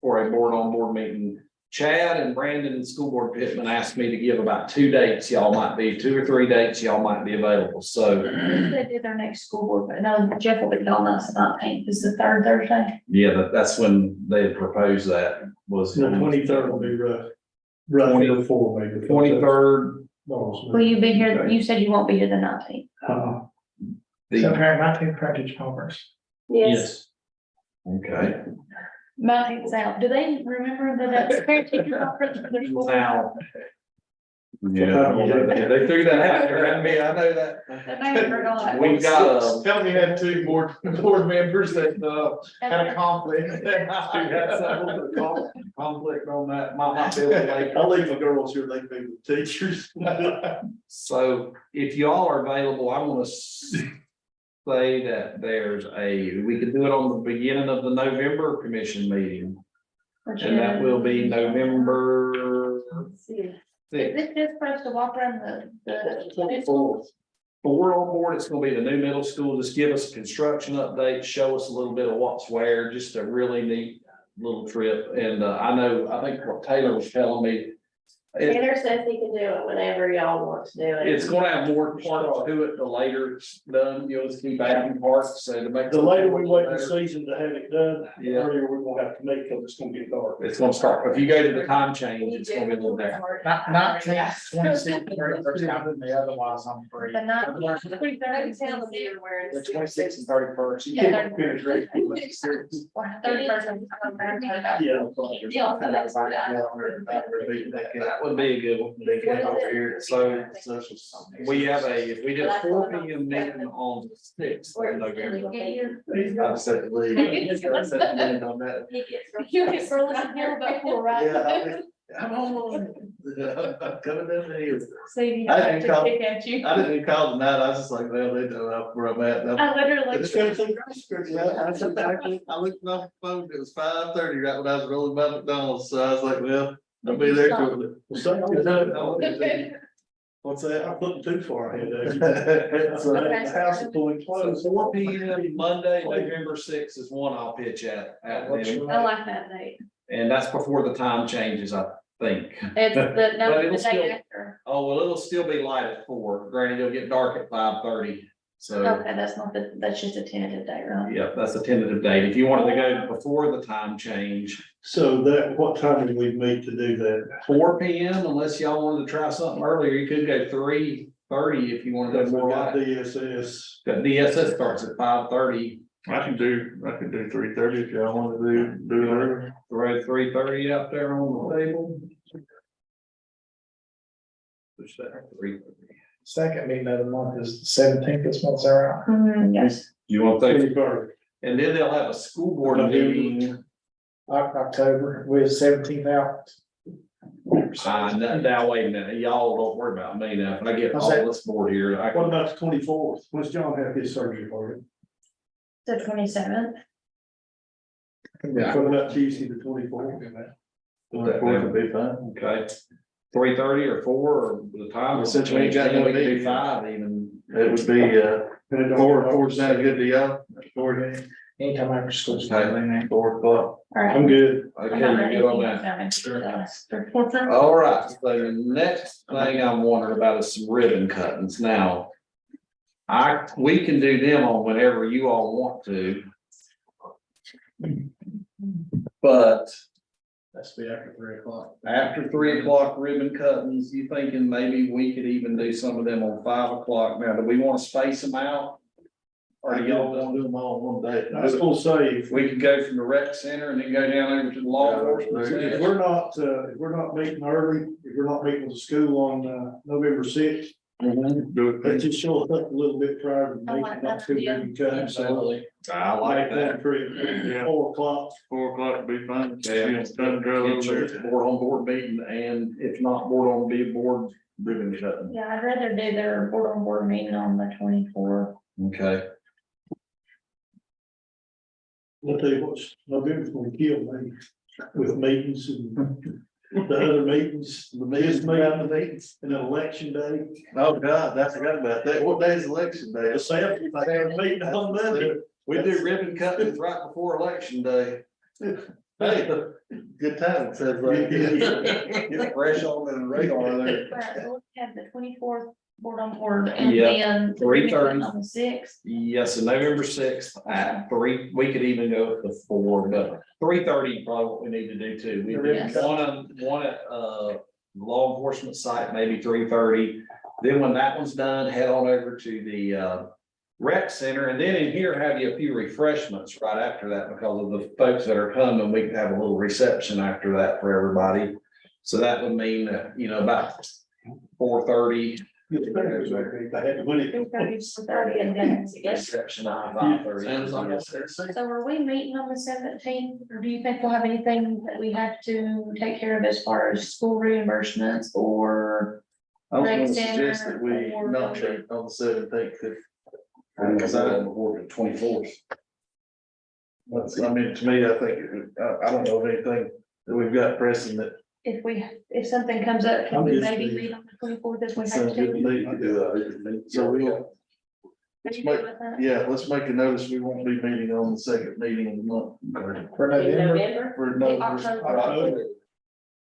for a board on board meeting. Chad and Brandon and School Board Pittman asked me to give about 2 dates, y'all might be, 2 or 3 dates, y'all might be available, so.
They did their next school board, but no, Jeff will be gone us the 19th, is the third Thursday.
Yeah, that's when they had proposed that was.
The 23rd will be rough. Rough
20
before maybe.
23rd.
Will you be here? You said you won't be here the 19th.
parent, my two parentage conference.
Yes. Okay.
19th out. Do they remember that that's parent teacher conference for their school?
Now. Yeah, they threw that out there at me, I know that.
That may have forgot.
We got
Tell me you had 2 board members that,
had a conflict. Had some conflict on that, might not be able to make it.
I'll leave the girls here, they can be the teachers.
So if y'all are available, I want to say that we could do it on the beginning of the November commission meeting. And that will be November.
Is this just for us to walk around the
24th. 4 on board, it's gonna be the new middle school, just give us a construction update, show us a little bit of what's where, just a really neat little trip. And I think what Taylor was telling me.
Taylor says he can do it whenever y'all want to do it.
It's gonna have more parts to it, the later it's done, you'll just keep adding parts, so to make.
The later we wait the season to have it done, the
Yeah.
earlier we're gonna have to make, because it's gonna get dark.
It's gonna start, if you go to the time change, it's gonna be a little there.
19th, 26th, 31st, out me, otherwise I'm free.
The 19th, 23rd,
The 26th and 31st.
You can't finish right.
31st.
Yeah.
That would be a good one. So we have if we did a 4 p.m. meeting on the 6th of November. I said to leave. I said to leave on that.
You get Burleson Hill before, right?
Yeah, I'm on. I'm coming down the hill.
So you
I
have
didn't
to
call-
kick at you.
I didn't even call tonight, I was just like, well, they know where I'm at.
I literally.
It's gonna take.
I looked off the phone, it was 5:30 right when I was rolling by McDonald's, so I was like, well, I'll be there shortly.
What's that? I'm looking too far ahead. The house is fully
So
closed.
4 p.m. Monday, November 6th is one I'll pitch at
I
them.
like that date.
And that's before the time changes, I think.
It's the, no,
But
the
it'll still-
day after.
Oh, well, it'll still be light at 4. Granted, it'll get dark at 5:30. So,
Okay, that's not that's just a tentative date, right?
yeah, that's a tentative date. If you wanted to go before the time change,
So what time do we meet to do that?
4 p.m. unless y'all wanted to try something earlier, you could go 3:30 if you want to
Because
go
we
more
got
light.
DSS.
The DSS starts at 5:30.
I can do 3:30 if y'all want to do it earlier.
Throw 3:30 out there on the table. Push that to 3:30.
Second meeting of the month is the 17th, this month's around.
Yes.
You want those?
23rd.
And then they'll have a school board meeting.
October, we're 17th out.
Now, wait a minute, y'all don't worry about me now. If I get all this board here, I
What
can.
about the 24th? When's John have his surgery for it?
The 27th.
Yeah.
Coming up Tuesday, the 24th.
Would be fine.
Okay. 3:30 or 4 or the time?
Since we ain't got no
We can do
meeting.
5 even.
It would be, four's not good to y'all.
Anytime after school.
Okay.
4 o'clock.
All right.
I'm good.
Okay, you good on that?
All
All right, so the next thing I'm wondering about is some ribbon cuttings. Now, we can do them on whenever you all want to. But
That's be after 3 o'clock.
after 3 o'clock ribbon cuttings, you thinking maybe we could even do some of them on 5 o'clock? Now, do we want to space them out? Or do y'all want to do them all in one day?
I was gonna say, if
We could go from the rec center and then go down over to the law enforcement
if
center.
we're not meeting early, if we're not meeting with the school on, November sixth,
Do
let's
it.
just show up a little bit prior to
I
making
like
not
that
too
idea.
big a cut.
Absolutely. I like that.
4 o'clock.
4 o'clock would be fine.
Yeah.
It's done, drive
Get
over
your
there.
board on board meeting, and if not board on board ribbon cutting.
Yeah, I'd rather do their board on board meeting on the 24th.
Okay.
I'll tell you what's, November's gonna kill me with meetings and the other meetings, the biggest meeting, and then election day.
Oh, God, I forgot about that. What day is election day?
The seventh, I have a meeting on Monday.
We do ribbon cuttings right before election day.
Hey, good time, it says right here.
Get fresh on the radar there.
Right, so we'll have the 24th board on board and
Yep,
then.
3:30.
On the 6th.
Yes, and November 6th at 3, we could even go with the 4, but 3:30 probably what we need to do too. We did
Yes.
one at law enforcement site, maybe 3:30. Then when that one's done, head on over to the rec center, and then in here have you a few refreshments right after that because of the folks that are coming. We can have a little reception after that for everybody. So that would mean that, about 4:30.
I had to win it.
3:30, 4:30, and then, yes.
Reception at 5:30.
So are we meeting on the 17th, or do you think we'll have anything that we have to take care of as far as school reimbursements or?
I was gonna
Rec
suggest
center
that we
or
not
building.
meet on the 17th.
Because I on the board at 24th.
I mean, to me, I think, I don't know of anything that we've got pressing that
If something comes up, can
I'm
we
just
maybe
saying.
meet on the 24th if we have
sounds good to
to?
me to do that. So we'll,
Are
let's
you
make,
good with that?
yeah, let's make a notice. We won't be meeting on the second meeting of the month.
For November,
For no,
October.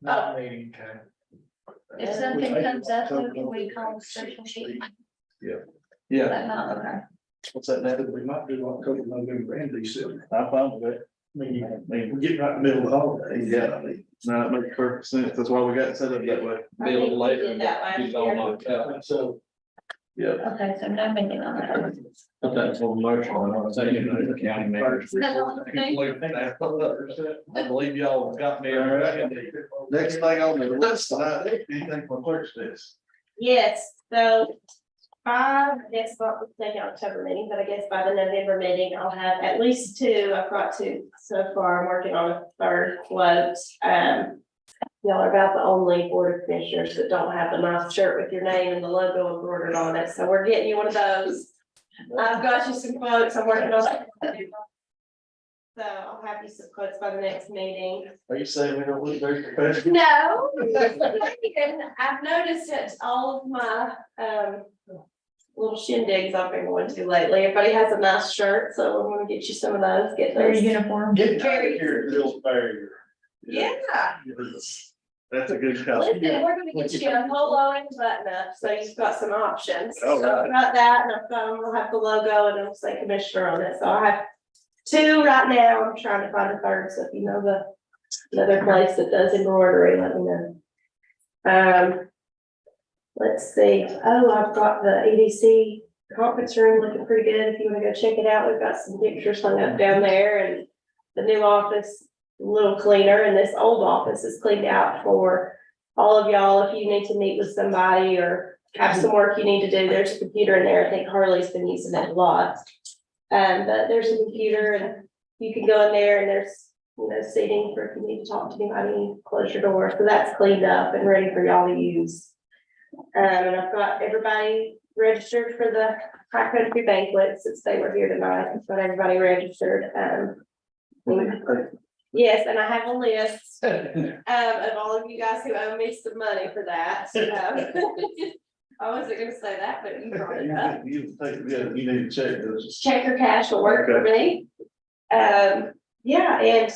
not meeting, okay.
If something comes up, can we call a special meeting?
yeah,
That not, okay.
what's that now?
We might do October, November, and December.
I'm fine with that.
I mean, we're getting right in the middle of the holiday.
Yeah, no, it makes perfect sense. That's why we got it set up that way.
Be a little later.
did that last
Get it all
year.
knocked out.
So,
Yeah.
Okay, so no meeting on that.
But that's one motion, I'm taking the county manager. I believe y'all got me.
All right. Next thing on the list tonight, anything from clerk's desk?
Yes, so 5, I guess what we'll take October meeting, but I guess by the November meeting, I'll have at least 2. I've got 2 so far. I'm working on a 3rd quote. Y'all are about the only board of commissioners that don't have the nice shirt with your name and the logo embroidered on it. So we're getting you one of those. I've got you some quotes. I'm working on it. So I'll have you some quotes by the next meeting.
Are you saying we don't look very professional?
No, and I've noticed that all of my little shindigs I've been going to lately, everybody has a nice shirt, so I'm gonna get you some of those, get
Very
those.
uniform.
getting out of here, Bill's barrier.
Yeah,
That's a good
listen,
costume.
we're gonna get you a polo and button up, so you've got some options.
All
So
right.
I've got that, and I've got, we'll have the logo and it'll say commissioner on it, so I have 2 right now. I'm trying to find a 3rd, so if you know another place that does embroidery, let me know. Let's see, I've got the EDC conference room looking pretty good. If you wanna go check it out, we've got some pictures hung up down there, and the new office, a little cleaner, and this old office is cleaned out for all of y'all. If you need to meet with somebody or have some work you need to do, there's a computer in there. I think Harley's been using it a lot. But there's a computer, and you can go in there, and there's seating for if you need to talk to anybody, close your door. So that's cleaned up and ready for y'all to use. And I've got everybody registered for the High Country banquet since they were here tonight. I've got everybody registered. Yes, and I have a list of all of you guys who owe me some money for that. I wasn't gonna say that, but you brought it up.
You need to check those.
Check or cash will work for me. Yeah, and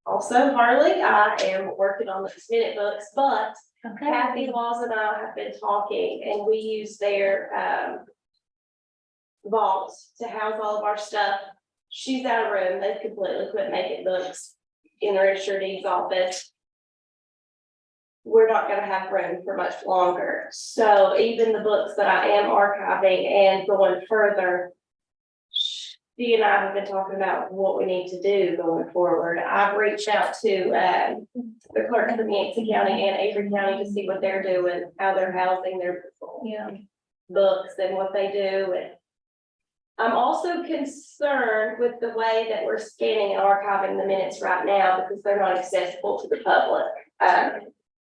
also Harley, I am working on those minute books, but Kathy Laws and I have been talking, and we use their vault to house all of our stuff. She's out of room. They've completely quit making books in the registered deeds office. We're not gonna have room for much longer. So even the books that I am archiving and going further, she and I have been talking about what we need to do going forward. I've reached out to the clerk of the Yancey County and Avery County to see what they're doing, how they're housing their books and what they do. And I'm also concerned with the way that we're scanning and archiving the minutes right now because they're not accessible to the public.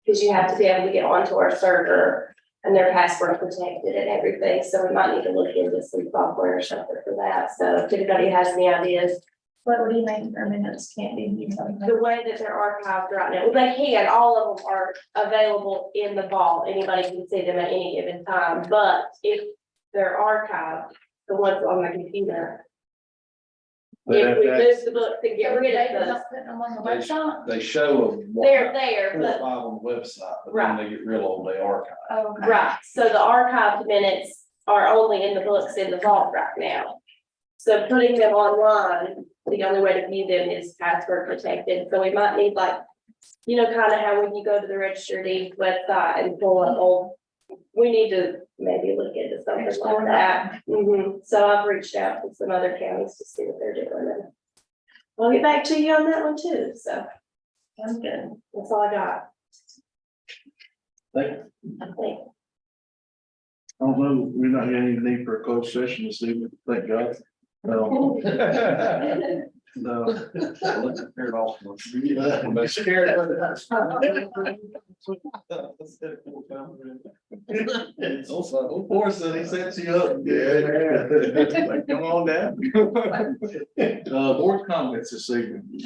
Because you have to be able to get onto our server and they're password protected and everything. So we might need to look into some software or something for that. So if anybody has any ideas.
What do you mean, our minutes can't be?
The way that they're archived right now, well, they can, all of them are available in the vault. Anybody can see them at any given time, but if they're archived, the ones on the computer. If we lose the book, then get rid of those.
Putting them on the website?
They show them.
They're there,
4 or
but
5 on the website, but then they get real old, they archive.
Oh, okay.
right, so the archived minutes are only in the books in the vault right now. So putting them online, the only way to view them is password protected, so we might need like, you know, kind of how when you go to the registered deeds website and pull up old. We need to maybe look into something like that. So I've reached out to some other counties to see what they're doing, and I'll get back to you on that one too, so.
Sounds good.
That's all I got.
Thank
I think.
I don't know, we're not gonna even need for a closed session this evening, thank God. No. No.
They're all.
Of course, he sets you up. Yeah. Come on down. Board comments this evening.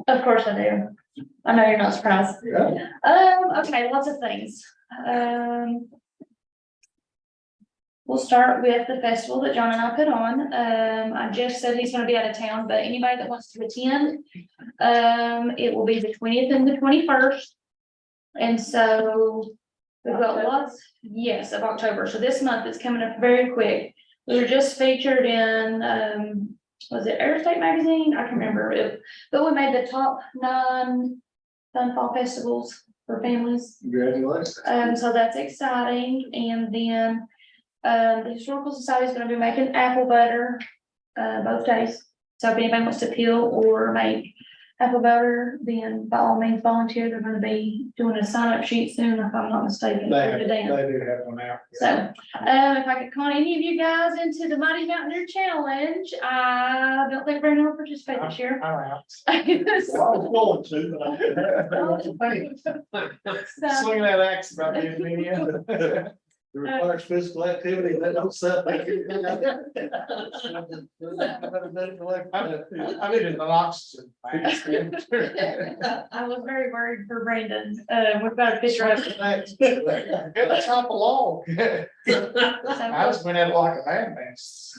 Of course I do. I know you're not surprised. Okay, lots of things. We'll start with the festival that John and I put on. Jeff said he's gonna be out of town, but anybody that wants to attend, it will be the 20th and the 21st. And so we've got lots, yes, of October. So this month is coming up very quick. We were just featured in, was it Air State Magazine? I can't remember it, but we made the top 9 fun fall festivals for families.
Congratulations.
So that's exciting. And then the Historical Society is going to be making apple butter both days. So if anybody wants to peel or make apple butter, then by all means volunteer. They're going to be doing a sign up sheet soon, if I'm not mistaken.
They do have one out.
So if I could call any of you guys into the Mighty Mountaineer Challenge, I don't think we're going to participate this year.
I was going to, but swing that axe about the end.
It requires physical activity, that don't sound like it.
I need an oxygen.
I was very worried for Brandon. We've got a picture of it.
It's hop along. I just went at it like a madman.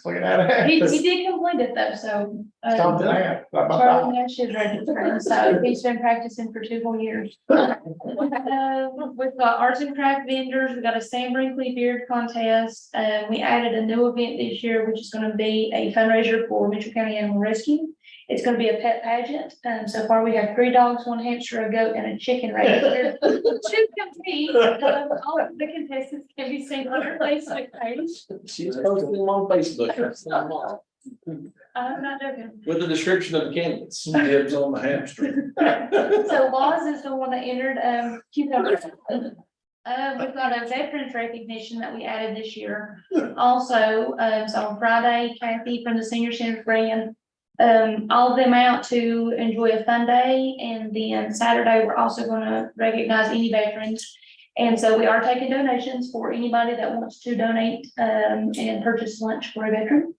Looking at
He
it.
did complete it though, so.
Stop that.
Charlie Nash is ready to train, so he's been practicing for 2 whole years. We've got arts and craft vendors, we got a Sam Brinkley beard contest, we added a new event this year, which is gonna be a fundraiser for Mitchell County Animal Rescue. It's gonna be a pet pageant, so far we have 3 dogs, 1 hamster, a goat, and a chicken right here to compete. All of the contestants can be seen on our Facebook page.
She's posting them on Facebook.
I'm not joking.
With the description of the candidates.
Dibs on the hamster.
So Laws is the one that entered, cucumbers. We've got a veterans recognition that we added this year. Also, so on Friday, Kathy from the Senior Center ran all of them out to enjoy a fun day. And then Saturday, we're also going to recognize any veterans. And so we are taking donations for anybody that wants to donate and purchase lunch for a veteran.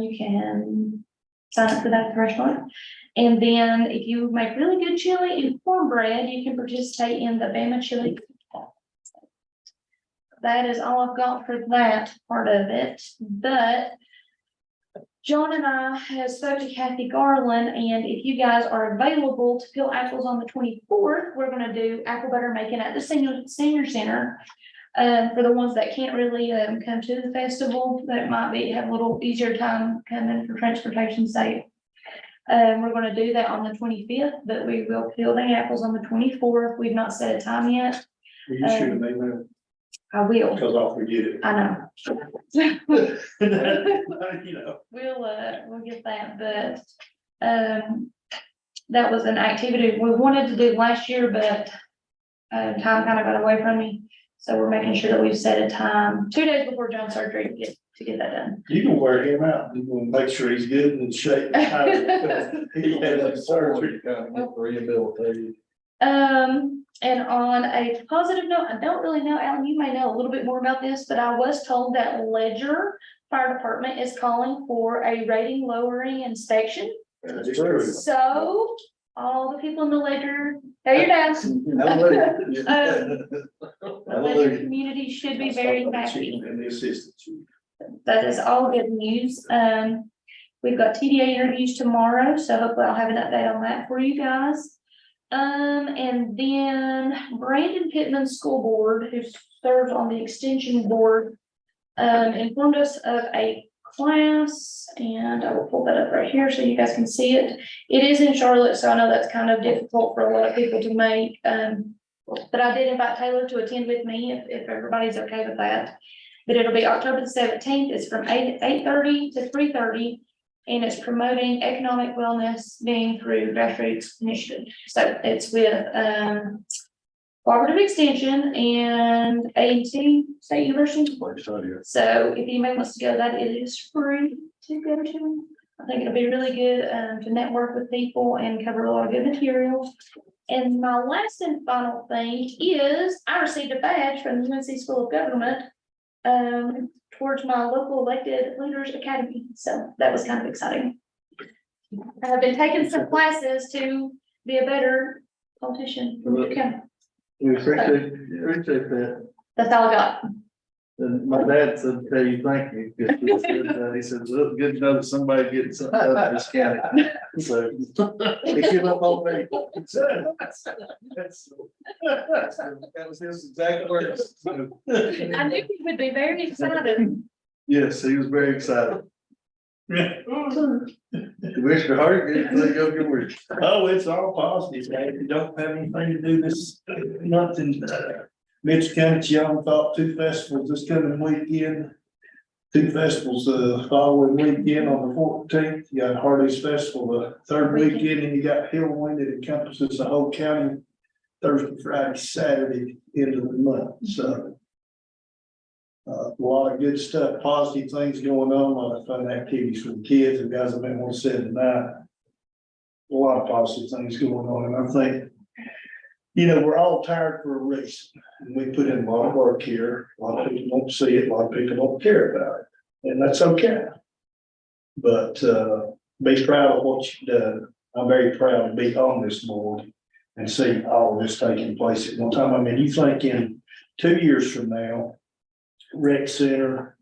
You can sign up for that at the restaurant. And then if you make really good chili and cornbread, you can participate in the Bama Chili. That is all I've got for that part of it, but John and I have spoke to Kathy Garland, and if you guys are available to peel apples on the 24th, we're gonna do apple butter making at the senior center. For the ones that can't really come to the festival, that might have a little easier time coming for transportation's sake. We're gonna do that on the 25th, but we will peel the apples on the 24th. We've not set a time yet.
You should have made that,
I will,
because I'll forget it.
I know.
You know.
We'll get that, but, that was an activity we wanted to do last year, but, time kind of got away from me. So we're making sure that we've set a time 2 days before John's surgery to get that done.
You can wear him out, you can make sure he's good and shape. He had like surgery.
Rehabilitated.
And on a positive note, I don't really know, Alan, you may know a little bit more about this, but I was told that Ledger Fire Department is calling for a rating lowering inspection.
That's true.
So all the people in the Ledger, there you're down. The Ledger community should be very happy.
And the assistant chief.
That is all good news. We've got TDA interviews tomorrow, so hopefully I'll have an update on that for you guys. And then Brandon Pittman School Board, who serves on the extension board, informed us of a class, and I will pull that up right here so you guys can see it. It is in Charlotte, so I know that's kind of difficult for a lot of people to make. But I did invite Taylor to attend with me if everybody's okay with that. But it'll be October the 17th. It's from 8:30 to 3:30. And it's promoting economic wellness being through grassroots initiative. So it's with Cooperative Extension and A&T State University. So if anybody wants to go, that it is free to go to. I think it'll be really good to network with people and cover a lot of good materials. And my last and final thing is I received a badge from the UNC School of Government towards my local elected leaders academy. So that was kind of exciting. I have been taking some classes to be a better politician.
We appreciate that.
That's all I got.
And my dad said, tell you, thank you. He said, look, good to know that somebody gets something out of this county. So. He give up on me. That was his exact words.
I knew he would be very excited.
Yes, he was very excited. Commissioner Hart, anything go your way?
Oh, it's all positive, man. If you don't have anything to do this month in Mitchell County, y'all thought 2 festivals this coming weekend. 2 festivals the following weekend on the 14th. You got Hardy's Festival the 3rd weekend, and you got Hillwind that encompasses the whole county Thursday, Friday, Saturday, end of the month. So a lot of good stuff, positive things going on, a lot of fun activities for the kids and guys have been on 7 tonight. A lot of positive things going on, and I think, you know, we're all tired for a reason, and we put in a lot of work here. A lot of people don't see it, a lot of people don't care about it, and that's okay. But be proud of what you've done. I'm very proud to be on this board and see all of this taking place at one time. I mean, you think in 2 years from now, rec center,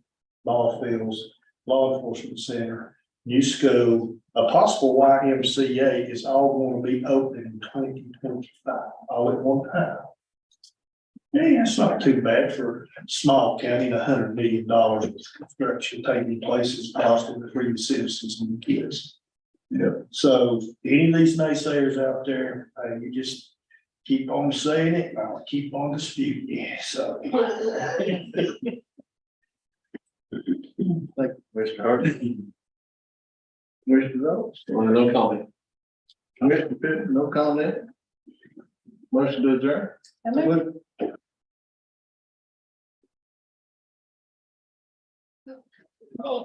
ball fields, law enforcement center, new school, a possible YMCA is all going to be open in 2025, all at one time. Yeah, it's not too bad for a small county, $100 million of construction taking place is positive for your citizens and the kids. Yeah. So any of these naysayers out there, you just keep on saying it, and I'll keep on disputing it, so.
Thank you, Mr. Hart. Mr. Rose.
No comment.
Mr. Pitt, no comment. Motion to adjourn.